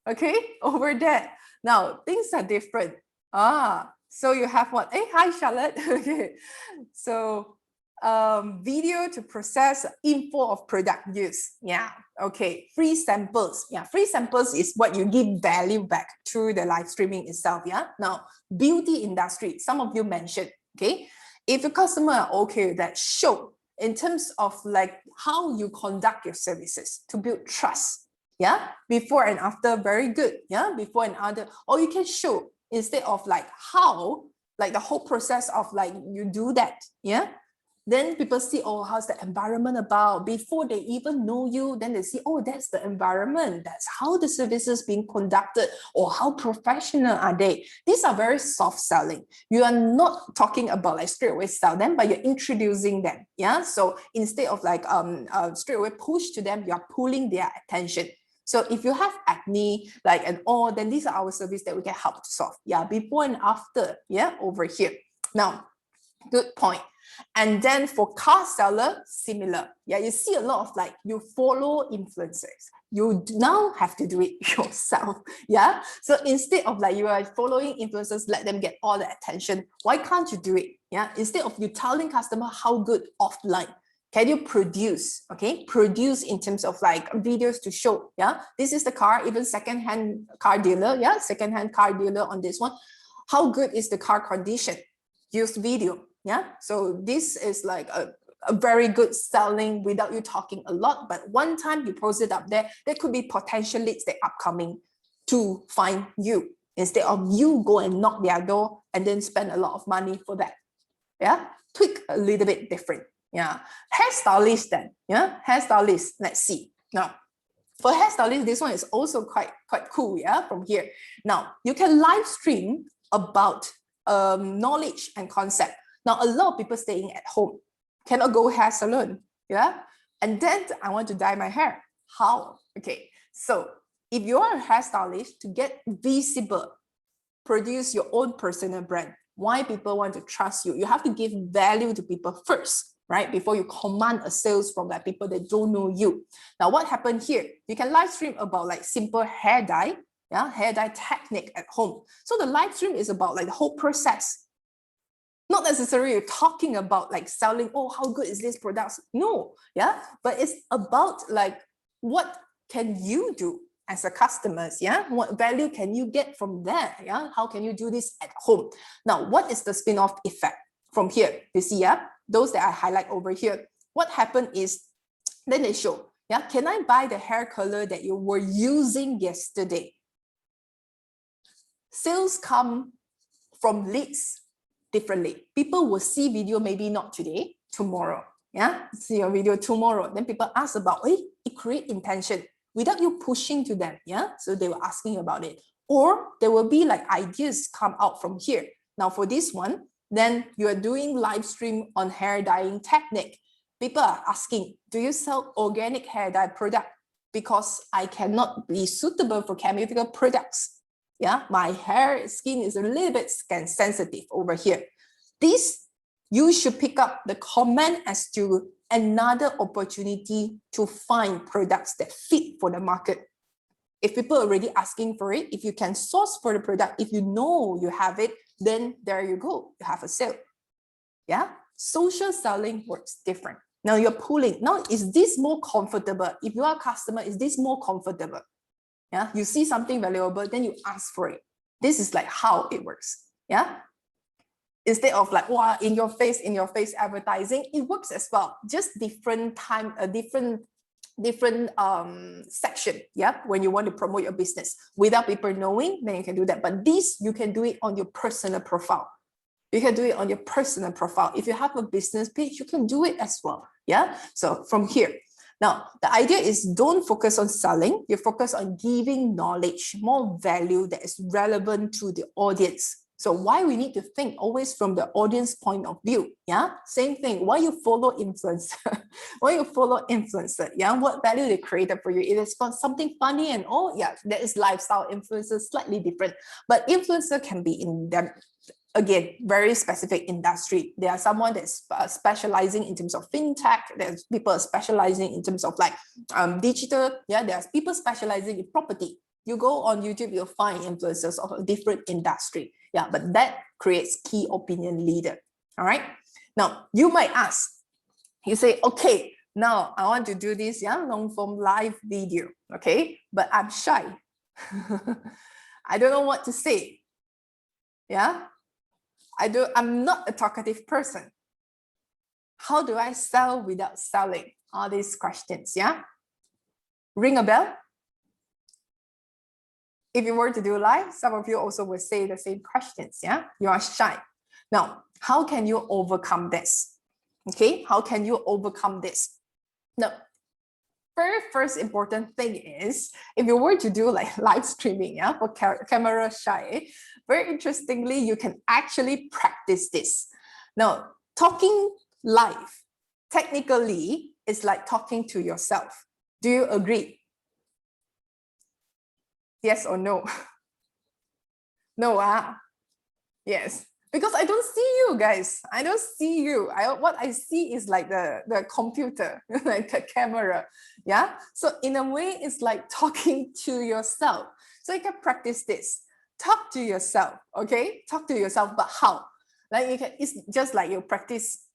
okay, over that. Now, things are different. So you have what? Hey, hi, Charlotte. Okay, so video to process info of product use. Yeah, okay. Free samples. Yeah, free samples is what you give value back to the live streaming itself. Yeah. Now, beauty industry, some of you mentioned, okay. If your customer are okay with that, show in terms of like how you conduct your services to build trust. Yeah, before and after, very good. Yeah, before and after, or you can show instead of like how, like the whole process of like you do that. Yeah. Then people see, oh, how's the environment about? Before they even know you, then they see, oh, that's the environment. That's how the service is being conducted, or how professional are they? These are very soft selling. You are not talking about like straight away sell them, but you're introducing them. Yeah. So instead of like straight away push to them, you're pulling their attention. So if you have acne, like and all, then these are our services that we can help to solve. Yeah, before and after. Yeah, over here. Now, good point. And then for car seller, similar. Yeah, you see a lot of like you follow influencers. You now have to do it yourself. Yeah. So instead of like you are following influencers, let them get all the attention. Why can't you do it? Yeah. Instead of you telling customer how good offline, can you produce? Okay, produce in terms of like videos to show. Yeah, this is the car, even second-hand car dealer. Yeah, second-hand car dealer on this one. How good is the car condition? Use video. Yeah, so this is like a very good selling without you talking a lot, but one time you post it up there, there could be potential leads that are upcoming to find you instead of you go and knock their door and then spend a lot of money for that. Yeah, tweak a little bit different. Yeah, hairstylist then. Yeah, hairstylist. Let's see. Now, for hairstylist, this one is also quite cool. Yeah, from here. Now, you can live stream about knowledge and concept. Now, a lot of people staying at home cannot go hair salon. Yeah, and then I want to dye my hair. How? Okay, so if you are a hairstylist, to get visible, produce your own personal brand. Why people want to trust you? You have to give value to people first, right? Before you command a sales from like people that don't know you. Now, what happened here? You can live stream about like simple hair dye, yeah, hair dye technique at home. So the live stream is about like the whole process. Not necessarily talking about like selling, oh, how good is this product? No, yeah, but it's about like what can you do as a customers, yeah? What value can you get from there, yeah? How can you do this at home? Now, what is the spin-off effect from here? You see, yeah, those that I highlight over here. What happened is, then they show, yeah, can I buy the hair color that you were using yesterday? Sales come from leads differently. People will see video, maybe not today, tomorrow, yeah? See your video tomorrow. Then people ask about, hey, it create intention without you pushing to them, yeah? So they were asking about it. Or there will be like ideas come out from here. Now for this one, then you are doing live stream on hair dyeing technique. People are asking, do you sell organic hair dye product? Because I cannot be suitable for chemical products. Yeah, my hair skin is a little bit skin sensitive over here. This you should pick up the comment as to another opportunity to find products that fit for the market. If people are already asking for it, if you can source for the product, if you know you have it, then there you go, you have a sale. Yeah, social selling works different. Now you're pulling. Now, is this more comfortable? If you are a customer, is this more comfortable? Yeah, you see something valuable, then you ask for it. This is like how it works. Yeah. Instead of like, wow, in your face advertising, it works as well. Just different time, different section. Yeah. When you want to promote your business without people knowing, then you can do that. But this, you can do it on your personal profile. You can do it on your personal profile. If you have a business page, you can do it as well. Yeah. So from here, now the idea is don't focus on selling. You focus on giving knowledge, more value that is relevant to the audience. So why we need to think always from the audience point of view. Yeah. Same thing. Why you follow influencer? Why you follow influencer? Yeah. What value they created for you? It is for something funny and all. Yeah. That is lifestyle influencer, slightly different. But influencer can be in them. Again, very specific industry. There are someone that's specializing in terms of fintech. There's people specializing in terms of like digital. Yeah, there's people specializing in property. You go on YouTube, you'll find influencers of a different industry. Yeah, but that creates key opinion leader. All right. Now, you might ask, you say, okay, now I want to do this long form live video. Okay, but I'm shy. I don't know what to say. Yeah. I'm not a talkative person. How do I sell without selling? All these questions, yeah? Ring a bell? If you were to do live, some of you also would say the same questions, yeah? You are shy. Now, how can you overcome this? Okay, how can you overcome this? Now, very first important thing is, if you were to do like live streaming, yeah, for camera shy, very interestingly, you can actually practice this. Now, talking live, technically, is like talking to yourself. Do you agree? Yes or no? No, yes. Because I don't see you guys. I don't see you. What I see is like the computer, like the camera. Yeah. So in a way, it's like talking to yourself. So you can practice this. Talk to yourself. Okay. Talk to yourself, but how? Like you can, it's just like you practice.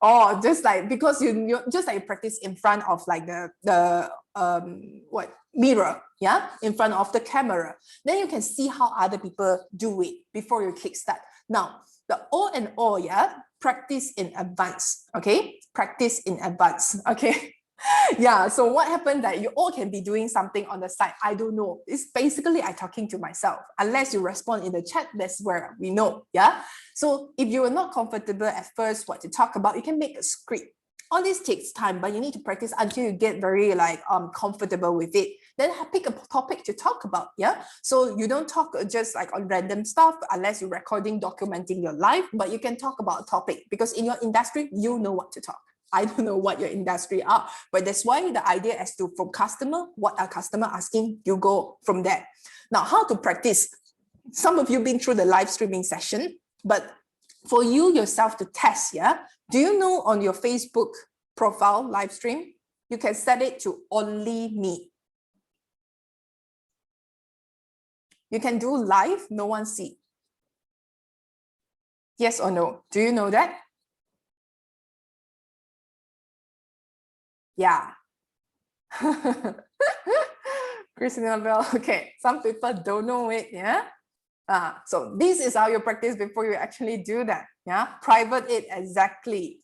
Or just like, because you just like you practice in front of like the mirror, yeah, in front of the camera. Then you can see how other people do it before you kickstart. Now, the O and O, yeah, practice in advance, okay? Practice in advance, okay? Yeah, so what happened that you all can be doing something on the side? I don't know. It's basically I talking to myself. Unless you respond in the chat, that's where we know, yeah? So if you are not comfortable at first what to talk about, you can make a script. All this takes time, but you need to practice until you get very like comfortable with it. Then pick a topic to talk about, yeah? So you don't talk just like on random stuff unless you're recording, documenting your life, but you can talk about a topic because in your industry, you know what to talk. I don't know what your industry are, but that's why the idea as to from customer, what are customer asking, you go from there. Now, how to practice? Some of you been through the live streaming session, but for you yourself to test, yeah? Do you know on your Facebook profile live stream, you can set it to only me. You can do live, no one see. Yes or no? Do you know that? Yeah. Christina Bell, okay. Some people don't know it, yeah? So this is how you practice before you actually do that, yeah? Private it, exactly.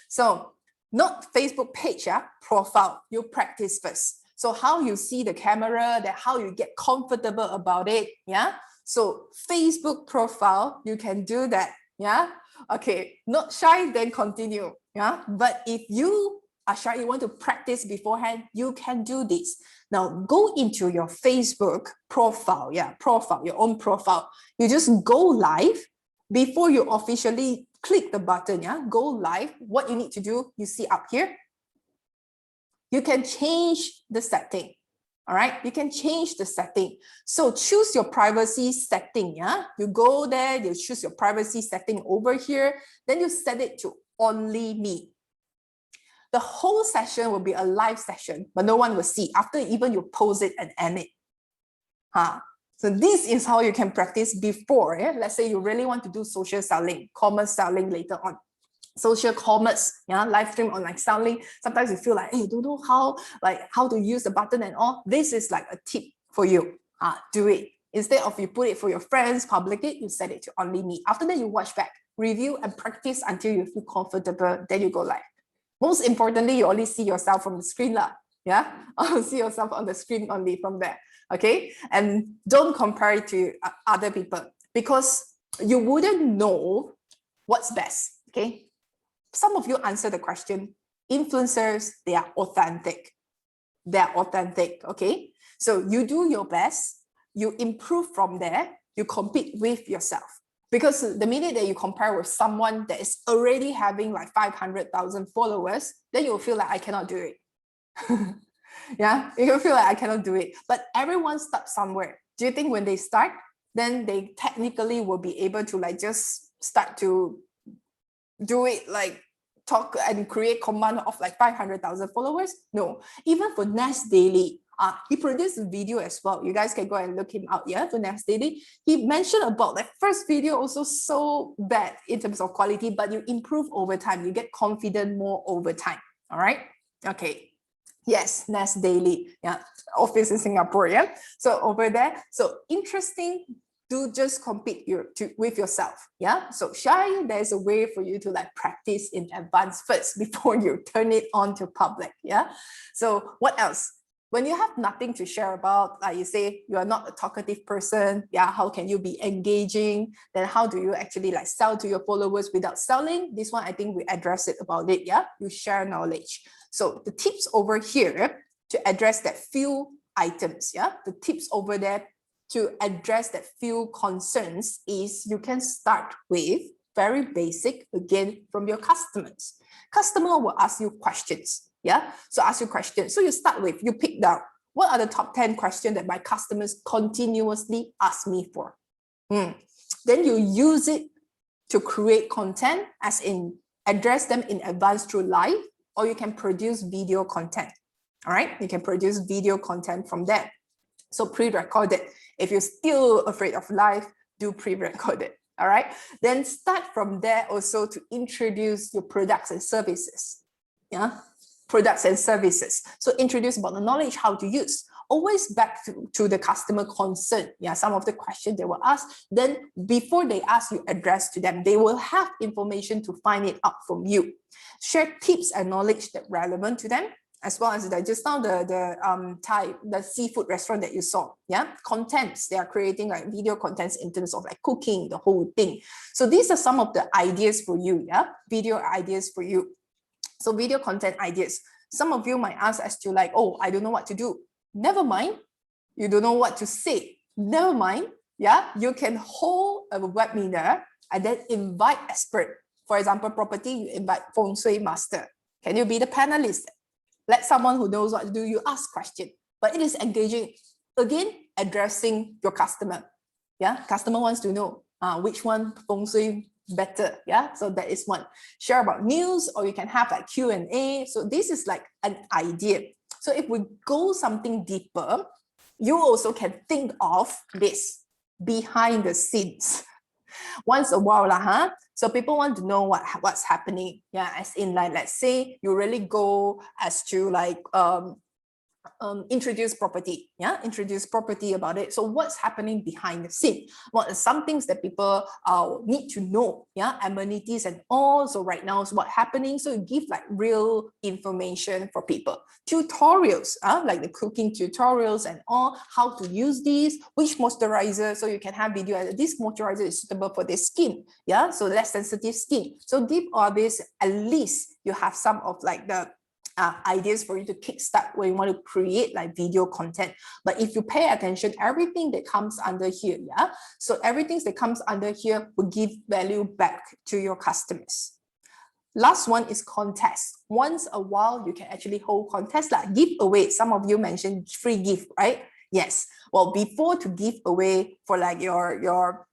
So not Facebook page, yeah? Profile, you practice first. So how you see the camera, that how you get comfortable about it, yeah? So Facebook profile, you can do that, yeah? Okay, not shy, then continue, yeah? But if you are shy, you want to practice beforehand, you can do this. Now go into your Facebook profile, yeah, profile, your own profile. You just go live before you officially click the button, yeah, go live. What you need to do, you see up here, you can change the setting. All right, you can change the setting. So choose your privacy setting. Yeah, you go there, you choose your privacy setting over here, then you set it to only me. The whole session will be a live session, but no one will see after even you pause it and end it. So this is how you can practice before. Yeah? Let's say you really want to do social selling, commerce selling later on. Social commerce, yeah, live stream online selling. Sometimes you feel like, hey, you don't know how to use the button and all. This is like a tip for you. Do it. Instead of you put it for your friends, public it, you set it to only me. After that, you watch back, review and practice until you feel comfortable. Then you go live. Most importantly, you only see yourself from the screen. Yeah, see yourself on the screen only from there. Okay, and don't compare it to other people because you wouldn't know what's best. Okay. Some of you answer the question, influencers, they are authentic. They're authentic, okay? So you do your best, you improve from there, you compete with yourself. Because the minute that you compare with someone that is already having like 500,000 followers, then you'll feel like I cannot do it. Yeah, you can feel like I cannot do it. But everyone starts somewhere. Do you think when they start, then they technically will be able to like just start to do it like talk and create command of like 500,000 followers? No, even for Nas Daily, he produced a video as well. You guys can go and look him out, yeah, for Nas Daily. He mentioned about the first video also so bad in terms of quality, but you improve over time. You get confident more over time, all right? Okay. Yes, Nas Daily, yeah, office in Singapore, yeah. So over there, so interesting. Do just compete with yourself, yeah. So shy, there's a way for you to like practice in advance first before you turn it on to public, yeah. So what else? When you have nothing to share about, like you say you are not a talkative person, yeah, how can you be engaging? Then how do you actually like sell to your followers without selling? This one, I think we address it about it, yeah. You share knowledge. So the tips over here to address that few items, yeah, the tips over there to address that few concerns is you can start with very basic, again, from your customers. Customer will ask you questions, yeah? So ask you questions. So you start with, you pick down, what are the top 10 questions that my customers continuously ask me for? Then you use it to create content, as in address them in advance through live, or you can produce video content, all right? You can produce video content from there. So pre-record it. If you're still afraid of live, do pre-record it, all right? Then start from there also to introduce your products and services, yeah? Products and services. So introduce about the knowledge, how to use. Always back to the customer concern. Yeah, some of the questions they will ask. Then before they ask, you address to them. They will have information to find it out from you. Share tips and knowledge that relevant to them, as well as just now the seafood restaurant that you saw, yeah, contents. They are creating like video contents in terms of like cooking, the whole thing. So these are some of the ideas for you, yeah, video ideas for you. So video content ideas. Some of you might ask as to like, oh, I don't know what to do. Never mind. You don't know what to say. Never mind. Yeah, you can hold a webinar and then invite expert. For example, property, you invite feng shui master. Can you be the panelist? Let someone who knows what to do, you ask question, but it is engaging. Again, addressing your customer. Yeah, customer wants to know which one feng shui better. Yeah, so that is one. Share about news, or you can have like Q&A. So this is like an idea. So if we go something deeper, you also can think of this behind the scenes. Once a while, so people want to know what's happening. Yeah, as in like, let's say you really go as to like introduce property, yeah, introduce property about it. So what's happening behind the scene? What are some things that people need to know? Yeah, amenities and all. So right now is what's happening. So you give like real information for people. Tutorials, like the cooking tutorials and all, how to use these, which moisturizer. So you can have video. This moisturizer is suitable for this skin. Yeah, so less sensitive skin. So give all this, at least you have some of like the ideas for you to kickstart when you want to create like video content. But if you pay attention, everything that comes under here, yeah, so everything that comes under here will give value back to your customers. Last one is contest. Once a while, you can actually hold contests like giveaway. Some of you mentioned free gift, right? Yes. Well, before to give away for like your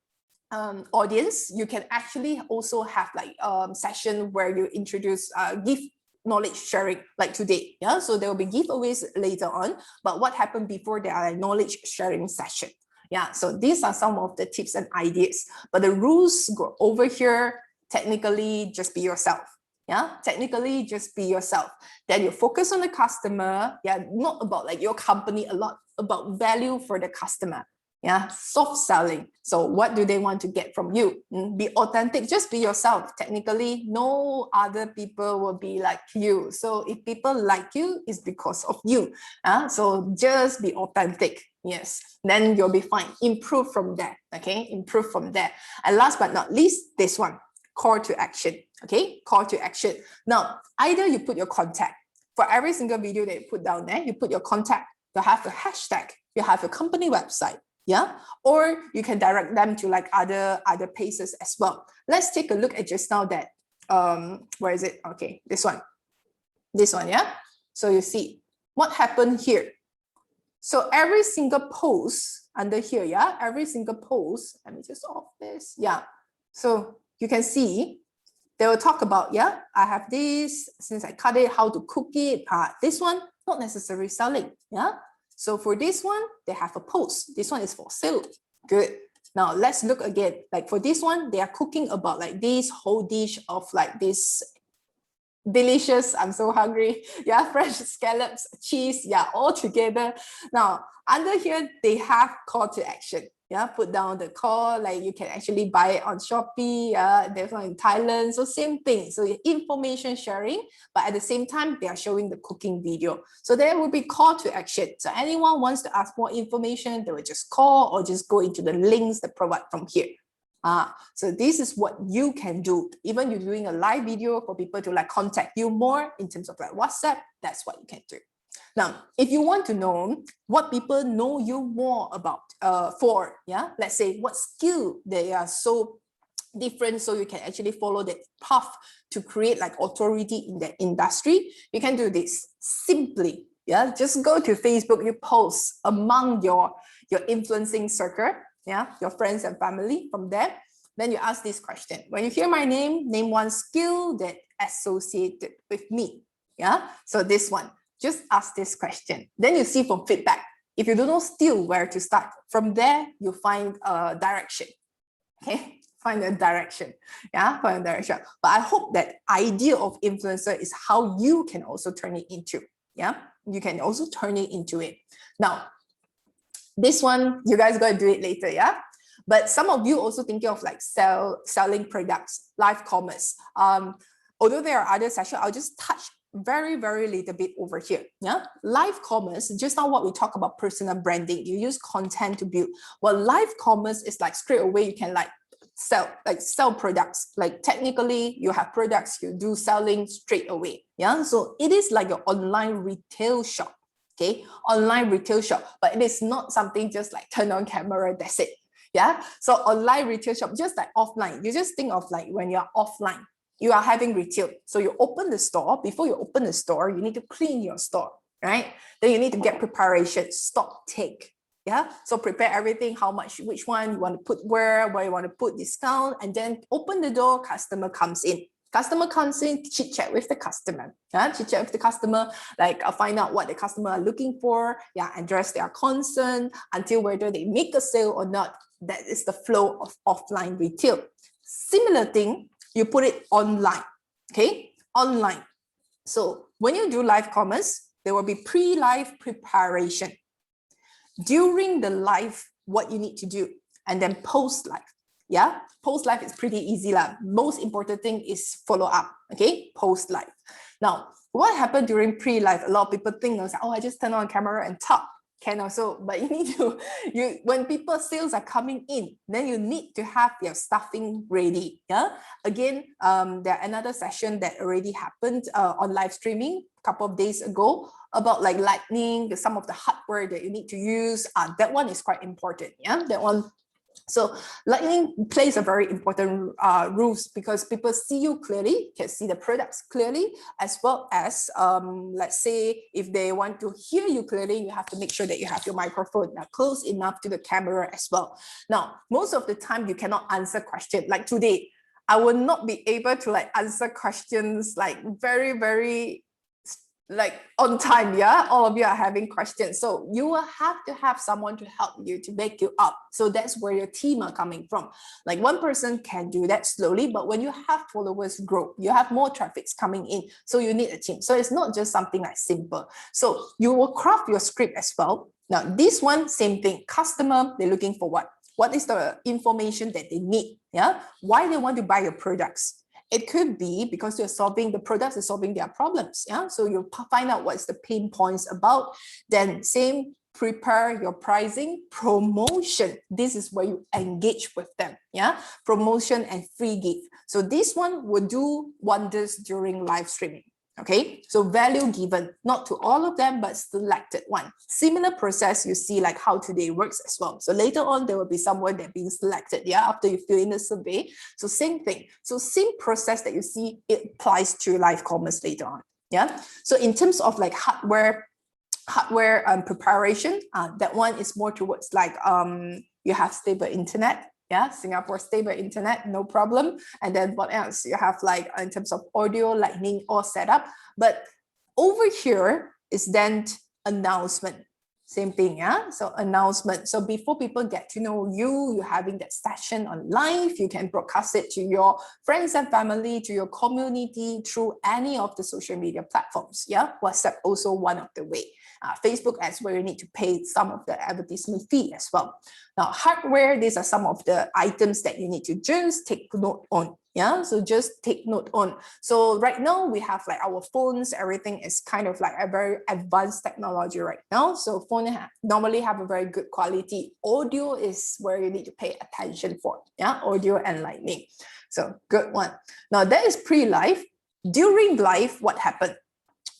audience, you can actually also have like session where you introduce gift knowledge sharing like today. Yeah, so there will be giveaways later on, but what happened before there are knowledge sharing session. Yeah, so these are some of the tips and ideas, but the rules go over here. Technically, just be yourself. Yeah, technically just be yourself. Then you focus on the customer. Yeah, not about like your company a lot, about value for the customer. Yeah, soft selling. So what do they want to get from you? Be authentic, just be yourself. Technically, no other people will be like you. So if people like you, it's because of you. So just be authentic. Yes, then you'll be fine. Improve from there. Okay, improve from there. And last but not least, this one, call to action. Okay, call to action. Now, either you put your contact. For every single video that you put down there, you put your contact. You have a hashtag. You have a company website. Yeah, or you can direct them to like other places as well. Let's take a look at just now that where is it? Okay, this one, yeah. So you see what happened here. So every single post under here, yeah, every single post, let me just off this. Yeah, so you can see they will talk about, yeah, I have this, since I cut it, how to cook it. This one, not necessarily selling. Yeah, so for this one, they have a post. This one is for sale. Good. Now let's look again. Like for this one, they are cooking about like this whole dish of like this delicious, I'm so hungry. Yeah, fresh scallops, cheese, yeah, all together. Now under here, they have call to action. Yeah, put down the call, like you can actually buy it on Shopee. There's one in Thailand. So same thing. So information sharing, but at the same time, they are showing the cooking video. So there will be call to action. So anyone wants to ask more information, they will just call or just go into the links that provide from here. So this is what you can do. Even you're doing a live video for people to like contact you more in terms of like WhatsApp, that's what you can do. Now, if you want to know what people know you more about yeah, let's say what skill they are so different, so you can actually follow that path to create like authority in the industry, you can do this simply. Yeah, just go to Facebook, you post among your influencing circle, yeah, your friends and family. From there, then you ask this question: when you hear my name, name one skill that associated with me. Yeah, so this one, just ask this question. Then you see from feedback. If you don't know still where to start, from there you find a direction. Okay, find a direction. Yeah, find a direction. But I hope that idea of influencer is how you can also turn it into. Yeah, you can also turn it into it. Now, this one, you guys got to do it later. Yeah. But some of you also thinking of like selling products, live commerce. Although there are other sessions, I'll just touch very little bit over here. Yeah, live commerce, just now what we talk about personal branding, you use content to build. Well, live commerce is like straight away you can like sell products. Like technically you have products, you do selling straight away. Yeah, so it is like your online retail shop. Okay, online retail shop, but it is not something just like turn on camera, that's it. Yeah, so online retail shop, just like offline, you just think of like when you're offline, you are having retail. So you open the store. Before you open the store, you need to clean your store, right? Then you need to get preparation, stock take. Yeah. So prepare everything, how much, which one you want to put where you want to put discount, and then open the door, customer comes in. Customer comes in, chit chat with the customer. Chit chat with the customer, like find out what the customer are looking for, address their concern until whether they make a sale or not. That is the flow of offline retail. Similar thing, you put it online. Okay, online. So when you do live commerce, there will be pre-live preparation. During the live, what you need to do, and then post-live. Yeah, post-live is pretty easy. Most important thing is follow up. Okay, post-live. Now, what happened during pre-live? A lot of people think, oh, I just turn on camera and talk. Can also, but you need to, when people sales are coming in, then you need to have your stuffing ready. Yeah. Again, there another session that already happened on live streaming a couple of days ago about like lightning, some of the hardware that you need to use. That one is quite important. Yeah, that one So lightning plays a very important rules because people see you clearly, can see the products clearly, as well as let's say if they want to hear you clearly, you have to make sure that you have your microphone close enough to the camera as well. Now, most of the time you cannot answer questions. Like today, I will not be able to like answer questions like very like on time. Yeah, all of you are having questions, so you will have to have someone to help you to make you up. So that's where your team are coming from. Like one person can do that slowly, but when you have followers grow, you have more traffics coming in, so you need a team. So it's not just something like simple. So you will craft your script as well. Now this one, same thing. Customer, they're looking for what is the information that they need? Yeah, why they want to buy your products? It could be because you're solving, the products is solving their problems. Yeah, so you find out what's the pain points about. Then same, prepare your pricing, promotion. This is where you engage with them. Yeah, promotion and free gift. So this one will do wonders during live streaming. Okay, so value given, not to all of them, but selected one. Similar process you see like how today works as well. So later on, there will be someone that being selected, yeah, after you fill in the survey. So same thing. So same process that you see, it applies to live commerce later on. Yeah. So in terms of like hardware preparation, that one is more towards like you have stable internet. Yeah, Singapore stable internet, no problem. And then what else? You have like in terms of audio, lightning, all set up. But over here is then announcement. Same thing, yeah? So announcement. So before people get to know you, you're having that session on live, you can broadcast it to your friends and family, to your community through any of the social media platforms. Yeah, WhatsApp also one of the way. Facebook ads where you need to pay some of the advertisement fee as well. Now, hardware, these are some of the items that you need to just take note on. Yeah, so just take note on. So right now we have like our phones, everything is kind of like a very advanced technology right now. So phone normally have a very good quality. Audio is where you need to pay attention for. Yeah, audio and lightning. So good one. Now that is pre-live. During live, what happened?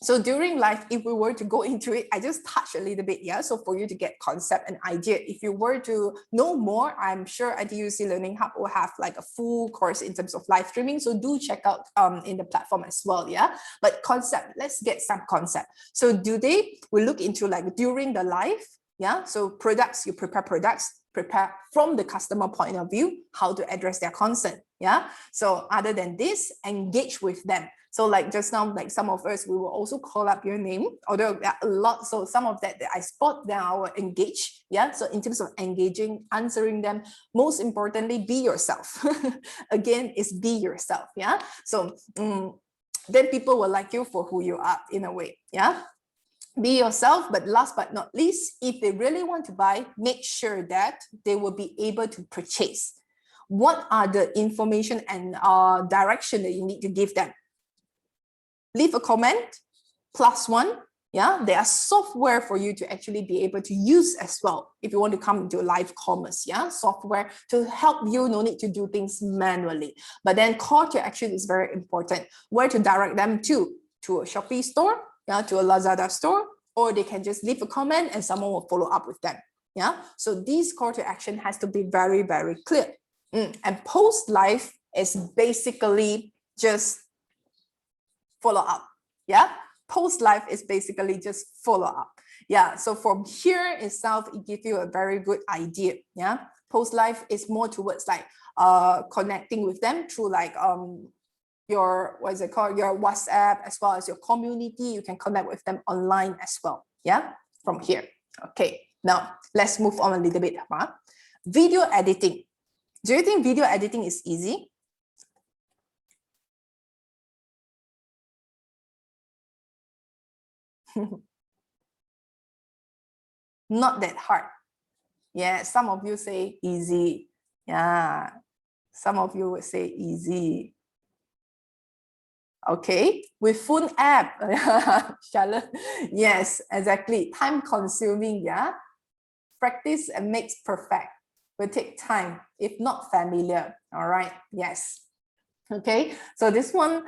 So during live, if we were to go into it, I just touched a little bit, yeah. So for you to get concept and idea, if you were to know more, I'm sure NTUC Learning Hub will have like a full course in terms of live streaming. So do check out in the platform as well, yeah. But concept, let's get some concept. So today we look into like during the live, yeah. So products, you prepare from the customer point of view, how to address their concern, yeah. So other than this, engage with them. So like just now, like some of us, we will also call up your name, although there are a lot. So some of that I spot, then I will engage. Yeah. So in terms of engaging, answering them, most importantly, be yourself. Again, is be yourself. Yeah. So then people will like you for who you are in a way. Yeah. Be yourself, but last but not least, if they really want to buy, make sure that they will be able to purchase. What are the information and direction that you need to give them? Leave a comment, +1. Yeah, there are software for you to actually be able to use as well if you want to come into live commerce. Yeah, software to help you, no need to do things manually. But then call to action is very important. Where to direct them to a Shopee store, yeah, to a Lazada store, or they can just leave a comment and someone will follow up with them. Yeah, so this call to action has to be very clear. And post live is basically just follow up. Yeah, post live is basically just follow up. Yeah, so from here itself, it gives you a very good idea. Yeah, post live is more towards like connecting with them through like your, what is it called, your WhatsApp, as well as your community. You can connect with them online as well. Yeah, from here. Okay, now let's move on a little bit. Video editing. Do you think video editing is easy? Not that hard. Yeah, some of you say easy. Yeah, some of you would say easy. Okay, with phone app, Charlotte. Yes, exactly. Time consuming, yeah. Practice and makes perfect. Will take time, if not familiar. All right, yes. Okay, so this one,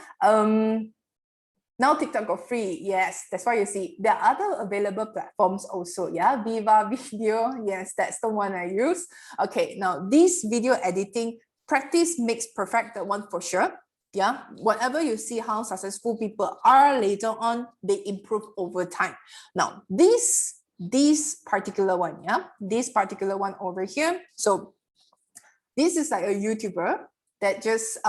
Now TikTok got free. Yes, that's why you see there are other available platforms also. Yeah, Viva Video. Yes, that's the one I use. Okay, now this video editing, practice makes perfect, that one for sure. Yeah, whatever you see how successful people are later on, they improve over time. Now this particular one, yeah, this particular one over here. So this is like a YouTuber that just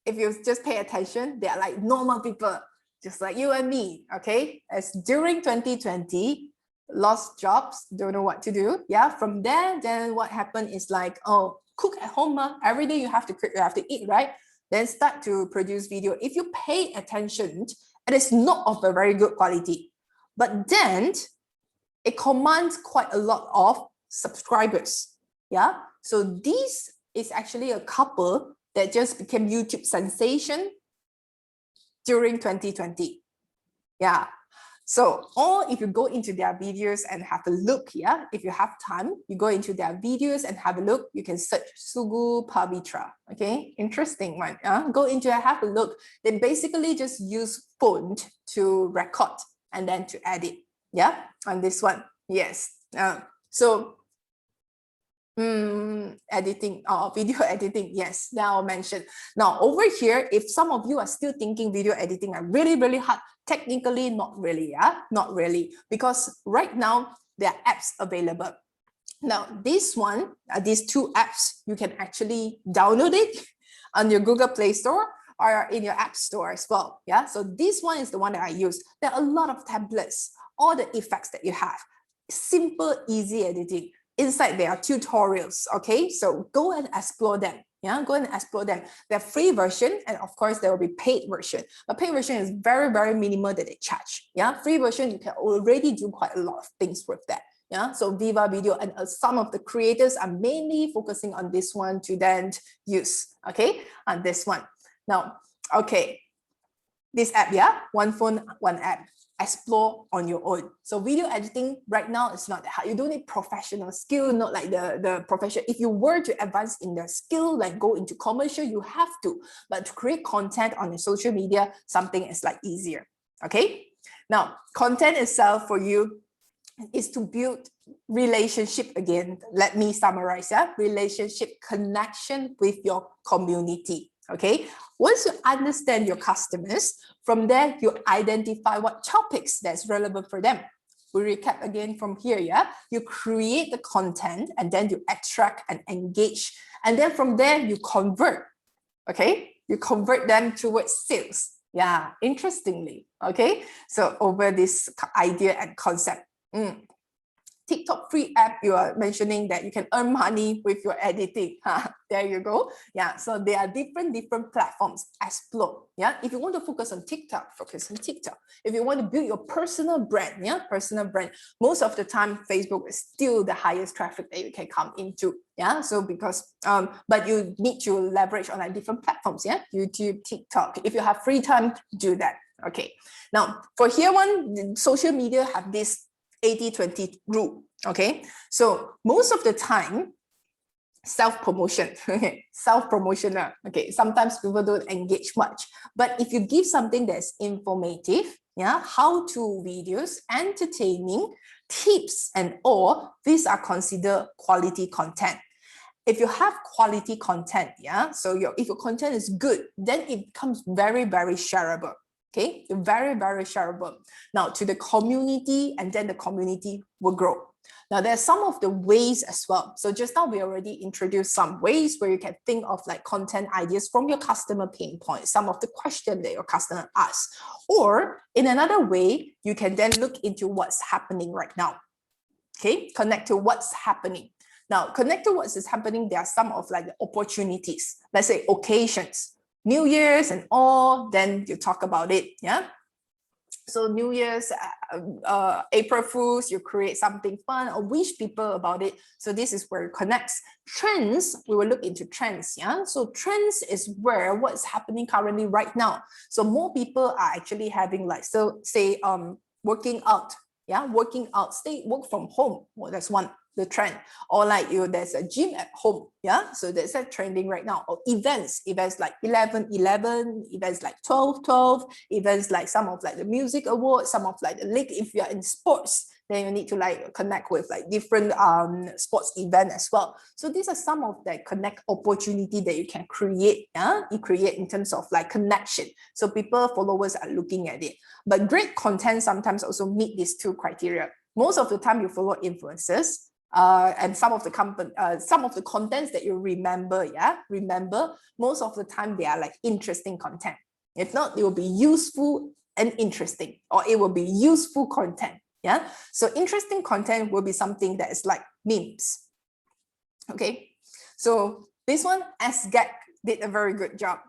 if you just pay attention, they are like normal people, just like you and me. Okay, as during 2020, lost jobs, don't know what to do. Yeah, from there, then what happened is like, oh, cook at home. Every day you have to cook, you have to eat, right? Then start to produce video. If you pay attention, it is not of a very good quality, but then it commands quite a lot of subscribers. Yeah, so this is actually a couple that just became YouTube sensation during 2020. Yeah, so or if you go into their videos and have a look, yeah, if you have time, you go into their videos and have a look. You can search Sugu Pavitra. Okay, interesting one. Go into it, have a look. They basically just use phone to record and then to edit. Yeah, on this one. Yes. So editing or video editing, yes, now I'll mention. Now over here, if some of you are still thinking video editing are really hard, technically not really, not really, because right now there are apps available. Now this one, these two apps, you can actually download it on your Google Play Store or in your App Store as well. Yeah, so this one is the one that I use. There are a lot of templates, all the effects that you have, simple, easy editing. Inside there are tutorials. Okay, so go and explore them. Yeah, go and explore them. They're free version, and of course there will be paid version. But paid version is very minimal that they charge. Yeah, free version you can already do quite a lot of things with that. Yeah, so Viva Video and some of the creators are mainly focusing on this one to then use. Okay, on this one. Now, okay, this app, yeah, one phone, one app. Explore on your own. So video editing right now is not that hard. You don't need professional skill, not like the profession. If you were to advance in the skill, like go into commercial, you have to. But to create content on your social media, something is like easier. Okay. Now, content itself for you is to build relationship again. Let me summarize. Yeah, relationship, connection with your community. Okay, once you understand your customers, from there you identify what topics that's relevant for them. We recap again from here. Yeah, you create the content and then you attract and engage, and then from there you convert. Okay, you convert them towards sales. Yeah, interestingly. Okay, so over this idea and concept. TikTok free app, you are mentioning that you can earn money with your editing. There you go. Yeah, so there are different platforms. Explore. Yeah, if you want to focus on TikTok, focus on TikTok. If you want to build your personal brand, yeah, personal brand, most of the time Facebook is still the highest traffic that you can come into. Yeah, so because but you need to leverage on like different platforms. Yeah, YouTube, TikTok. If you have free time, do that. Okay. Now for here one, social media have this 80-20 rule. Okay, so most of the time, self-promotion, self-promotional. Okay, sometimes people don't engage much, but if you give something that's informative, yeah, how-to videos, entertaining, tips, and all, these are considered quality content. If you have quality content, yeah, so if your content is good, then it becomes very shareable. Okay, very shareable now to the community, and then the community will grow. Now there's some of the ways as well. So just now we already introduced some ways where you can think of like content ideas from your customer pain points, some of the questions that your customer asks, or in another way, you can then look into what's happening right now. Okay, connect to what's happening. Now, connect to what is happening, there are some of like the opportunities, let's say occasions. New Year's and all, then you talk about it, yeah? So New Year's, April Fools, you create something fun or wish people about it. So this is where it connects. Trends, we will look into trends, yeah? So trends is where what's happening currently right now. So more people are actually having like, so say working out, Yeah, working out, work from home. Well, that's one, the trend. Or like there's a gym at home. Yeah, so that's trending right now. Or events like 11/11, events like 12/12, events like some of like the music awards, some of like the league. If you're in sports, then you need to like connect with like different sports event as well. So these are some of the connect opportunity that you can create. Yeah, you create in terms of like connection. So followers are looking at it. But great content sometimes also meet these two criteria. Most of the time you follow influencers, and some of the contents that you remember, most of the time they are like interesting content. If not, it will be useful and interesting, or it will be useful content. Yeah, so interesting content will be something that is like memes. Okay, so this one, SGAG did a very good job.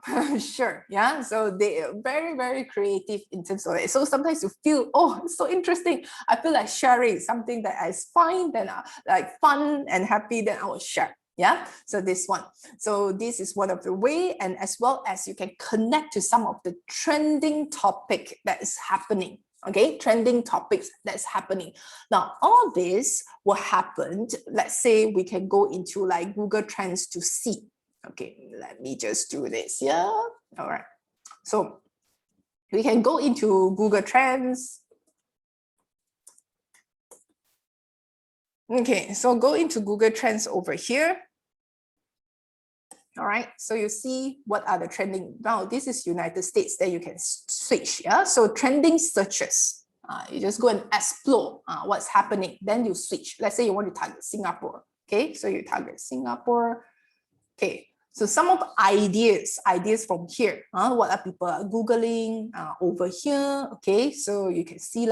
Sure, yeah, so they are very, very creative in terms of it. So sometimes you feel, oh, it's so interesting, I feel like sharing something that I find then like fun and happy, then I will share. Yeah, so this one, so this is one of the way, and as well as you can connect to some of the trending topic that is happening. Okay, trending topics that's happening. Now, all this will happen. Let's say we can go into like Google Trends to see. Okay, let me just do this here. All right, so we can go into Google Trends. Okay, so go into Google Trends over here. All right, so you see what are the trending. Now, this is United States, then you can switch. Yeah, so trending searches. You just go and explore what's happening. Then you switch. Let's say you want to target Singapore. Okay, so you target Singapore. Okay, so some of ideas from here. What are people Googling over here? Okay, so you can see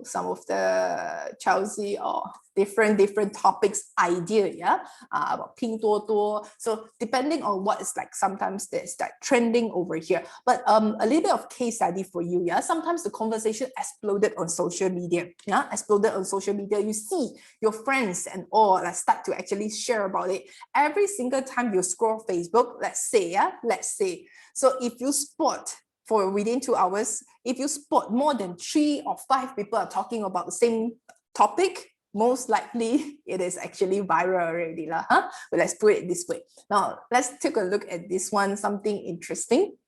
some of the Chelsea or different topics idea, yeah, about Pinduoduo. So depending on what is like, sometimes there's like trending over here. But a little bit of case study for you, yeah. Sometimes the conversation exploded on social media, yeah, You see your friends and all like start to actually share about it. Every single time you scroll Facebook, let's say. So if you spot for within 2 hours, if you spot more than 3 or 5 people are talking about the same topic, most likely it is actually viral already. But let's put it this way. Now, let's take a look at this one, something interesting.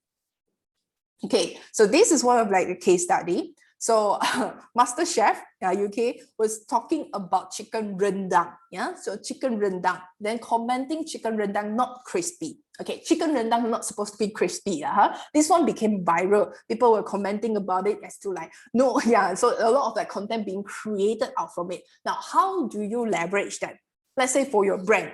Okay, so this is one of like a case study. So Master Chef UK was talking about chicken rendang. Yeah, so chicken rendang, then commenting chicken rendang not crispy. Okay, chicken rendang not supposed to be crispy. This one became viral. People were commenting about it as to like, no, yeah, so a lot of that content being created out from it. Now, how do you leverage that? Let's say for your brand,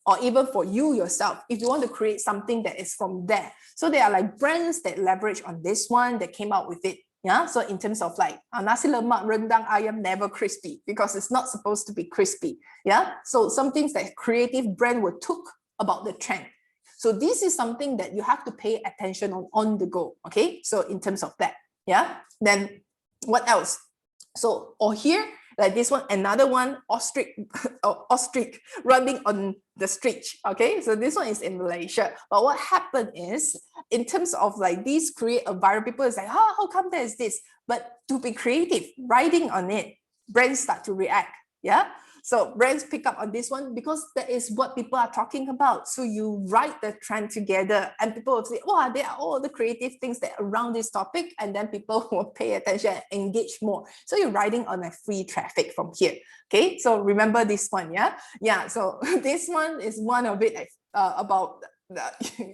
or even for you yourself, if you want to create something that is from there. So there are like brands that leverage on this one, that came out with it. Yeah, so in terms of like nasi lemak rendang ayam never crispy, because it's not supposed to be crispy. Yeah, so some things that creative brand were took about the trend. So this is something that you have to pay attention on the go. Okay, so in terms of that, yeah. Then what else? So or here, like this one, another one, ostrich running on the street. Okay, so this one is in Malaysia. But what happened is, in terms of like these create a viral, people is like, how come there is this? But to be creative, writing on it, brands start to react. Yeah. So brands pick up on this one because that is what people are talking about. So you write the trend together and people will say, wow, there are all the creative things that are around this topic, and then people will pay attention and engage more. So you're writing on a free traffic from here. Okay, so remember this one, yeah? Yeah, so this one is one of it about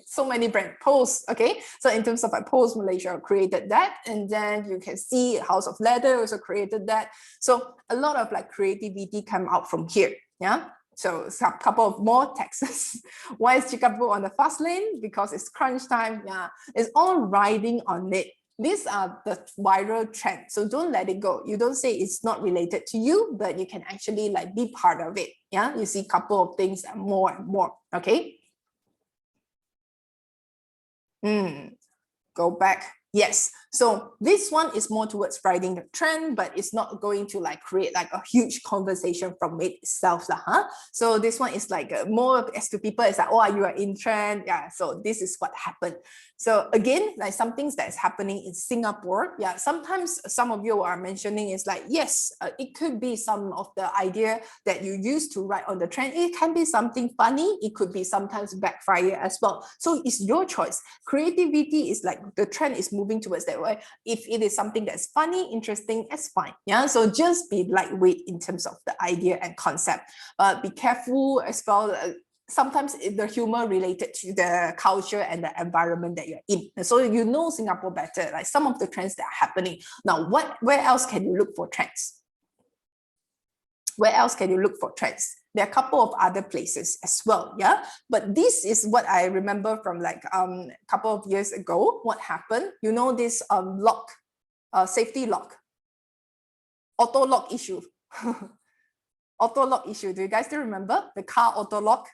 so many brand posts. Okay, so in terms of like Post Malaysia created that, and then you can see House of Leather also created that. So a lot of like creativity come out from here. Yeah, so some couple of more texts. Why is Chicago on the fast lane? Because it's crunch time. Yeah, it's all riding on it. These are the viral trends, so don't let it go. You don't say it's not related to you, but you can actually like be part of it. Yeah, you see a couple of things and more. Okay. Go back. Yes. So this one is more towards riding the trend, but it's not going to like create like a huge conversation from it itself. So this one is like more as to people, it's like, oh, you are in trend. Yeah, so this is what happened. So again, like some things that is happening in Singapore. Yeah, sometimes some of you are mentioning is like, yes, it could be some of the idea that you used to write on the trend. It can be something funny. It could be sometimes backfire as well. So it's your choice. Creativity is like the trend is moving towards that way. If it is something that's funny, interesting, it's fine. Yeah, so just be lightweight in terms of the idea and concept. Be careful as well. Sometimes the humor related to the culture and the environment that you're in. So you know Singapore better, like some of the trends that are happening. Now, where else can you look for trends? Where else can you look for trends? There are a couple of other places as well, yeah? But this is what I remember from like a couple of years ago. What happened? You know this lock, safety lock, auto lock issue. Auto lock issue. Do you guys still remember the car auto lock?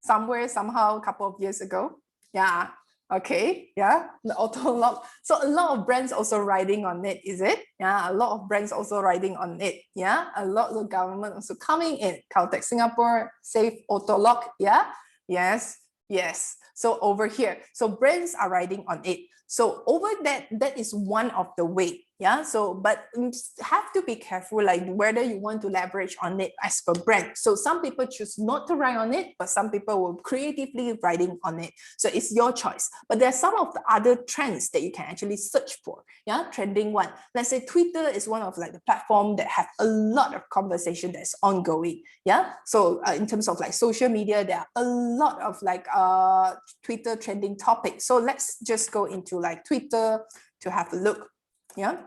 Somewhere, somehow, a couple of years ago. Yeah. Okay, yeah, the auto lock. So a lot of brands also riding on it, is it? Yeah, a lot of brands also riding on it. Yeah, a lot of the government also coming in. Caltech Singapore, safe auto lock. Yeah, yes, yes. So over here, so brands are riding on it. So over that is one of the way. Yeah, so but have to be careful, like whether you want to leverage on it as per brand. So some people choose not to ride on it, but some people will creatively riding on it. So it's your choice. But there are some of the other trends that you can actually search for. Yeah, trending one. Let's say Twitter is one of like the platform that have a lot of conversation that's ongoing. Yeah, so in terms of like social media, there are a lot of like Twitter trending topics. So let's just go into like Twitter to have a look. Yeah.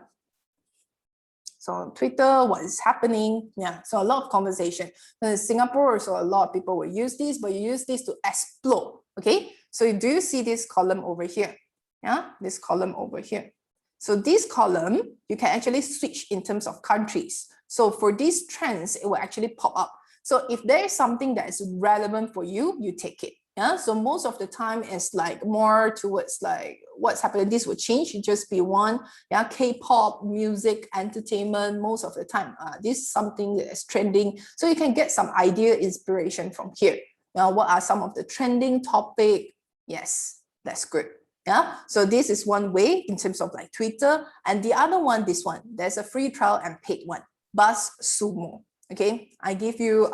So Twitter, what is happening? Yeah. So a lot of conversation. In Singapore, so a lot of people will use this, but you use this to explore. Okay. So do you see this column over here? Yeah. This column over here. So this column, you can actually switch in terms of countries. So for these trends, it will actually pop up. So if there is something that is relevant for you, you take it. Yeah, so most of the time it's like more towards like what's happening. This will change. It just be one. Yeah, K-pop, music, entertainment. Most of the time, this is something that is trending. So you can get some idea, inspiration from here. Now, what are some of the trending topic? Yes, that's good. Yeah, so this is one way in terms of like Twitter, and the other one, this one. There's a free trial and paid one. BuzzSumo. Okay, I give you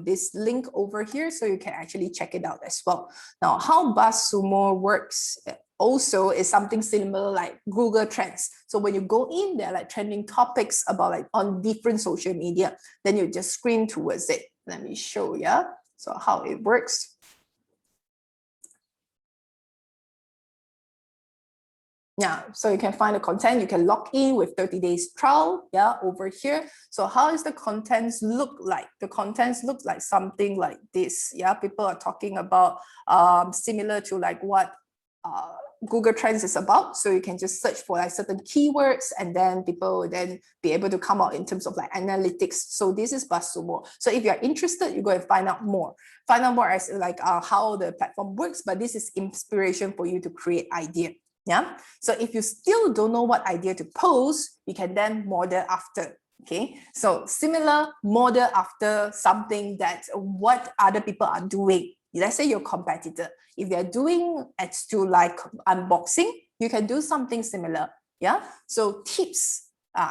this link over here so you can actually check it out as well. Now, how BuzzSumo works also is something similar like Google Trends. So when you go in there, like trending topics about like on different social media, then you just screen towards it. Let me show you. So how it works. Yeah, so you can find the content, you can log in with 30 days trial, yeah, over here. So how does the contents look like? The contents look like something like this, yeah. People are talking about similar to like what Google Trends is about. So you can just search for like certain keywords and then people will then be able to come out in terms of like analytics. So this is BuzzSumo. So if you're interested, you go and find out more. Find out more as like how the platform works, but this is inspiration for you to create idea. Yeah. So if you still don't know what idea to post, you can then model after. Okay. So similar, model after something that what other people are doing. Let's say your competitor, if they're doing as to like unboxing, you can do something similar. Yeah. So tips,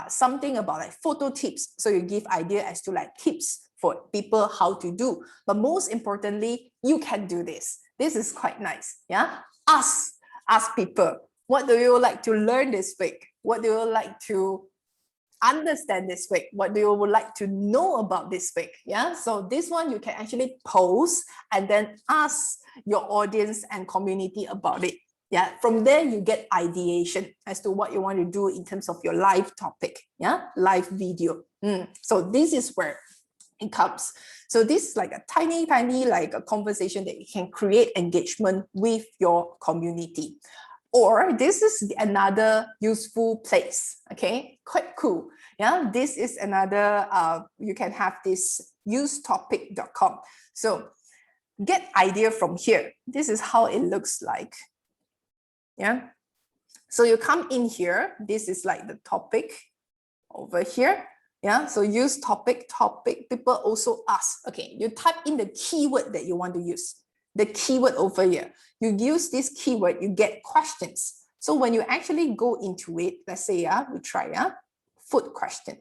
something about like photo tips. So you give idea as to like tips for people how to do. But most importantly, you can do this. This is quite nice. Yeah. Ask people, what do you like to learn this week? What do you like to understand this week? What do you would like to know about this week? Yeah, so this one you can actually post and then ask your audience and community about it. Yeah, from there you get ideation as to what you want to do in terms of your live topic. Yeah, live video. So this is where it comes. So this is like a tiny like a conversation that you can create engagement with your community. Or this is another useful place. Okay, quite cool. Yeah, this is another, you can have this usetopic.com. So get idea from here. This is how it looks like. Yeah, So you come in here, this is like the topic over here. Yeah, so use topic. People also ask, okay, you type in the keyword that you want to use, the keyword over here. You use this keyword, you get questions. So when you actually go into it, let's say, we try food question.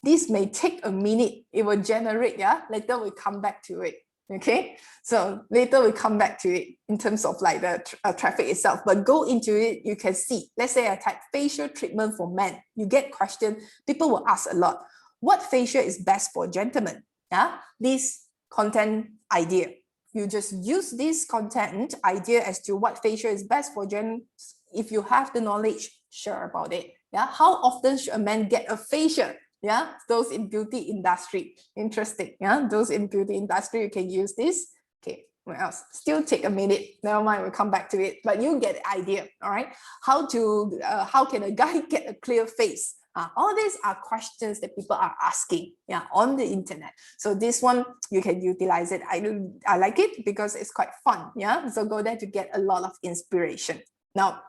This may take a minute, it will generate, later we come back to it. Okay, so later we come back to it in terms of like the traffic itself, but go into it, you can see, let's say I type facial treatment for men, you get question, people will ask a lot, what facial is best for gentlemen? Yeah, this content idea, you just use this content idea as to what facial is best for gents. If you have the knowledge, share about it. Yeah, how often should a man get a facial? Yeah, those in beauty industry, interesting. Yeah, those in beauty industry, you can use this. Okay, what else? Still take a minute. Never mind, we'll come back to it. But you get the idea. All right. How can a guy get a clear face? All these are questions that people are asking, on the internet. So this one you can utilize it. I like it because it's quite fun. Yeah, so go there to get a lot of inspiration. Now,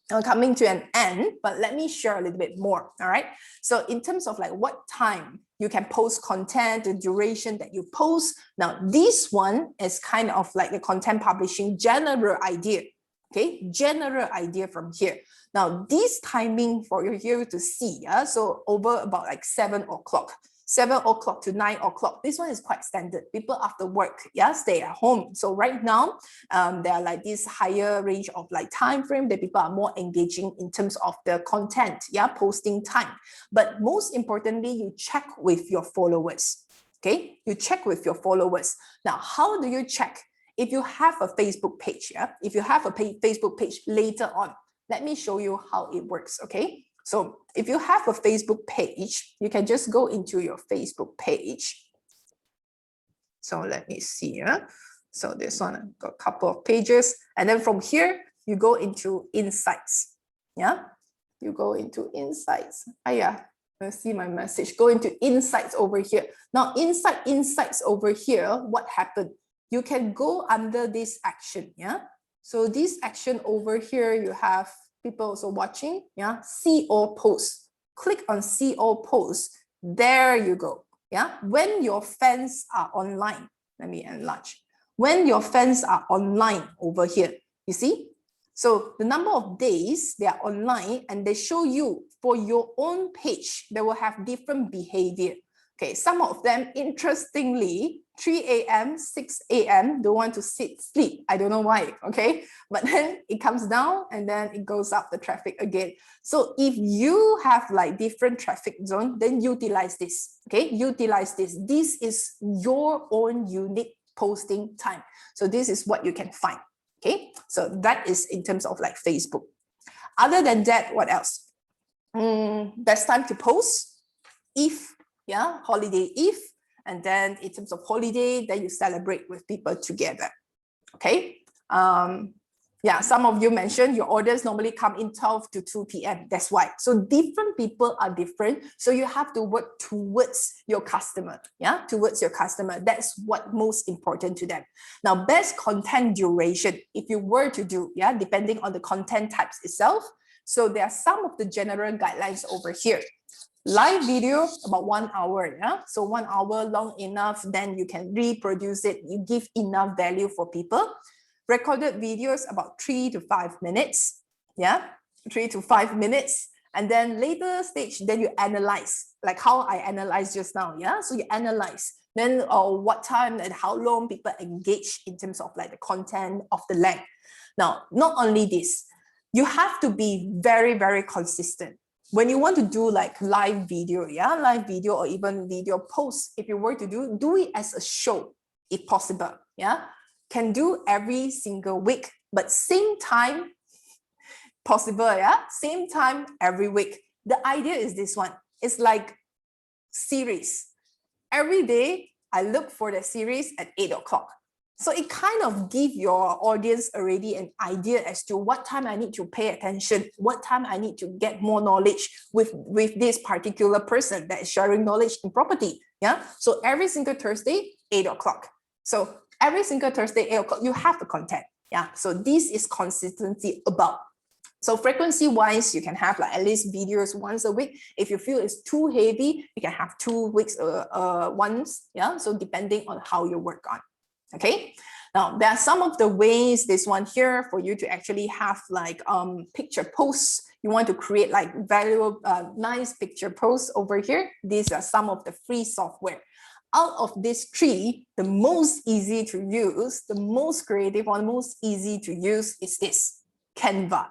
I'm coming to an end, but let me share a little bit more. All right. So in terms of like what time you can post content, the duration that you post. Now, this one is kind of like the content publishing general idea. Okay, general idea from here. Now, this timing for you here to see, so over about like 7 o'clock. 7 o'clock to 9 o'clock. This one is quite standard. People after work, stay at home. So right now, there are like this higher range of like time frame that people are more engaging in terms of the content, posting time. But most importantly, you check with your followers. Okay, you check with your followers. Now, how do you check? If you have a Facebook page, if you have a Facebook page later on, let me show you how it works. Okay. So if you have a Facebook page, you can just go into your Facebook page. So let me see. So this one, I've got a couple of pages. And then from here, you go into insights. Yeah, you go into insights. Let's see my message. Go into insights over here. Now, inside insights over here, what happened? You can go under this action. Yeah. So this action over here, you have people also watching, see all posts. Click on see all posts. There you go. When your fans are online, let me enlarge. When your fans are online over here, you see? So the number of days they are online and they show you for your own page, they will have different behavior. Okay, some of them, interestingly, 3 a.m., 6 a.m., don't want to sleep. I don't know why, okay? But then it comes down and then it goes up the traffic again. So if you have like different traffic zone, then utilize this, okay? Utilize this. This is your own unique posting time. So this is what you can find, okay? So that is in terms of like Facebook. Other than that, what else? Best time to post if, holiday if, and then in terms of holiday, then you celebrate with people together. Okay. Some of you mentioned your orders normally come in 12 to 2 p.m. That's why. So different people are different. So you have to work towards your customer. Towards your customer. That's what most important to them. Now, best content duration, if you were to do, depending on the content types itself. So there are some of the general guidelines over here. Live video, about 1 hour, so 1 hour long enough, then you can reproduce it, you give enough value for people. Recorded videos, about 3 to 5 minutes, 3 to 5 minutes. And then later stage, then you analyze, like how I analyzed just now, so you analyze, then what time and how long people engage in terms of like the content of the length. Now, not only this, you have to be very, very consistent. When you want to do like live video, live video or even video posts, if you were to do it as a show, if possible, can do every single week, but same time possible, same time every week. The idea is this one. It's like series. Every day, I look for the series at 8 o'clock. So it kind of gives your audience already an idea as to what time I need to pay attention, what time I need to get more knowledge with this particular person that is sharing knowledge in property. So every single Thursday, 8 o'clock. So Every single Thursday, 8 o'clock, you have the content. Yeah, so this is consistency about. So frequency wise, you can have like at least videos once a week. If you feel it's too heavy, you can have 2 weeks once. Yeah, so depending on how you work on. Okay. Now there are some of the ways, this one here, for you to actually have like picture posts. You want to create like valuable, nice picture posts over here. These are some of the free software. Out of these 3, the most easy to use, the most creative one, most easy to use is this, Canva.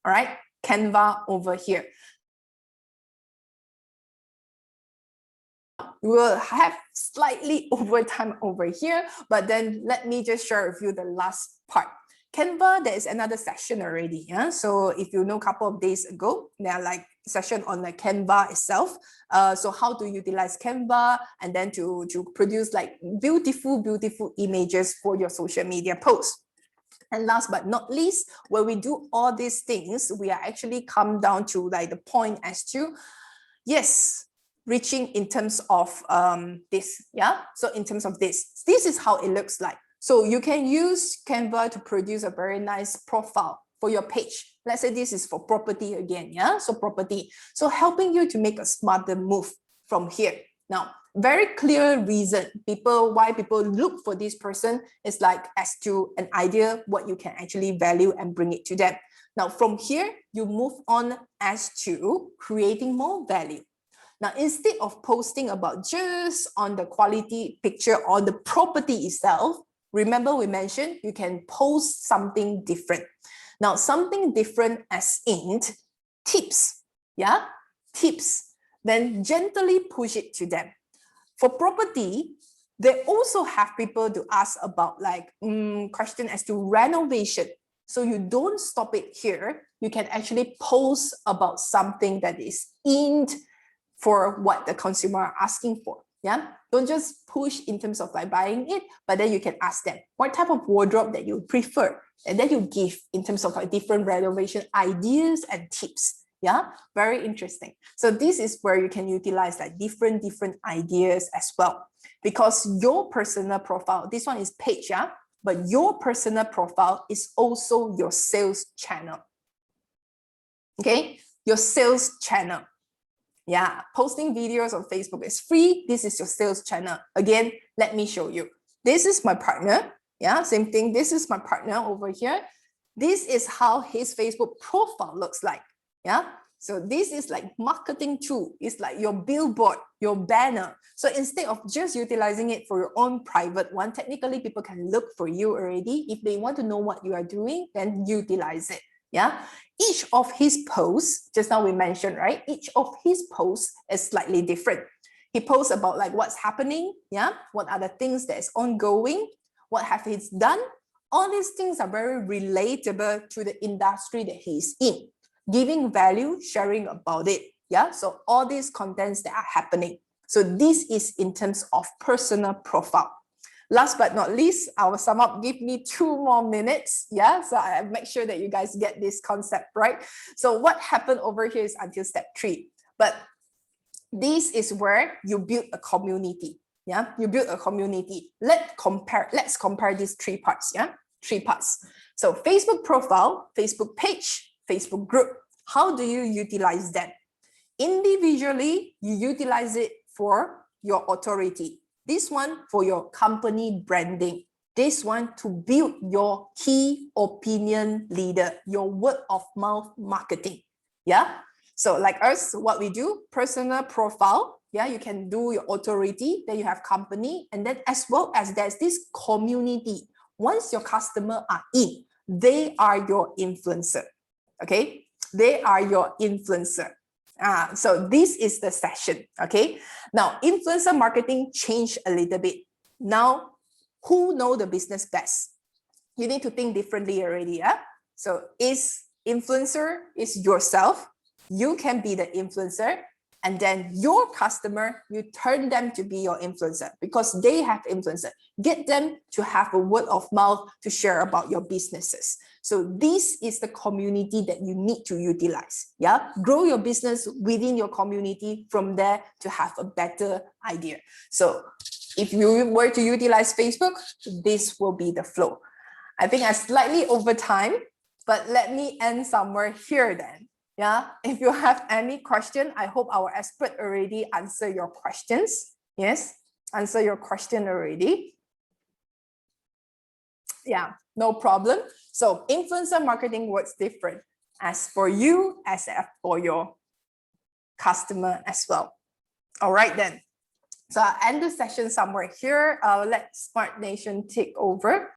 All right, Canva over here. We'll have slightly overtime over here, but then let me just share with you the last part. Canva, there is another session already. Yeah, so if you know a couple of days ago, there are like session on the Canva itself. So how to utilize Canva and then to produce like beautiful images for your social media posts. And last but not least, when we do all these things, we are actually come down to like the point as to, yes, reaching in terms of this, yeah? So in terms of this is how it looks like. So you can use Canva to produce a very nice profile for your page. Let's say this is for property again, yeah? So property. So helping you to make a smarter move from here. Now, very clear reason why people look for this person is like as to an idea what you can actually value and bring it to them. Now from here, you move on as to creating more value. Now, instead of posting about just on the quality picture or the property itself, remember we mentioned you can post something different. Now, something different as in tips, yeah, tips, then gently push it to them. For property, they also have people to ask about like question as to renovation. So you don't stop it here. You can actually post about something that is in for what the consumer are asking for. Yeah, don't just push in terms of like buying it, but then you can ask them what type of wardrobe that you prefer, and then you give in terms of like different renovation ideas and tips. Yeah, very interesting. So this is where you can utilize like different ideas as well, because your personal profile, this one is page, yeah, but your personal profile is also your sales channel. Okay, your sales channel. Yeah, posting videos on Facebook is free. This is your sales channel. Again, let me show you. This is my partner. Yeah, same thing. This is my partner over here. This is how his Facebook profile looks like. Yeah, so this is like marketing tool. It's like your billboard, your banner. So instead of just utilizing it for your own private one, technically people can look for you already. If they want to know what you are doing, then utilize it. Yeah, each of his posts, just now we mentioned, right? Each of his posts is slightly different. He posts about like what's happening, yeah, what are the things that is ongoing, what have he done. All these things are very relatable to the industry that he's in, giving value, sharing about it. Yeah, so all these contents that are happening. So this is in terms of personal profile. Last but not least, I will sum up, give me 2 more minutes. Yeah, so I make sure that you guys get this concept, right? So what happened over here is until step 3. But this is where you build a community. Yeah, you build a community. Let's compare these 3 parts. Yeah, 3 parts. So Facebook profile, Facebook page, Facebook group. How do you utilize that? Individually, you utilize it for your authority. This one for your company branding. This one to build your key opinion leader, your word of mouth marketing. Yeah. So like us, what we do, personal profile. Yeah, you can do your authority, then you have company, and then as well as there's this community. Once your customer are in, they are your influencer. Okay, they are your influencer. So this is the session. Okay, now influencer marketing changed a little bit. Now, who know the business best? You need to think differently already. Yeah. So is influencer is yourself. You can be the influencer, and then your customer, you turn them to be your influencer because they have influencer. Get them to have a word of mouth to share about your businesses. So this is the community that you need to utilize. Yeah, grow your business within your community from there to have a better idea. So If you were to utilize Facebook, this will be the flow. I think I slightly over time, but let me end somewhere here then. Yeah, if you have any question, I hope our expert already answer your questions. Yes, answer your question already. Yeah, no problem. So influencer marketing works different as for you, as for your customer as well. All right then. So I'll end the session somewhere here. Let Smart Nation take over.